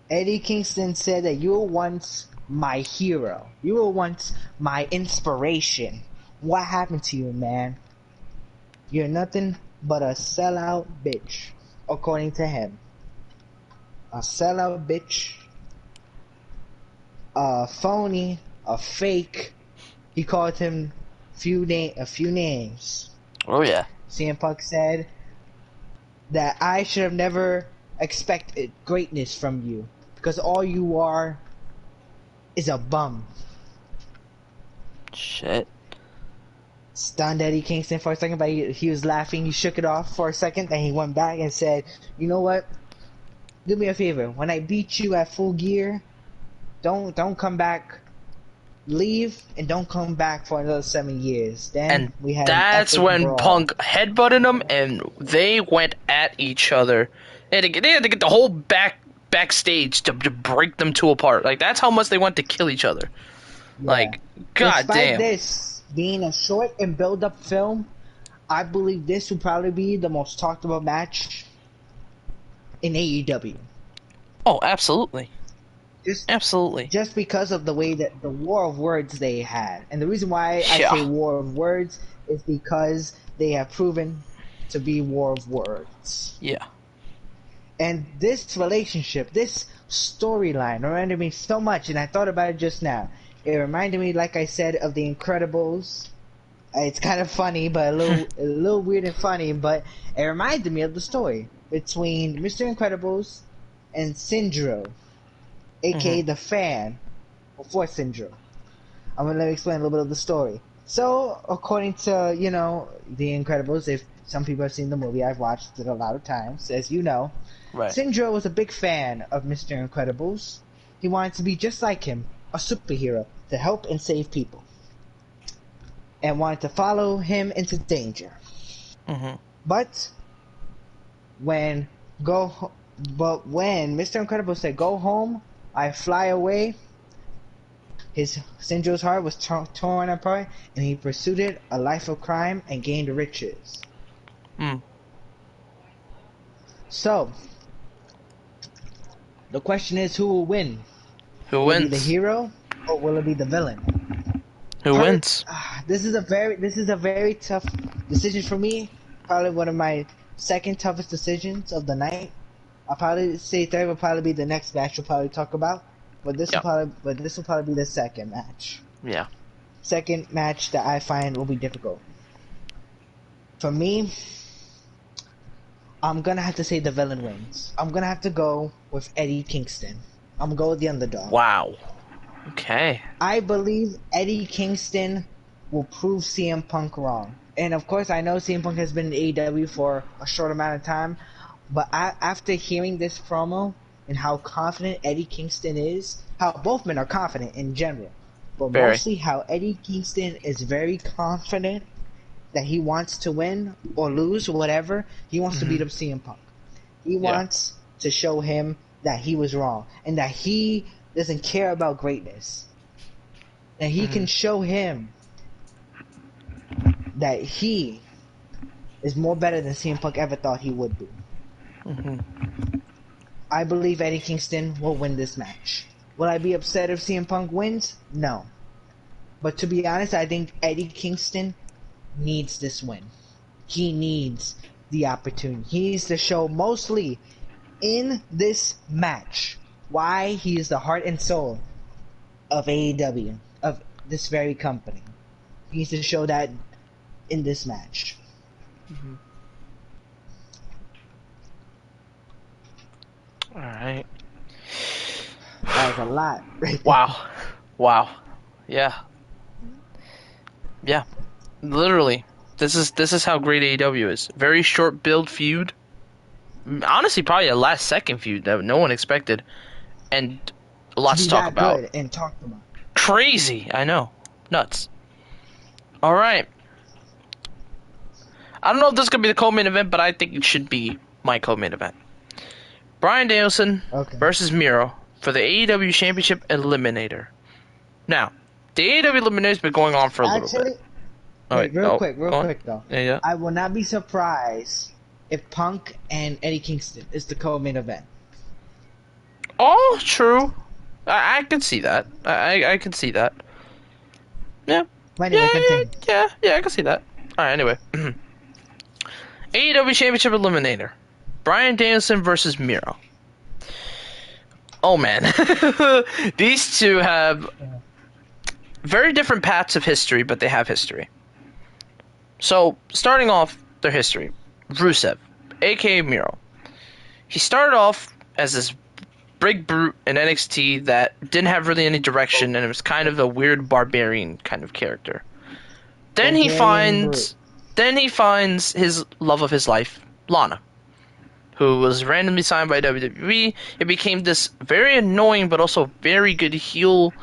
Eddie Kingston said that you were once my hero. You were once my inspiration. What happened to you, man? You're nothing but a sellout bitch, according to him. A sellout bitch. A phony. A fake. He called him a few names. Oh yeah. CM Punk said that I should have never expected greatness from you because all you are is a bum. Shit. Stunned Eddie Kingston for a second, but he was laughing. He shook it off for a second, then he went back and said, "You know what? Do me a favor. When I beat you at Full Gear, don't come back. Leave and don't come back for another 7 years." Then And we had that's an epic when brawl. Punk headbutted him, and they went at each other. They had to get the whole backstage to break them two apart. Like, that's how much they want to kill each other. Yeah. Like, god Despite damn. this being a short and build-up film, I believe this will probably be the most talked about match in AEW. Oh, absolutely. Just Absolutely. just because of the way that the war of words they had. And the reason why I Yeah. say war of words is because they have proven to be war of words. Yeah. And this relationship, this storyline reminded me so much, and I thought about it just now. It reminded me, like I said, of The Incredibles. It's kind of funny, but a little weird and funny, but it reminded me of the story between Mr. Incredibles and Syndro, aka the fan before Syndro. I'm gonna explain a little bit of the story. So, according to, The Incredibles, if some people have seen the movie, I've watched it a lot of times, as you know. Right. Syndro was a big fan of Mr. Incredibles. He wanted to be just like him, a superhero, to help and save people. And wanted to follow him into danger. Mm-hmm. But when Mr. Incredible said, "Go home, I fly away," Syndro's heart was torn apart, and he pursued a life of crime and gained riches. Mm. So, the question is, who will win? Who Will it be wins? the hero, or will it be the villain? Who wins? This is a very tough decision for me. Probably one of my second toughest decisions of the night. I'll probably say third will probably be the next match we'll probably talk about, but this will probably be the second match. Yeah. Second match that I find will be difficult. For me, I'm gonna have to say the villain wins. I'm gonna have to go with Eddie Kingston. I'm gonna go with the underdog. Wow. Okay. I believe Eddie Kingston will prove CM Punk wrong. And of course, I know CM Punk has been in AEW for a short amount of time, but after hearing this promo and how confident Eddie Kingston is, how both men are confident in general, but Very. mostly how Eddie Kingston is very confident that he wants to win or lose or whatever, he wants to beat up CM Punk. He wants to show him that he was wrong and that he doesn't care about greatness. That he can show him that he is more better than CM Punk ever thought he would be. I believe Eddie Kingston will win this match. Will I be upset if CM Punk wins? No. But to be honest, I think Eddie Kingston needs this win. He needs the opportunity. He needs to show mostly in this match why he is the heart and soul of AEW, of this very company. He needs to show that in this match. Alright. That was a lot. Right there. Wow. Yeah. Yeah. Literally. This is how great AEW is. Very short build feud. Honestly, probably a last second feud that no one expected. And lots to talk about. Good and talked about. Crazy, I know. Nuts. Alright. I don't know if this is going to be the co-main event, but I think it should be my co-main event. Bryan Danielson versus Miro for the AEW Championship Eliminator. Now, the AEW Eliminator has been going on for a little bit. Real quick though. Yeah. I will not be surprised if Punk and Eddie Kingston is the co-main event. Oh, true. I can see that. I can see that. Yeah. Anyway, yeah, I can see that. Alright, anyway. AEW Championship Eliminator. Bryan Danielson versus Miro. Oh, man. These two have very different paths of history, but they have history. So, starting off their history. Rusev, a.k.a. Miro. He started off as this big brute in NXT that didn't have really any direction, and it was kind of a weird barbarian kind of character. Then he finds his love of his life, Lana, who was randomly signed by WWE. It became this very annoying but also very good heel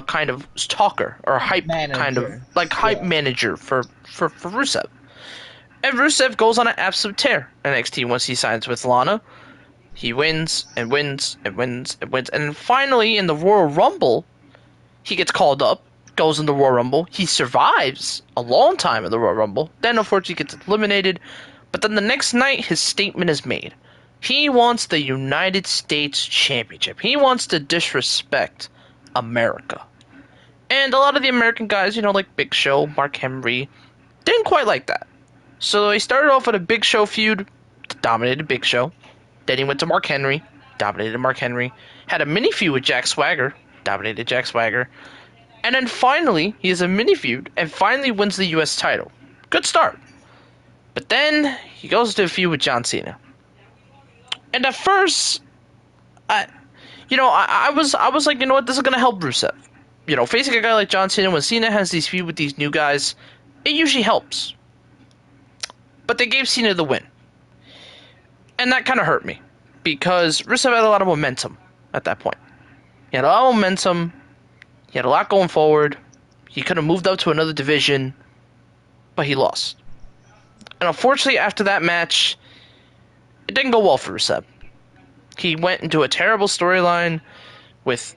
kind of talker or hype manager. Kind of like hype manager for Rusev. And Rusev goes on an absolute tear in NXT once he signs with Lana. He wins and wins and wins and wins. And finally, in the Royal Rumble, he gets called up, goes in the Royal Rumble. He survives a long time in the Royal Rumble. Then, unfortunately, gets eliminated. But then the next night, his statement is made. He wants the United States Championship. He wants to disrespect America. And a lot of the American guys, like Big Show, Mark Henry, didn't quite like that. So he started off with a Big Show feud, dominated Big Show. Then he went to Mark Henry, dominated Mark Henry. Had a mini feud with Jack Swagger, dominated Jack Swagger. And then finally, he has a mini feud and finally wins the U.S. title. Good start. But then he goes to a feud with John Cena. And at first, I was like, you know what, this is gonna help Rusev. Facing a guy like John Cena, when Cena has these feud with these new guys, it usually helps. But they gave Cena the win. And that kind of hurt me, because Rusev had a lot of momentum at that point. He had a lot of momentum, he had a lot going forward, he could have moved up to another division, but he lost. And unfortunately, after that match, it didn't go well for Rusev. He went into a terrible storyline with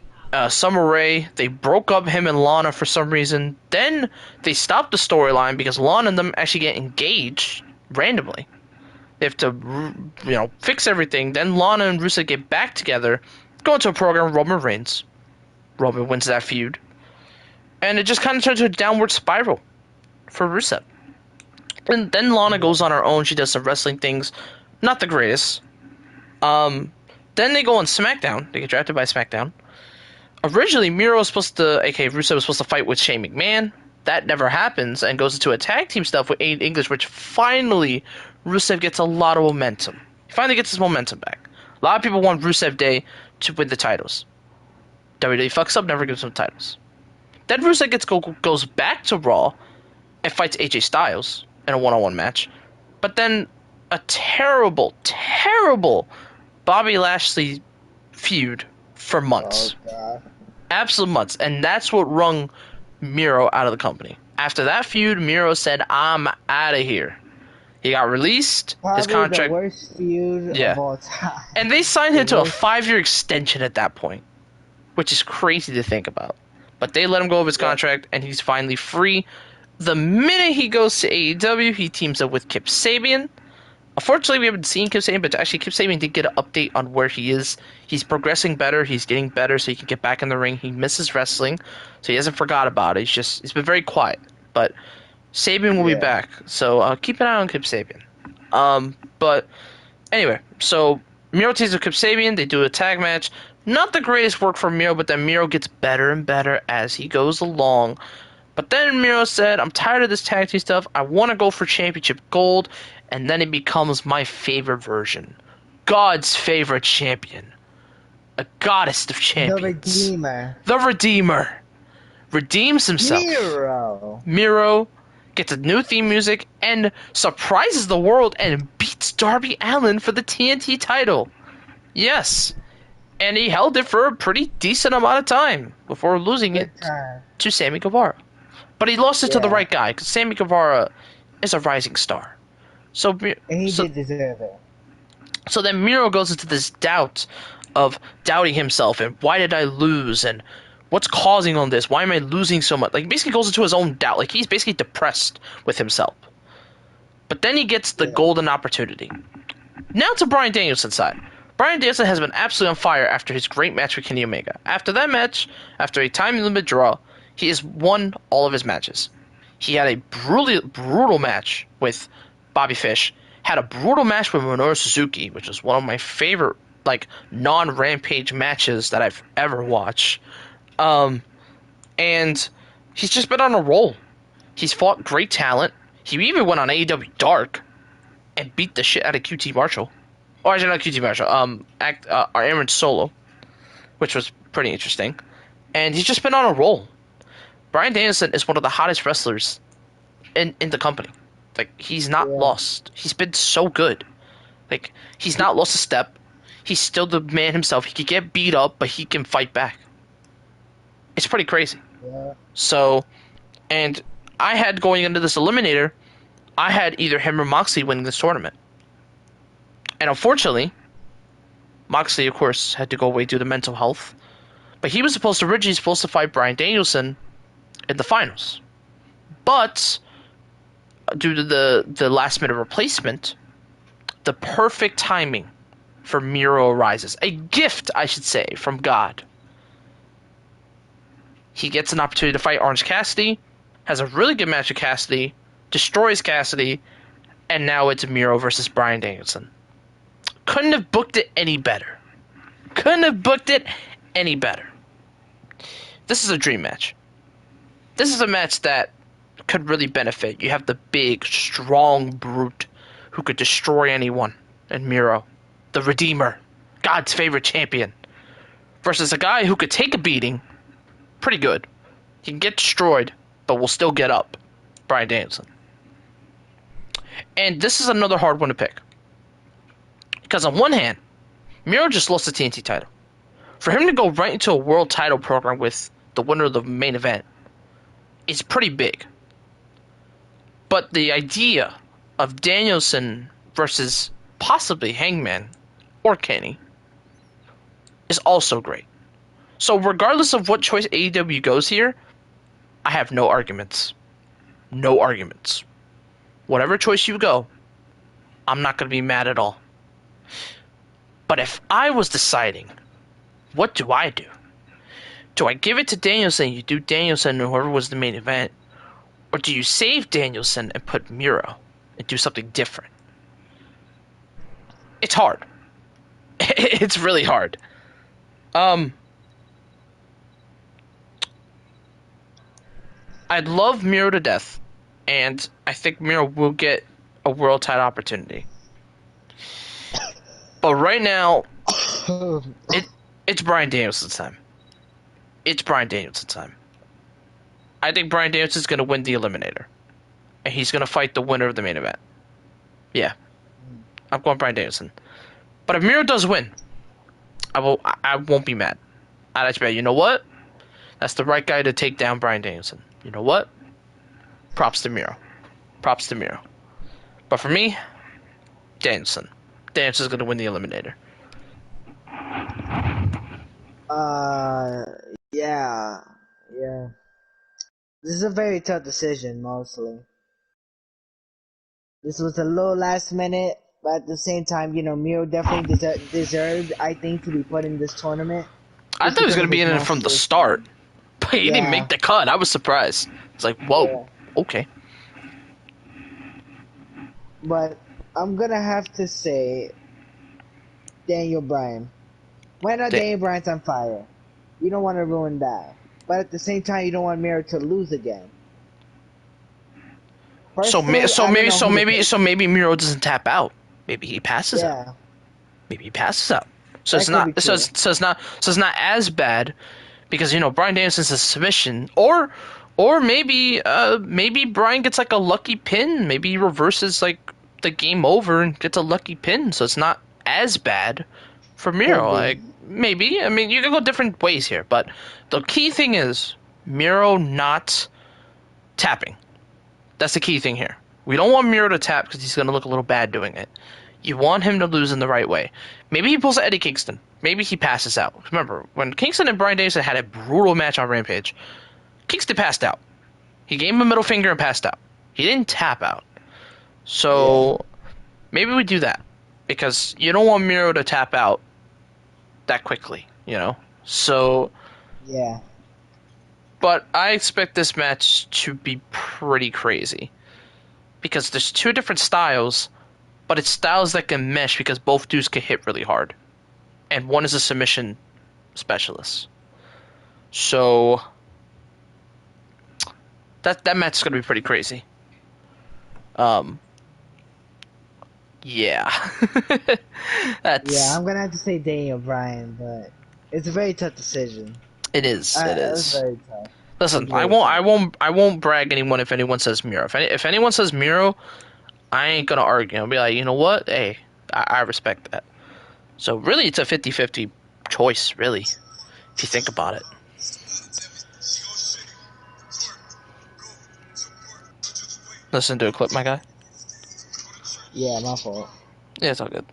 Summer Rae. They broke up him and Lana for some reason. Then they stopped the storyline because Lana and them actually get engaged randomly. They have to, fix everything. Then Lana and Rusev get back together, go into a program with Roman Reigns. Roman wins that feud. And it just kind of turns into a downward spiral for Rusev. And then Lana goes on her own. She does some wrestling things. Not the greatest. Then they go on SmackDown. They get drafted by SmackDown. Originally, Miro was supposed to, aka Rusev was supposed to fight with Shane McMahon. That never happens and goes into a tag team stuff with Aiden English, which finally Rusev gets a lot of momentum. He finally gets his momentum back. A lot of people want Rusev Day to win the titles. WWE fucks up, never gives him titles. Then Rusev goes back to Raw and fights AJ Styles in a one-on-one match. But then a terrible, terrible Bobby Lashley feud for months. Oh, God. Absolute months. And that's what wrung Miro out of the company. After that feud, Miro said, "I'm out of here." He got released. Probably his contract. The worst feud of all time. And they signed him to a 5-year extension at that point, which is crazy to think about. But they let him go of his contract, and he's finally free. The minute he goes to AEW, he teams up with Kip Sabian. Unfortunately, we haven't seen Kip Sabian, but actually Kip Sabian did get an update on where he is. He's progressing better. He's getting better so he can get back in the ring. He misses wrestling, so he hasn't forgot about it. He's been very quiet. But Sabian will be back, so keep an eye on Kip Sabian. But anyway, so Miro teams with Kip Sabian. They do a tag match. Not the greatest work for Miro, but then Miro gets better and better as he goes along. But then Miro said, "I'm tired of this tag team stuff. I want to go for championship gold." And then it becomes my favorite version. God's favorite champion. A goddess of champions. The Redeemer. The Redeemer. Redeems himself. Miro gets a new theme music and surprises the world and beats Darby Allin for the TNT title. Yes. And he held it for a pretty decent amount of time before losing it to Sammy Guevara. But he lost it to the right guy, because Sammy Guevara is a rising star. So And he so did deserve it. so then Miro goes into this doubt of doubting himself and why did I lose and what's causing all this? Why am I losing so much? Like he basically goes into his own doubt. Like he's basically depressed with himself. But then he gets the Yeah. golden opportunity. Now to Bryan Danielson's side. Bryan Danielson has been absolutely on fire after his great match with Kenny Omega. After that match, after a time limit draw, he has won all of his matches. He had a brutal match with Bobby Fish. Had a brutal match with Minoru Suzuki, which is one of my favorite like non-Rampage matches that I've ever watched. And he's just been on a roll. He's fought great talent. He even went on AEW Dark and beat the shit out of QT Marshall. Or actually not QT Marshall. Aaron Solo, which was pretty interesting. And he's just been on a roll. Bryan Danielson is one of the hottest wrestlers in the company. Like he's not Yeah. lost. He's been so good. Like he's not lost a step. He's still the man himself. He could get beat up, but he can fight back. It's pretty crazy. Yeah. So, and I had going into this eliminator, I had either him or Moxley winning this tournament. And unfortunately, Moxley, of course, had to go away due to mental health. But he was originally supposed to fight Bryan Danielson in the finals. But due to the last minute replacement, the perfect timing for Miro arises. A gift, I should say, from God. He gets an opportunity to fight Orange Cassidy, has a really good match with Cassidy, destroys Cassidy, and now it's Miro versus Bryan Danielson. Couldn't have booked it any better. Couldn't have booked it any better. This is a dream match. This is a match that could really benefit. You have the big, strong brute who could destroy anyone, and Miro, the Redeemer, God's favorite champion, versus a guy who could take a beating, pretty good. He can get destroyed, but will still get up, Bryan Danielson. And this is another hard one to pick. Because on one hand, Miro just lost the TNT title. For him to go right into a world title program with the winner of the main event is pretty big. But the idea of Danielson versus possibly Hangman or Kenny is also great. So regardless of what choice AEW goes here, I have no arguments. No arguments. Whatever choice you go, I'm not going to be mad at all. But if I was deciding, what do I do? Do I give it to Danielson, you do Danielson and whoever was the main event? Or do you save Danielson and put Miro and do something different? It's hard. It's really hard. I'd love Miro to death, and I think Miro will get a world title opportunity. But right now, it's Bryan Danielson's time. It's Bryan Danielson's time. I think Bryan Danielson's going to win the Eliminator. And he's going to fight the winner of the main event. Yeah. I'm going Bryan Danielson. But if Miro does win, I won't be mad. I'd actually be, you know what? That's the right guy to take down Bryan Danielson. You know what? Props to Miro. Props to Miro. But for me, Danielson. Danielson's going to win the Eliminator. Yeah. This is a very tough decision, mostly. This was a little last minute, but at the same time, Miro definitely deserved, I think, to be put in this tournament. I thought he was going to be in it from the start, but he didn't make the cut. I was surprised. It's like, whoa, okay. But I'm going to have to say Daniel Bryan. Why not Daniel Bryan's on fire? You don't want to ruin that. But at the same time, you don't want Miro to lose again. So maybe Miro doesn't tap out. Maybe he passes out. Maybe he passes out. So it's not as bad because Bryan Danielson's a submission, or maybe Bryan gets like a lucky pin. Maybe he reverses like the game over and gets a lucky pin, so it's not as bad for Miro. Like maybe, I mean, you can go different ways here, but the key thing is Miro not tapping. That's the key thing here. We don't want Miro to tap because he's going to look a little bad doing it. You want him to lose in the right way. Maybe he pulls Eddie Kingston. Maybe he passes out. Remember, when Kingston and Bryan Danielson had a brutal match on Rampage, Kingston passed out. He gave him a middle finger and passed out. He didn't tap out. So maybe we do that. Because you don't want Miro to tap out that quickly, you know? So... Yeah. But I expect this match to be pretty crazy. Because there's two different styles, but it's styles that can mesh because both dudes can hit really hard. And one is a submission specialist. So that match is going to be pretty crazy. Yeah. Yeah, I'm going to have to say Daniel Bryan, but it's a very tough decision. It is. It is. It's very tough. Listen, I won't brag anyone if anyone says Miro. If anyone says Miro, I ain't gonna argue. I'll be like, you know what? Hey, I respect that. So really, it's a 50-50 choice, really, if you think about it. Listen to a clip, my guy. Yeah, my fault. Yeah, it's all good.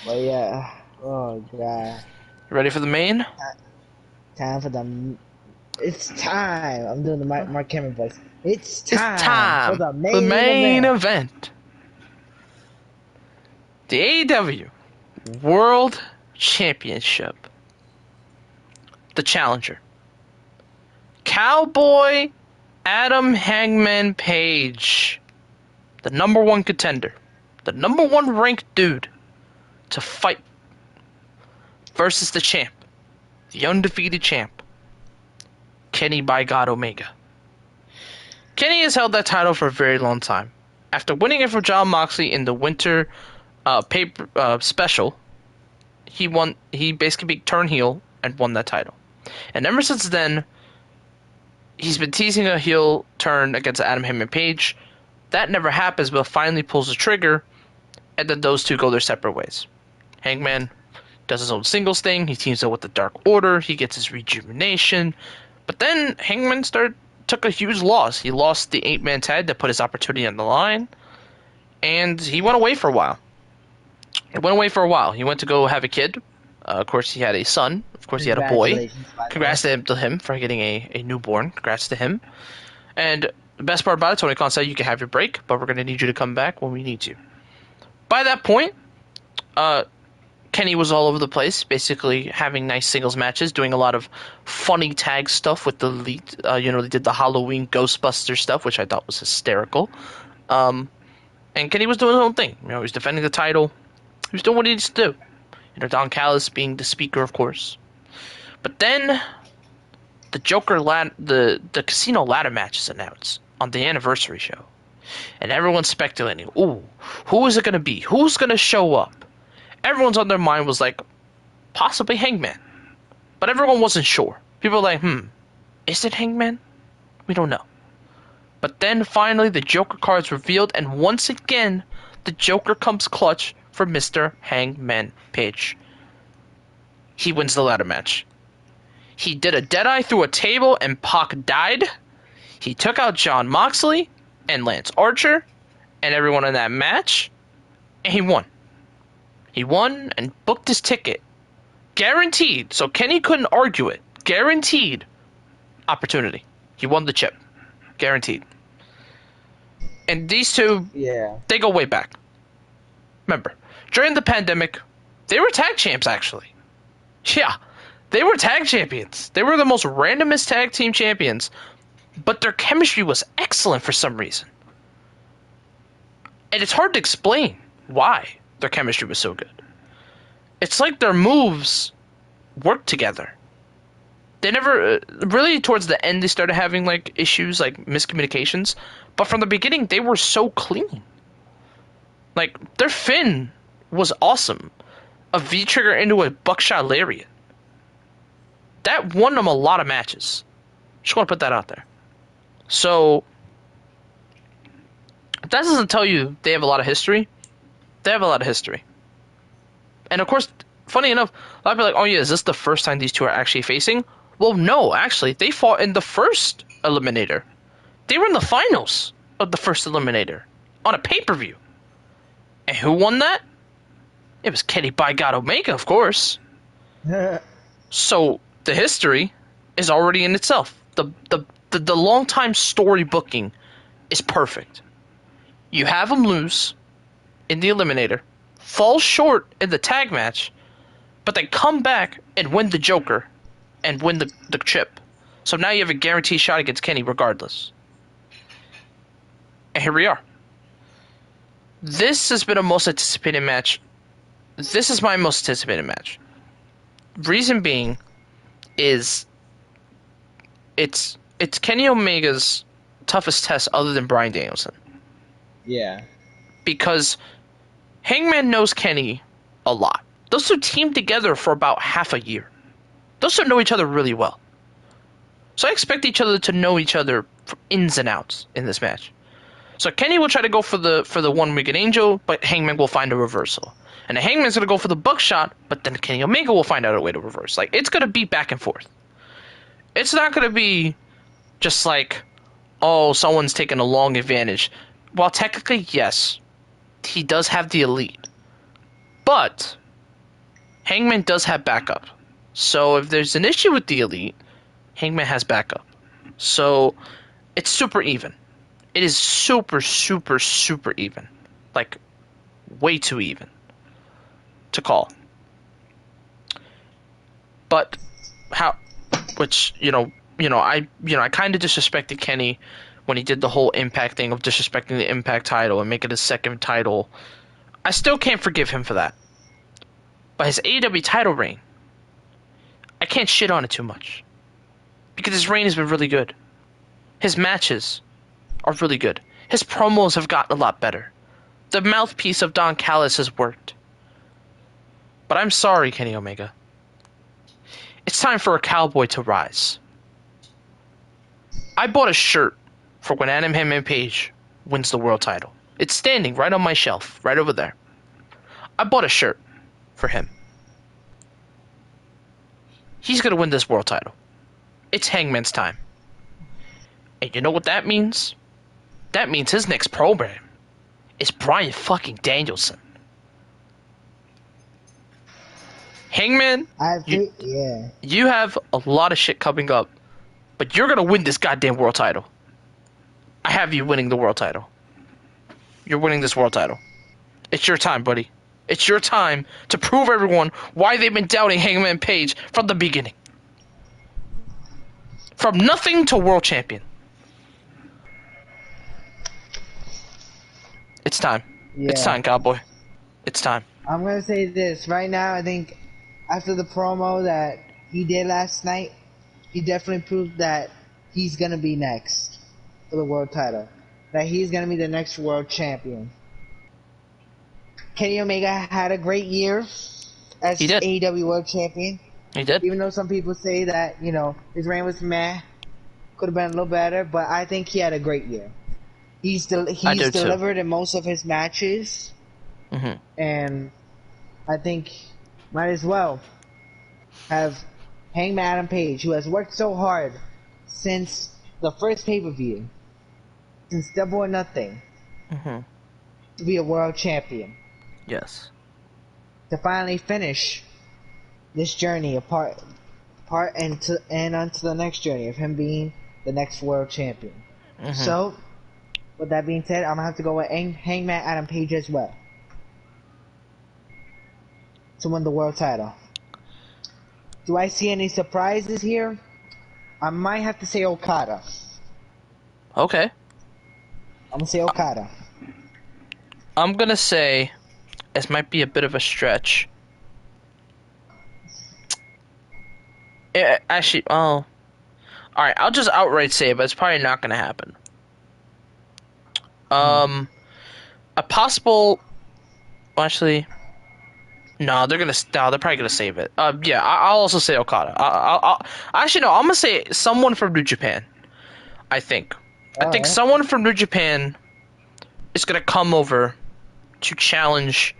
But yeah, oh god. Ready for the main? Time for the... It's time! I'm doing the Mark Cameron voice. It's time for the main event. The AEW World Championship. The challenger. Cowboy Adam Hangman Page. The number one contender. The number one ranked dude to fight versus the champ. The undefeated champ. Kenny by God Omega. Kenny has held that title for a very long time. After winning it from Jon Moxley in the winter special, he basically turned heel and won that title. And ever since then, he's been teasing a heel turn against Adam Hangman Page. That never happens, but finally pulls the trigger, and then those two go their separate ways. Hangman does his own singles thing. He teams up with the Dark Order. He gets his rejuvenation. But then Hangman took a huge loss. He lost the 8-man tag that put his opportunity on the line. And he went away for a while. He went to go have a kid. Of course, he had a son. Of course, he had a boy. Congrats to him for getting a newborn. Congrats to him. And the best part about it, Tony Khan said, you can have your break, but we're going to need you to come back when we need you. By that point, Kenny was all over the place, basically having nice singles matches, doing a lot of funny tag stuff with the Elite. They did the Halloween Ghostbuster stuff, which I thought was hysterical. And Kenny was doing his own thing. He was defending the title. He was doing what he needs to do. Don Callis being the speaker, of course. But then the the casino ladder match is announced on the anniversary show. And everyone's speculating, ooh, who is it going to be? Who's going to show up? Everyone's on their mind was like, possibly Hangman. But everyone wasn't sure. People were like, is it Hangman? We don't know. But then finally the Joker card's revealed, and once again, the Joker comes clutch for Mr. Hangman Page. He wins the ladder match. He did a deadeye through a table and Pac died. He took out Jon Moxley and Lance Archer and everyone in that match, and he won. He won and booked his ticket. Guaranteed. So Kenny couldn't argue it. Guaranteed opportunity. He won the chip. Guaranteed. And these two, they go way back. Remember, during the pandemic, they were tag champs, actually. Yeah, they were tag champions. They were the most randomest tag team champions, but their chemistry was excellent for some reason. And it's hard to explain why their chemistry was so good. It's like their moves worked together. They never really, towards the end, they started having like issues, like miscommunications. But from the beginning, they were so clean. Like, their Finn was awesome. A V-trigger into a buckshot lariat. That won them a lot of matches. Just want to put that out there. So, if that doesn't tell you they have a lot of history, they have a lot of history. And of course, funny enough, a lot of people are like, oh yeah, is this the first time these two are actually facing? Well, no, actually, they fought in the first Eliminator. They were in the finals of the first Eliminator. on a pay-per-view. And who won that? It was Kenny by God Omega, of course. So the history is already in itself. The long-time story booking is perfect. You have him lose in the Eliminator, fall short in the tag match, but they come back and win the Joker and win the chip. So now you have a guaranteed shot against Kenny regardless. And here we are. This has been a most anticipated match. This is my most anticipated match. Reason being is it's Kenny Omega's toughest test other than Bryan Danielson. Yeah. Because Hangman knows Kenny a lot. Those two teamed together for about half a year. Those two know each other really well. So I expect each other to know each other ins and outs in this match. So Kenny will try to go for the one-wicked angel, but Hangman will find a reversal. And the Hangman's going to go for the buckshot, but then Kenny Omega will find out a way to reverse. Like, it's going to be back and forth. It's not going to be just like, oh, someone's taking a long advantage. While technically, yes, he does have the elite. But Hangman does have backup. So if there's an issue with the elite, Hangman has backup. So it's super even. It is super, super, super even. Like, way too even to call. But how, which, I kind of disrespected Kenny when he did the whole Impact thing of disrespecting the Impact title and making it his second title. I still can't forgive him for that. But his AEW title reign, I can't shit on it too much. Because his reign has been really good. His matches are really good. His promos have gotten a lot better. The mouthpiece of Don Callis has worked. But I'm sorry, Kenny Omega. It's time for a cowboy to rise. I bought a shirt for when Adam Hangman Page wins the world title. It's standing right on my shelf, right over there. I bought a shirt for him. He's going to win this world title. It's Hangman's time. And you know what that means? That means his next program is Bryan fucking Danielson. Hangman, you have a lot of shit coming up, but you're going to win this goddamn world title. I have you winning the world title. You're winning this world title. It's your time, buddy. It's your time to prove everyone why they've been doubting Hangman Page from the beginning. From nothing to world champion. It's time. Yeah. It's time, cowboy. It's time. I'm going to say this. Right now, I think after the promo that he did last night, he definitely proved that he's going to be next for the world title. That he's going to be the next world champion. Kenny Omega had a great year as AEW world champion. He did. Even though some people say that, his reign was meh, could have been a little better, but I think he had a great year. He's delivered in most of his matches, and I think might as well have Hangman Adam Page, who has worked so hard since the first pay-per-view, since Double or Nothing, to be a world champion. Yes. To finally finish this journey and onto the next journey of him being the next world champion. So, with that being said, I'm gonna have to go with Hangman Adam Page as well to win the world title. Do I see any surprises here? I might have to say Okada. Okay. I'm gonna say Okada. I'm gonna say this might be a bit of a stretch. Actually, alright, I'll just outright say it, but it's probably not gonna happen. A possible. Actually, no, they're probably gonna save it. Yeah, I'll also say Okada. Actually, no, I'm gonna say someone from New Japan. I think someone from New Japan is gonna come over to challenge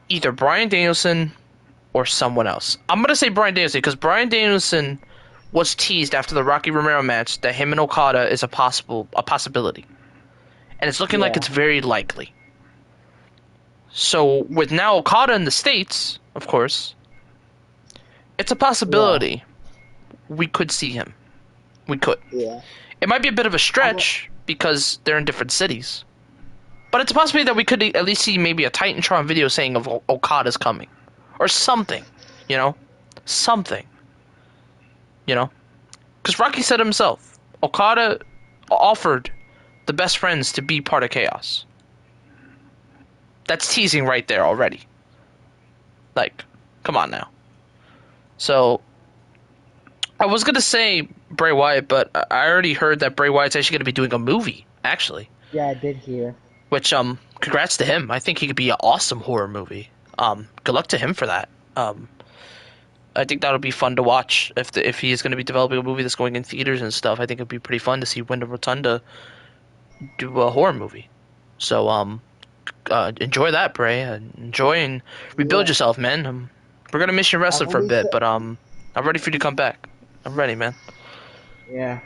either Bryan Danielson or someone else. I'm gonna say Bryan Danielson because Bryan Danielson was teased after the Rocky Romero match that him and Okada is a possibility. and it's looking like Yeah. it's very likely. So with now Okada in the States, of course, it's a possibility we could see him. We could. Yeah. It might be a bit of a stretch because they're in different cities. But it's a possibility that we could at least see maybe a Titantron video saying of Okada's coming. Or something. You know? Something. You know? Because Rocky said himself, Okada offered the best friends to be part of Chaos. That's teasing right there already. Like, come on now. So, I was going to say Bray Wyatt, but I already heard that Bray Wyatt's actually going to be doing a movie, actually. Yeah, I did hear. Which, congrats to him. I think he could be an awesome horror movie. Good luck to him for that. I think that'll be fun to watch if he is going to be developing a movie that's going in theaters and stuff. I think it'd be pretty fun to see Wyndham Rotunda do a horror movie. So, enjoy that, Bray. Enjoy and rebuild yourself, man. We're gonna miss you wrestling for a bit, but I'm ready for you to come back. I'm ready, man. Yeah.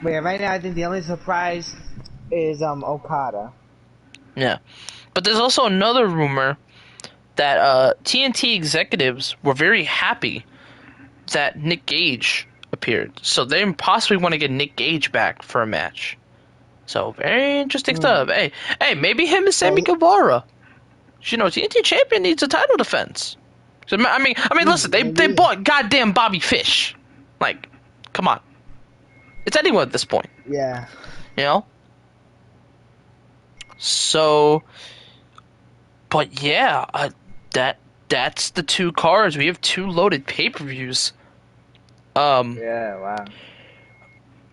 But yeah, right now I think the only surprise is Okada. Yeah, but there's also another rumor that TNT executives were very happy that Nick Gage appeared, so they possibly want to get Nick Gage back for a match. So very interesting stuff. Hey, maybe him and Sammy Guevara. You know, TNT champion needs a title defense. So, I mean, listen, they bought goddamn Bobby Fish. Like, come on, it's anyone at this point. Yeah. You know. So, but yeah, that's the two cards. We have two loaded pay-per-views. Yeah. Wow.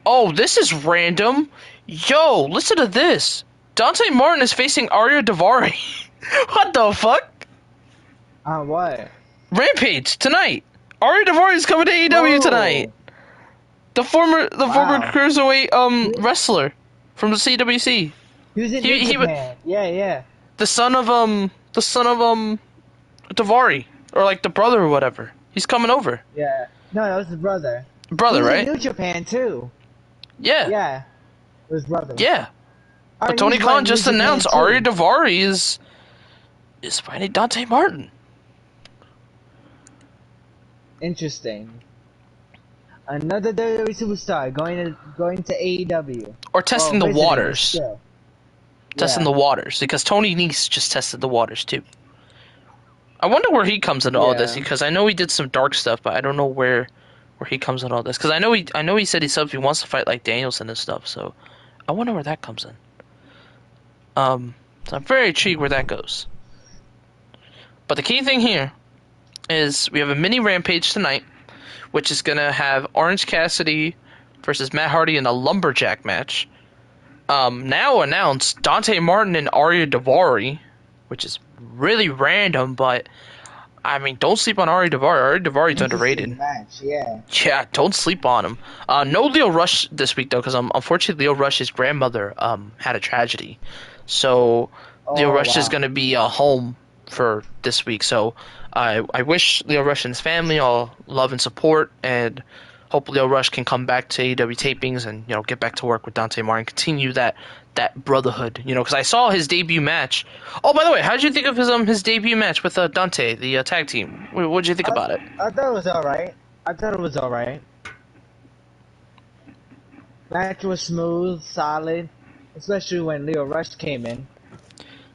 Oh, this is random. Yo, listen to this. Dante Martin is facing Arya Daivari. What the fuck? What? Rampage tonight. Arya Daivari is coming to AEW tonight. The former cruiserweight wrestler from the CWC. He was in New Japan. Yeah. The son of Daivari, or like the brother or whatever. He's coming over. Yeah. No, that was his brother. Brother, he was right? in New Japan too. Yeah. Yeah. It was brother. Yeah. But Tony Khan just announced Arya Daivari is fighting Dante Martin. Interesting. Another WWE superstar going to AEW. Or testing the waters. Testing Yeah. the waters. Because Tony Nese just tested the waters too. I wonder where he comes into all this, because I know he did some dark stuff, but I don't know where he comes in all this. Because I know he said he wants to fight like Danielson and stuff, so I wonder where that comes in. So I'm very intrigued where that goes. But the key thing here is we have a mini Rampage tonight, which is going to have Orange Cassidy versus Matt Hardy in a lumberjack match. Now announced Dante Martin and Arya Daivari, which is really random, but I mean, don't sleep on Arya Daivari. Arya Daivari's underrated. Match, yeah. Yeah, don't sleep on him. No Leo Rush this week though, because unfortunately Leo Rush's grandmother had a tragedy, so Leo Rush is going to be home for this week. So I wish Leo Rush and his family all love and support, and hope Leo Rush can come back to AEW tapings and get back to work with Dante Martin, continue that brotherhood. Because I saw his debut match. Oh, by the way, how did you think of his debut match with Dante, the tag team? What did you think about it? I thought it was all right. Match was smooth, solid, especially when Leo Rush came in.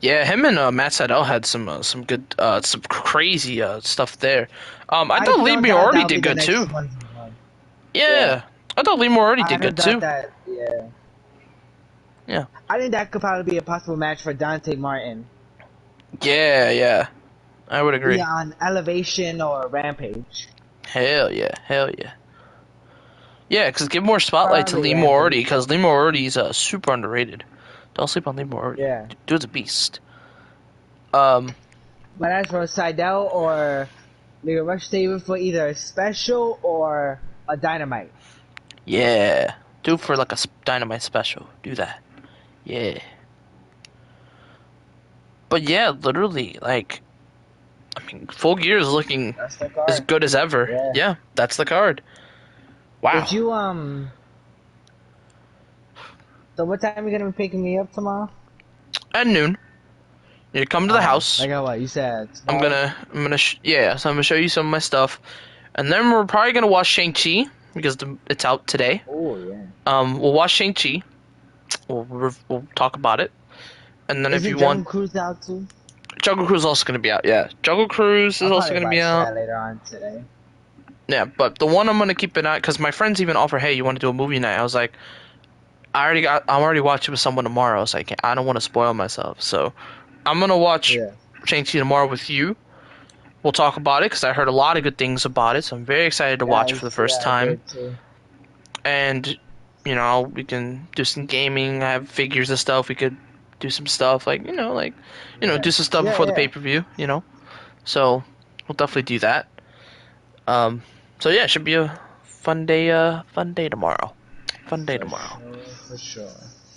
Yeah, him and Matt Sydal had some good, some crazy stuff there. I thought Lee Moriarty did good too. Yeah, I thought Lee Moriarty did good too. Yeah. I think that could probably be a possible match for Dante Martin. Yeah, I would agree. Yeah, on Elevation or Rampage. Hell yeah. Yeah, because give more spotlight to Lee Moriarty, because Lee Moriarty's super underrated. Don't sleep on Lee Moriarty. Yeah. Dude's a beast. But as for Sydal or Leo Rush, save it for either a special or a Dynamite. Yeah. Do it for like a Dynamite special. Do that. Yeah. But yeah, literally, like, I mean, Full Gear is looking as good as ever. Yeah, that's the card. Wow. Did you, So what time are you gonna be picking me up tomorrow? At noon. You come to the house. Like what you said. Yeah. So I'm gonna show you some of my stuff, and then we're probably gonna watch Shang-Chi because it's out today. Oh yeah. We'll watch Shang-Chi. We'll talk about it, and then if Isn't you Jungle want, Cruise out too? Jungle Cruise is also gonna be out. Yeah, Jungle Cruise is I'll also probably gonna be watch out. that later on today. Yeah, but the one I'm gonna keep an eye because my friends even offer, hey, you want to do a movie night? I was like, I'm already watching with someone tomorrow, so I don't want to spoil myself. So I'm gonna watch Yeah. Shang-Chi tomorrow with you. We'll talk about it because I heard a lot of good things about it, so I'm very excited to watch it for the first Yeah, I time. did too. And we can do some gaming. I have figures and stuff. We could do some stuff do some stuff before the Yeah. pay-per-view. So we'll definitely do that. Um, so yeah, it should be a fun day. Fun day tomorrow. Fun day tomorrow. For sure.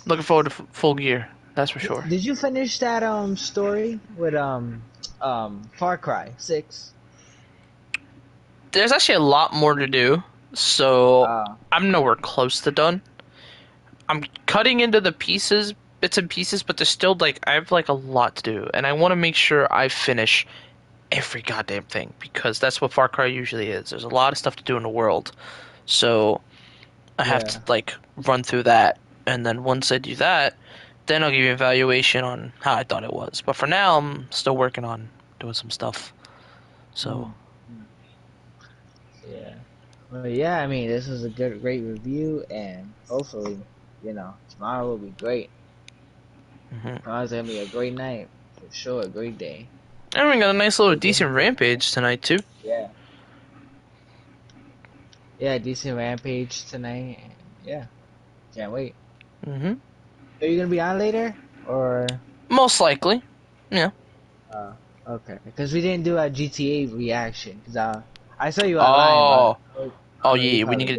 Looking forward to full gear. That's for sure. Did you finish that story with Far Cry 6? There's actually a lot more to do, so Uh I'm nowhere close to done. I'm cutting into the bits and pieces, but there's still I have a lot to do, and I want to make sure I finish every goddamn thing because that's what Far Cry usually is. There's a lot of stuff to do in the world, so I have to run through that, and then once I do that, then I'll give you an evaluation on how I thought it was. But for now, I'm still working on doing some stuff. So. Yeah. Well, yeah, I mean, this was a great review, and hopefully, tomorrow will be great. Tomorrow's gonna be a great night, for sure, a great day. And we got a nice little decent rampage tonight, too. Yeah. Yeah, decent rampage tonight, and yeah, can't wait. Are you gonna be on later, or? Most likely, yeah. Okay, because we didn't do a GTA reaction, because I saw you online. Oh yeah, we need to